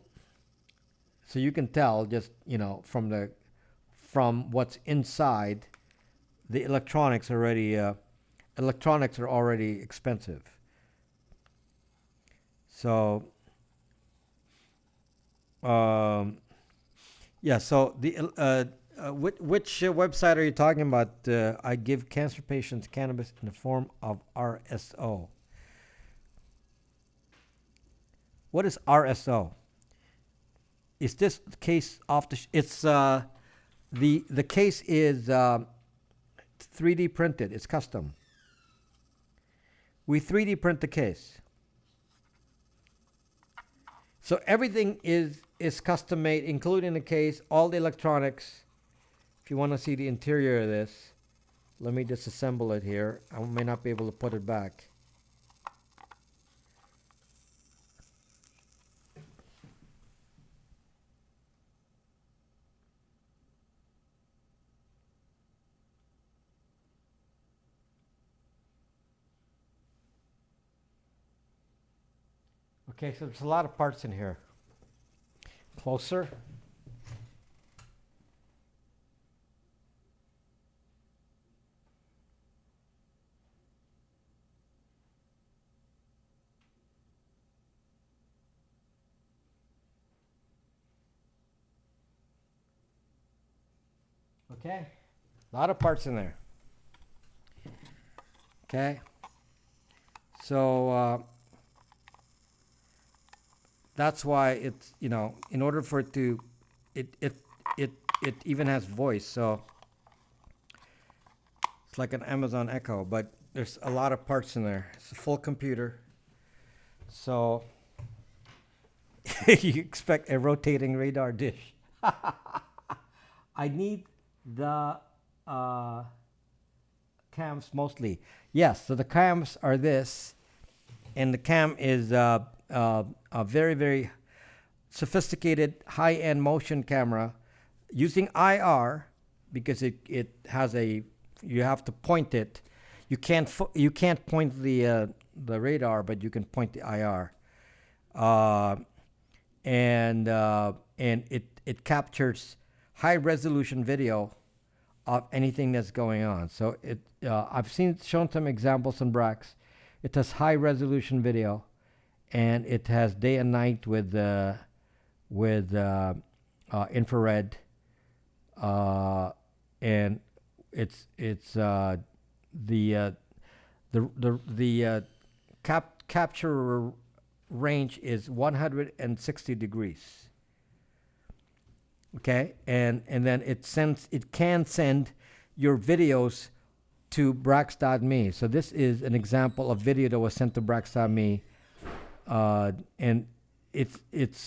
So you can tell just, from what's inside, the electronics are already expensive. So yeah, so which website are you talking about? I give cancer patients cannabis in the form of RSO. What is RSO? Is this case off the? It's the case is 3D printed. It's custom. We 3D print the case, so everything is custom made, including the case, all the electronics. If you want to see the interior of this, let me disassemble it here. I may not be able to put it back. Okay, so there's a lot of parts in here. Closer. Okay, a lot of parts in there. Okay, so that's why it's, in order for it to, it even has voice. So it's like an Amazon Echo, but there's a lot of parts in there. It's a full computer. So you expect a rotating radar dish. I need the cams mostly. Yes, so the cams are this, and the cam is a very, very sophisticated high-end motion camera using IR, because it has you have to point it. You can't point the radar, but you can point the IR, and it captures high resolution video of anything that's going on. So I've shown some examples on Brax. It has high resolution video, and it has day and night with infrared, and it's the capture range is 160 degrees. Okay, and then it can send your videos to Brax.me. So this is an example of video that was sent to Brax.me, and it's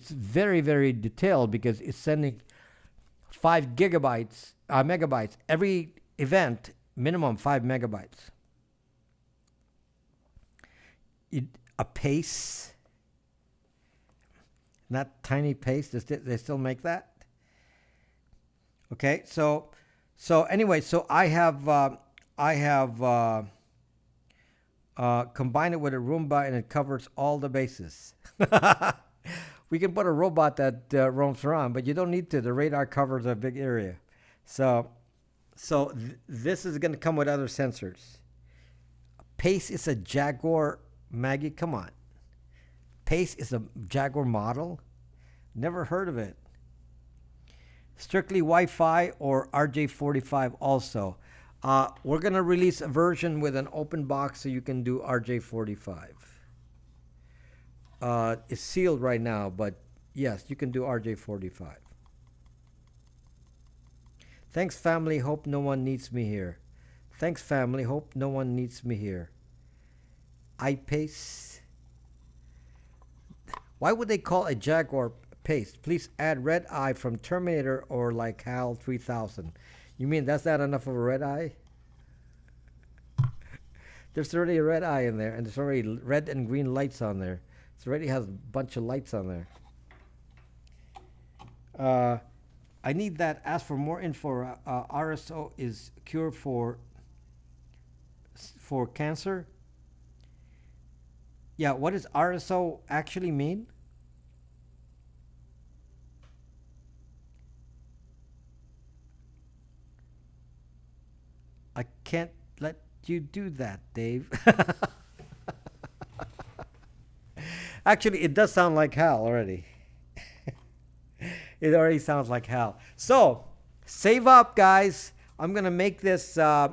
very, very detailed, because it's sending 5 megabytes every event, minimum 5 megabytes. A pace. Not tiny paste. They still make that. Okay, so anyway, so I have combined it with a Roomba, and it covers all the bases. We can put a robot that roams around, but you don't need to. The radar covers a big area. So this is going to come with other sensors. Pace is a Jaguar. Maggie, come on. Pace is a Jaguar model? Never heard of it. Strictly Wi-Fi or RJ45 also. We're going to release a version with an open box so you can do RJ45. It's sealed right now, but yes, you can do RJ45. Thanks, family. Hope no one needs me here. Thanks, family. Hope no one needs me here. iPace. Why would they call a Jaguar paste? Please add red eye from Terminator or like HAL 3000. You mean that's not enough of a red eye? There's already a red eye in there, and there's already red and green lights on there. It already has a bunch of lights on there. I need that. Ask for more info. RSO is cure for cancer. Yeah, what does RSO actually mean? I can't let you do that, Dave. Actually, it does sound like hell already. It already sounds like hell. So, save up, guys. I'm gonna make this. I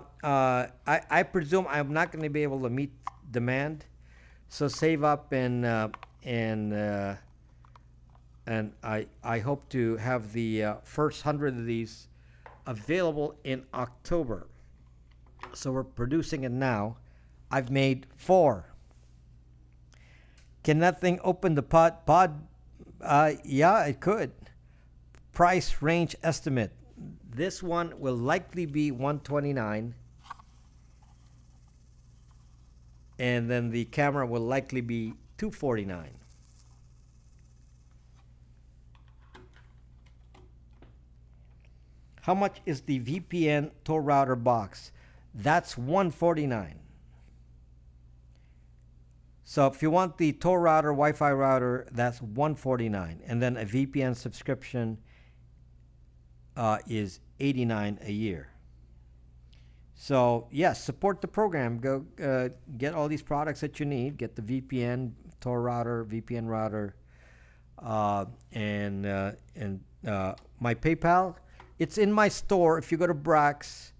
presume I'm not gonna be able to meet demand. So save up and I hope to have the first 100 of these available in October. So we're producing it now. I've made 4. Can that thing open the pod? Yeah, it could. Price range estimate. This one will likely be 129, and then the camera will likely be 249. How much is the VPN Tor router box? That's 149. So if you want the Tor router, Wi-Fi router, that's 149, and then a VPN subscription is 89 a year. So yes, support the program. Go get all these products that you need. Get the VPN, Tor router, VPN router, and my PayPal. It's in my store. If you go to Brax,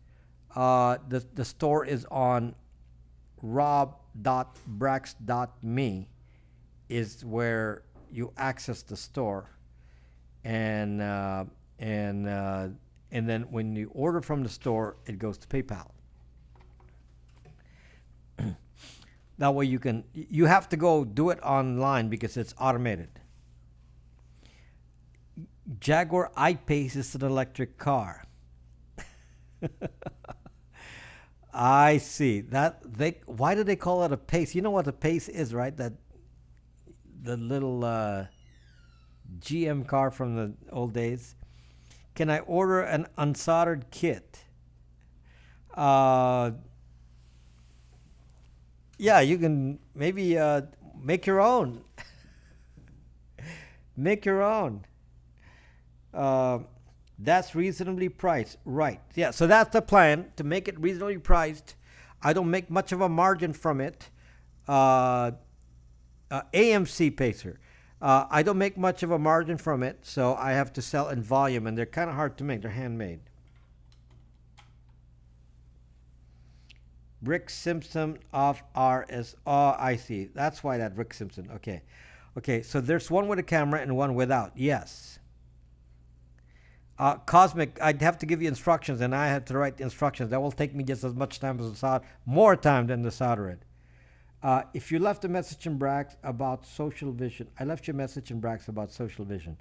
the store is on rob.brax.me is where you access the store, and then when you order from the store, it goes to PayPal. That way you have to go do it online because it's automated. Jaguar I-Pace is an electric car. I see. Why do they call it a Pace? You know what a Pace is, right? The little GM car from the old days. Can I order an unsoldered kit? Yeah, you can maybe make your own. Make your own. That's reasonably priced. Right. Yeah, so that's the plan, to make it reasonably priced. I don't make much of a margin from it. AMC Pacer. I don't make much of a margin from it, so I have to sell in volume, and they're kind of hard to make. They're handmade. Rick Simpson of RS. Oh, I see. That's why that Rick Simpson. Okay. Okay, so there's one with a camera and one without. Yes. Cosmic, I'd have to give you instructions, and I have to write the instructions. That will take me just as much time as the solder, more time than the soldering. If you left a message in Brax about social vision, I left you a message in Brax about social vision.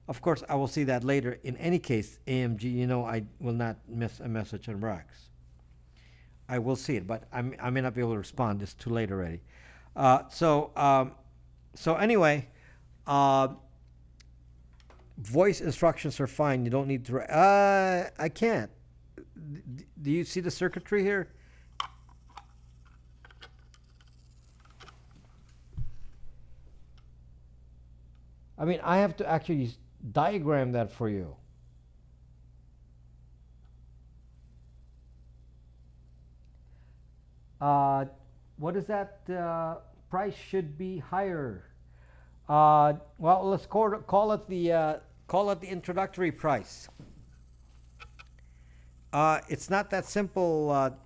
Of course, I will see that later. In any case, AMG, you know I will not miss a message in Brax. I will see it, but I may not be able to respond. It's too late already. So anyway, voice instructions are fine. You don't need to. I can't. Do you see the circuitry here? I mean, I have to actually diagram that for you. What is that? Price should be higher. Well, let's call it the introductory price. It's not that simple,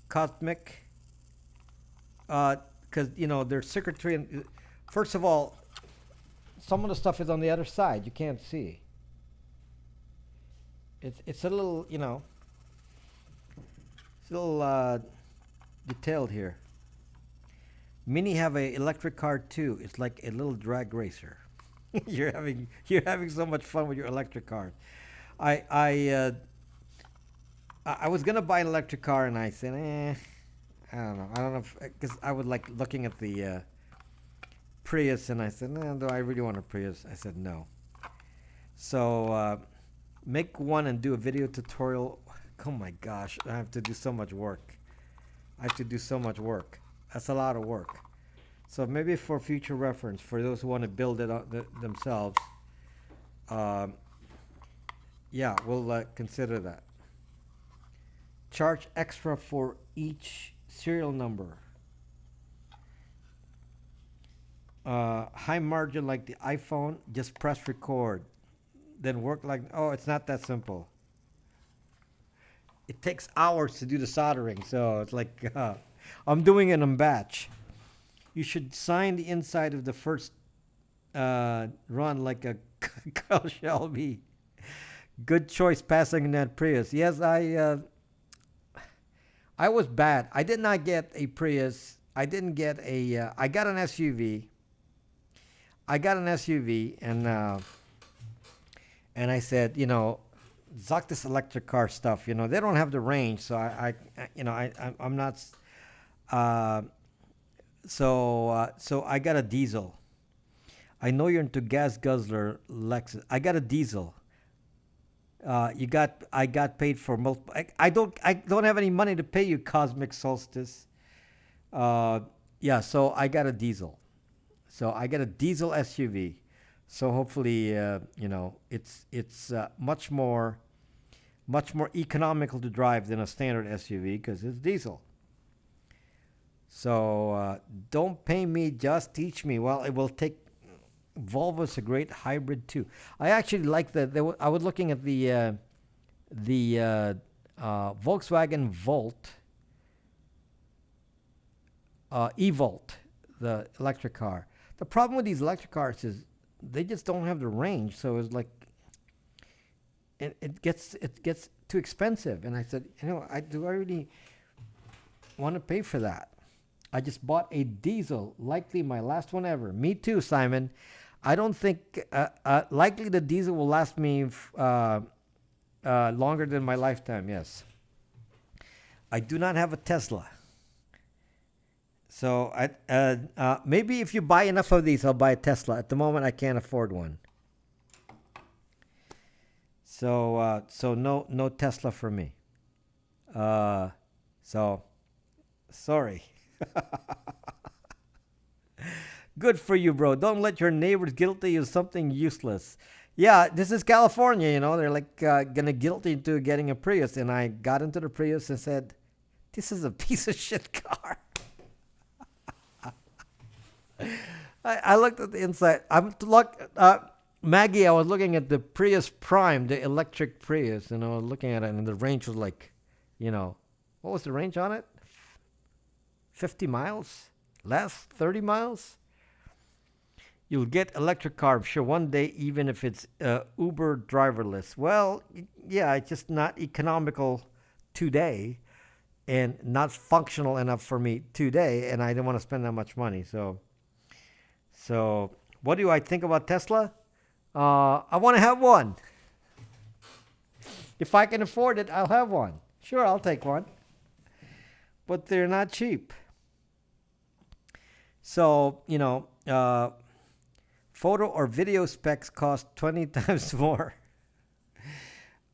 Cosmic, because there's circuitry. And first of all, some of the stuff is on the other side. You can't see. It's a little, it's a little detailed here. Mini have a electric car too. It's like a little drag racer. You're having so much fun with your electric cars. I was gonna buy an electric car, and I said, I don't know because I was like looking at the Prius, and I said, do I really want a Prius? I said no. So make one and do a video tutorial. Oh my gosh, I have to do so much work. That's a lot of work. So maybe for future reference, for those who want to build it themselves, yeah, we'll consider that. charge extra for each serial number. High margin like the iPhone, just press record. Then work like, oh, it's not that simple. It takes hours to do the soldering, so it's like, I'm doing it in batch. You should sign the inside of the first run like a Kyle Shelby. Good choice passing in that Prius. Yes, I was bad. I did not get a Prius. I didn't get a. I got an SUV. I got an SUV, and I said, Zuck this electric car stuff. They don't have the range, so I'm not. So I got a diesel. I know you're into gas guzzler, Lexus. I got a diesel. I got paid for multiple. I don't have any money to pay you, Cosmic Solstice. Yeah, so I got a diesel. So I got a diesel SUV. So hopefully, it's much more economical to drive than a standard SUV because it's diesel. So don't pay me, just teach me. Well, it will take. Volvo's a great hybrid too. I actually like the. I was looking at the Volkswagen Volt, E-Volt, the electric car. The problem with these electric cars is they just don't have the range. So it's like it gets too expensive. And I said, I really want to pay for that. I just bought a diesel, likely my last one ever. Me too, Simon. I don't think likely the diesel will last me longer than my lifetime. Yes. I do not have a Tesla. So maybe if you buy enough of these, I'll buy a Tesla. At the moment, I can't afford one. So no Tesla for me. So sorry. Good for you, bro. Don't let your neighbors guilt you of something useless. Yeah, this is California, They're like gonna guilt you into getting a Prius. And I got into the Prius and said, this is a piece of shit car. I looked at the inside. Maggie, I was looking at the Prius Prime, the electric Prius, looking at it, and the range was like, what was the range on it? 50 miles? Less? 30 miles? You'll get electric car, I'm sure, one day, even if it's Uber driverless. Well, yeah, it's just not economical today and not functional enough for me today, and I didn't want to spend that much money. So what do I think about Tesla? I want to have one. If I can afford it, I'll have one. Sure, I'll take one. But they're not cheap. So, photo or video specs cost 20 times more.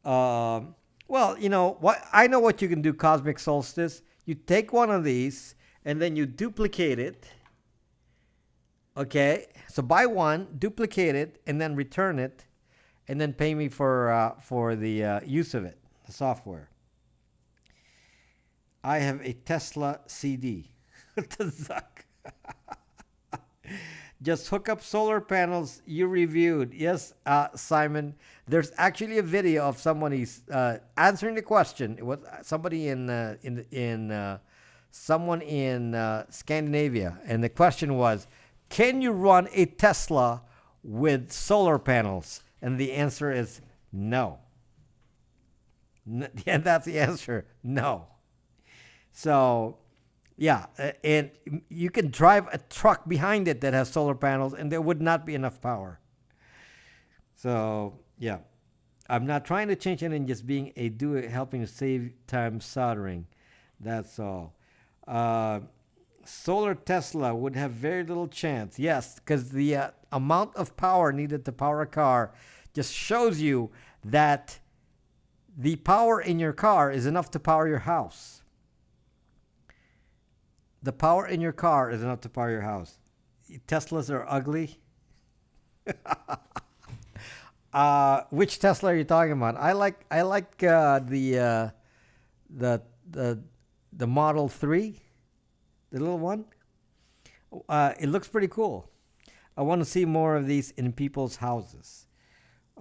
Well, what I know what you can do, Cosmic Solstice. You take one of these and then you duplicate it. Okay, so buy one, duplicate it, and then return it, and then pay me for the use of it, the software. I have a Tesla CD. To Zuck. Just hook up solar panels you reviewed. Yes, Simon. There's actually a video of someone who's answering the question. It was somebody someone in Scandinavia, and the question was, can you run a Tesla with solar panels? And the answer is no. And that's the answer. No. So, yeah, and you can drive a truck behind it that has solar panels, and there would not be enough power. So, yeah, I'm not trying to change anything, just being helping to save time soldering. That's all. Solar Tesla would have very little chance. Yes, because the amount of power needed to power a car just shows you that the power in your car is enough to power your house. The power in your car is enough to power your house. Teslas are ugly. Which Tesla are you talking about? I like the the the the Model 3, the little one. It looks pretty cool. I want to see more of these in people's houses.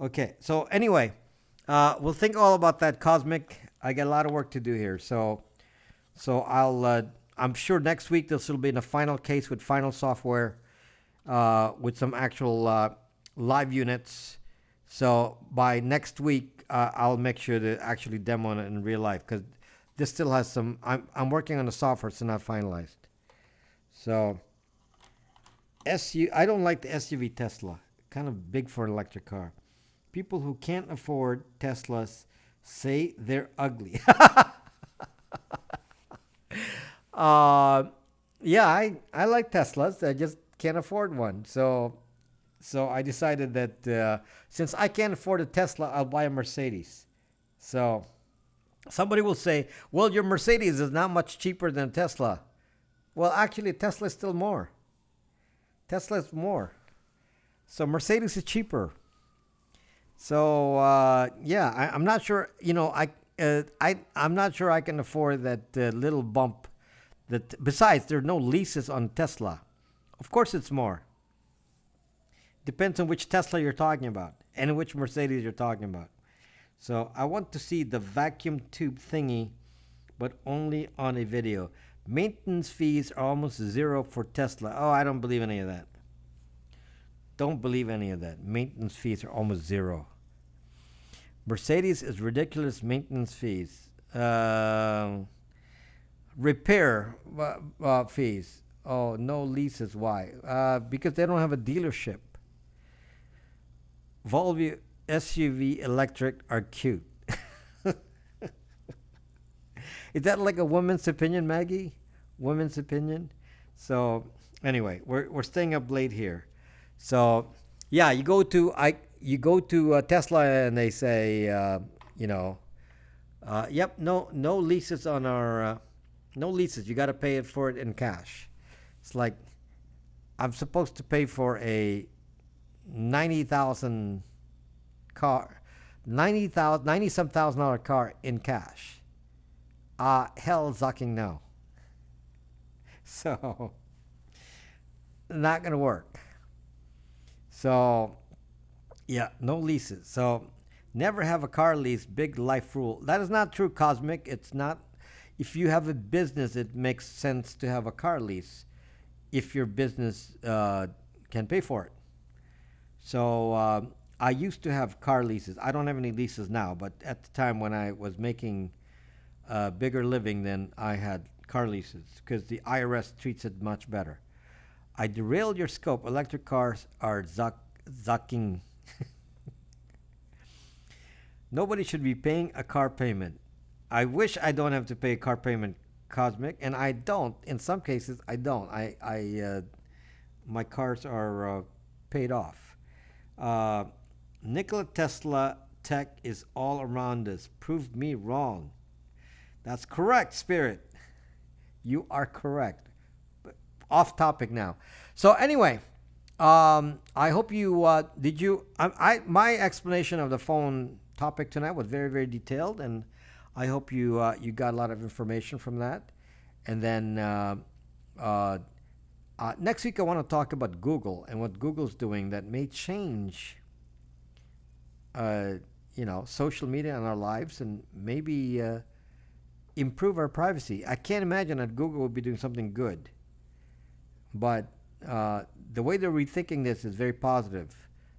Okay, so anyway, we'll think all about that, Cosmic. I got a lot of work to do here, so I'm sure next week this will be in a final case with final software, with some actual live units. So by next week, I'll make sure to actually demo it in real life, because this still has some. I'm working on the software, it's not finalized. So I don't like the SUV Tesla. Kind of big for an electric car. People who can't afford Teslas say they're ugly. uh, yeah, I like Teslas. I just can't afford one. So I decided that since I can't afford a Tesla, I'll buy a Mercedes. So somebody will say, well, your Mercedes is not much cheaper than Tesla. Well, actually, Tesla is still more. Tesla is more. So Mercedes is cheaper. So yeah, I'm not sure. I'm not sure I can afford that little bump. That besides, there are no leases on Tesla. Of course, it's more. Depends on which Tesla you're talking about and which Mercedes you're talking about. So I want to see the vacuum tube thingy, but only on a video. Maintenance fees are almost zero for Tesla. Oh, I don't believe any of that. Don't believe any of that. Maintenance fees are almost zero. Mercedes is ridiculous maintenance fees. Repair fees. Oh, no leases. Why? Because they don't have a dealership. Volvo SUV electric are cute. Is that like a woman's opinion, Maggie? Women's opinion? So anyway, we're staying up late here. So yeah, you go to Tesla and they say, yep, no leases on our, no leases. You got to pay for it in cash. It's like I'm supposed to pay for a 90,000 car, 90 some $1,000 car in cash. Hell zucking no. So not gonna work. So yeah, no leases. So never have a car lease. Big life rule. That is not true, Cosmic. It's not. If you have a business, it makes sense to have a car lease if your business can pay for it. So I used to have car leases. I don't have any leases now, but at the time when I was making a bigger living, then I had car leases because the IRS treats it much better. I derailed your scope. Electric cars are zucking. Nobody should be paying a car payment. I wish I don't have to pay a car payment, Cosmic, and I don't. In some cases, I don't. My cars are paid off. Nikola Tesla tech is all around us. Prove me wrong. That's correct, Spirit. You are correct. But off topic now. So anyway, I hope you did you. My explanation of the phone topic tonight was very, very detailed, and I hope you you got a lot of information from that. And then next week I want to talk about Google and what Google's doing that may change, social media in our lives and maybe improve our privacy. I can't imagine that Google will be doing something good, but the way they're rethinking this is very positive.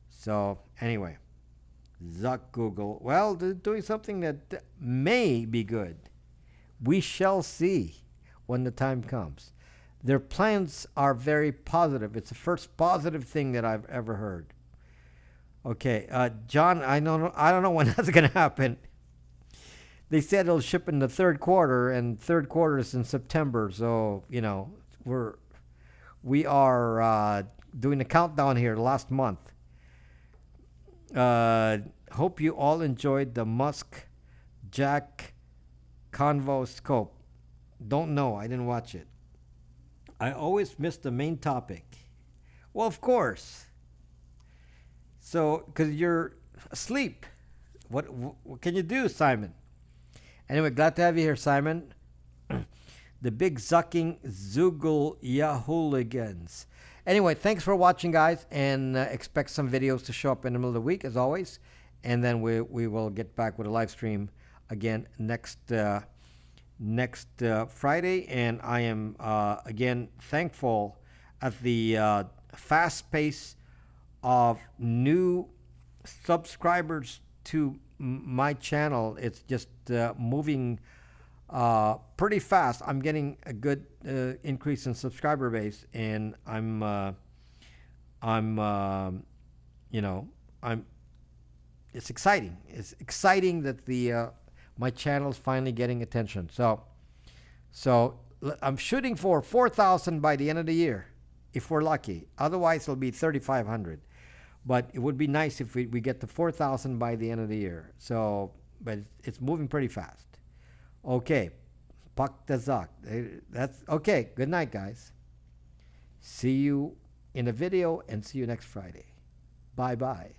So anyway, Zuck Google. Well, they're doing something that may be good. We shall see when the time comes. Their plans are very positive. It's the first positive thing that I've ever heard. Okay, John, I don't know when that's going to happen. They said it'll ship in the third quarter, and third quarter is in September. So we are doing a countdown here last month. Hope you all enjoyed the Musk Jack Convo scope. Don't know. I didn't watch it. I always miss the main topic. Well, of course. So, because you're asleep. What can you do, Simon? Anyway, glad to have you here, Simon. The big zucking Zoogle Yahooligans. Anyway, thanks for watching, guys, and expect some videos to show up in the middle of the week, as always. And then we will get back with a live stream again next Friday. And I am, again, thankful at the fast pace of new subscribers to my channel. It's just moving pretty fast. I'm getting a good increase in subscriber base, and it's exciting. It's exciting that the my channel is finally getting attention. So I'm shooting for 4,000 by the end of the year, if we're lucky. Otherwise, it'll be 3,500. But it would be nice if we get to 4,000 by the end of the year. So, but it's moving pretty fast. Okay, Pak the Zak. That's okay. Good night, guys. See you in a video, and see you next Friday. Bye bye.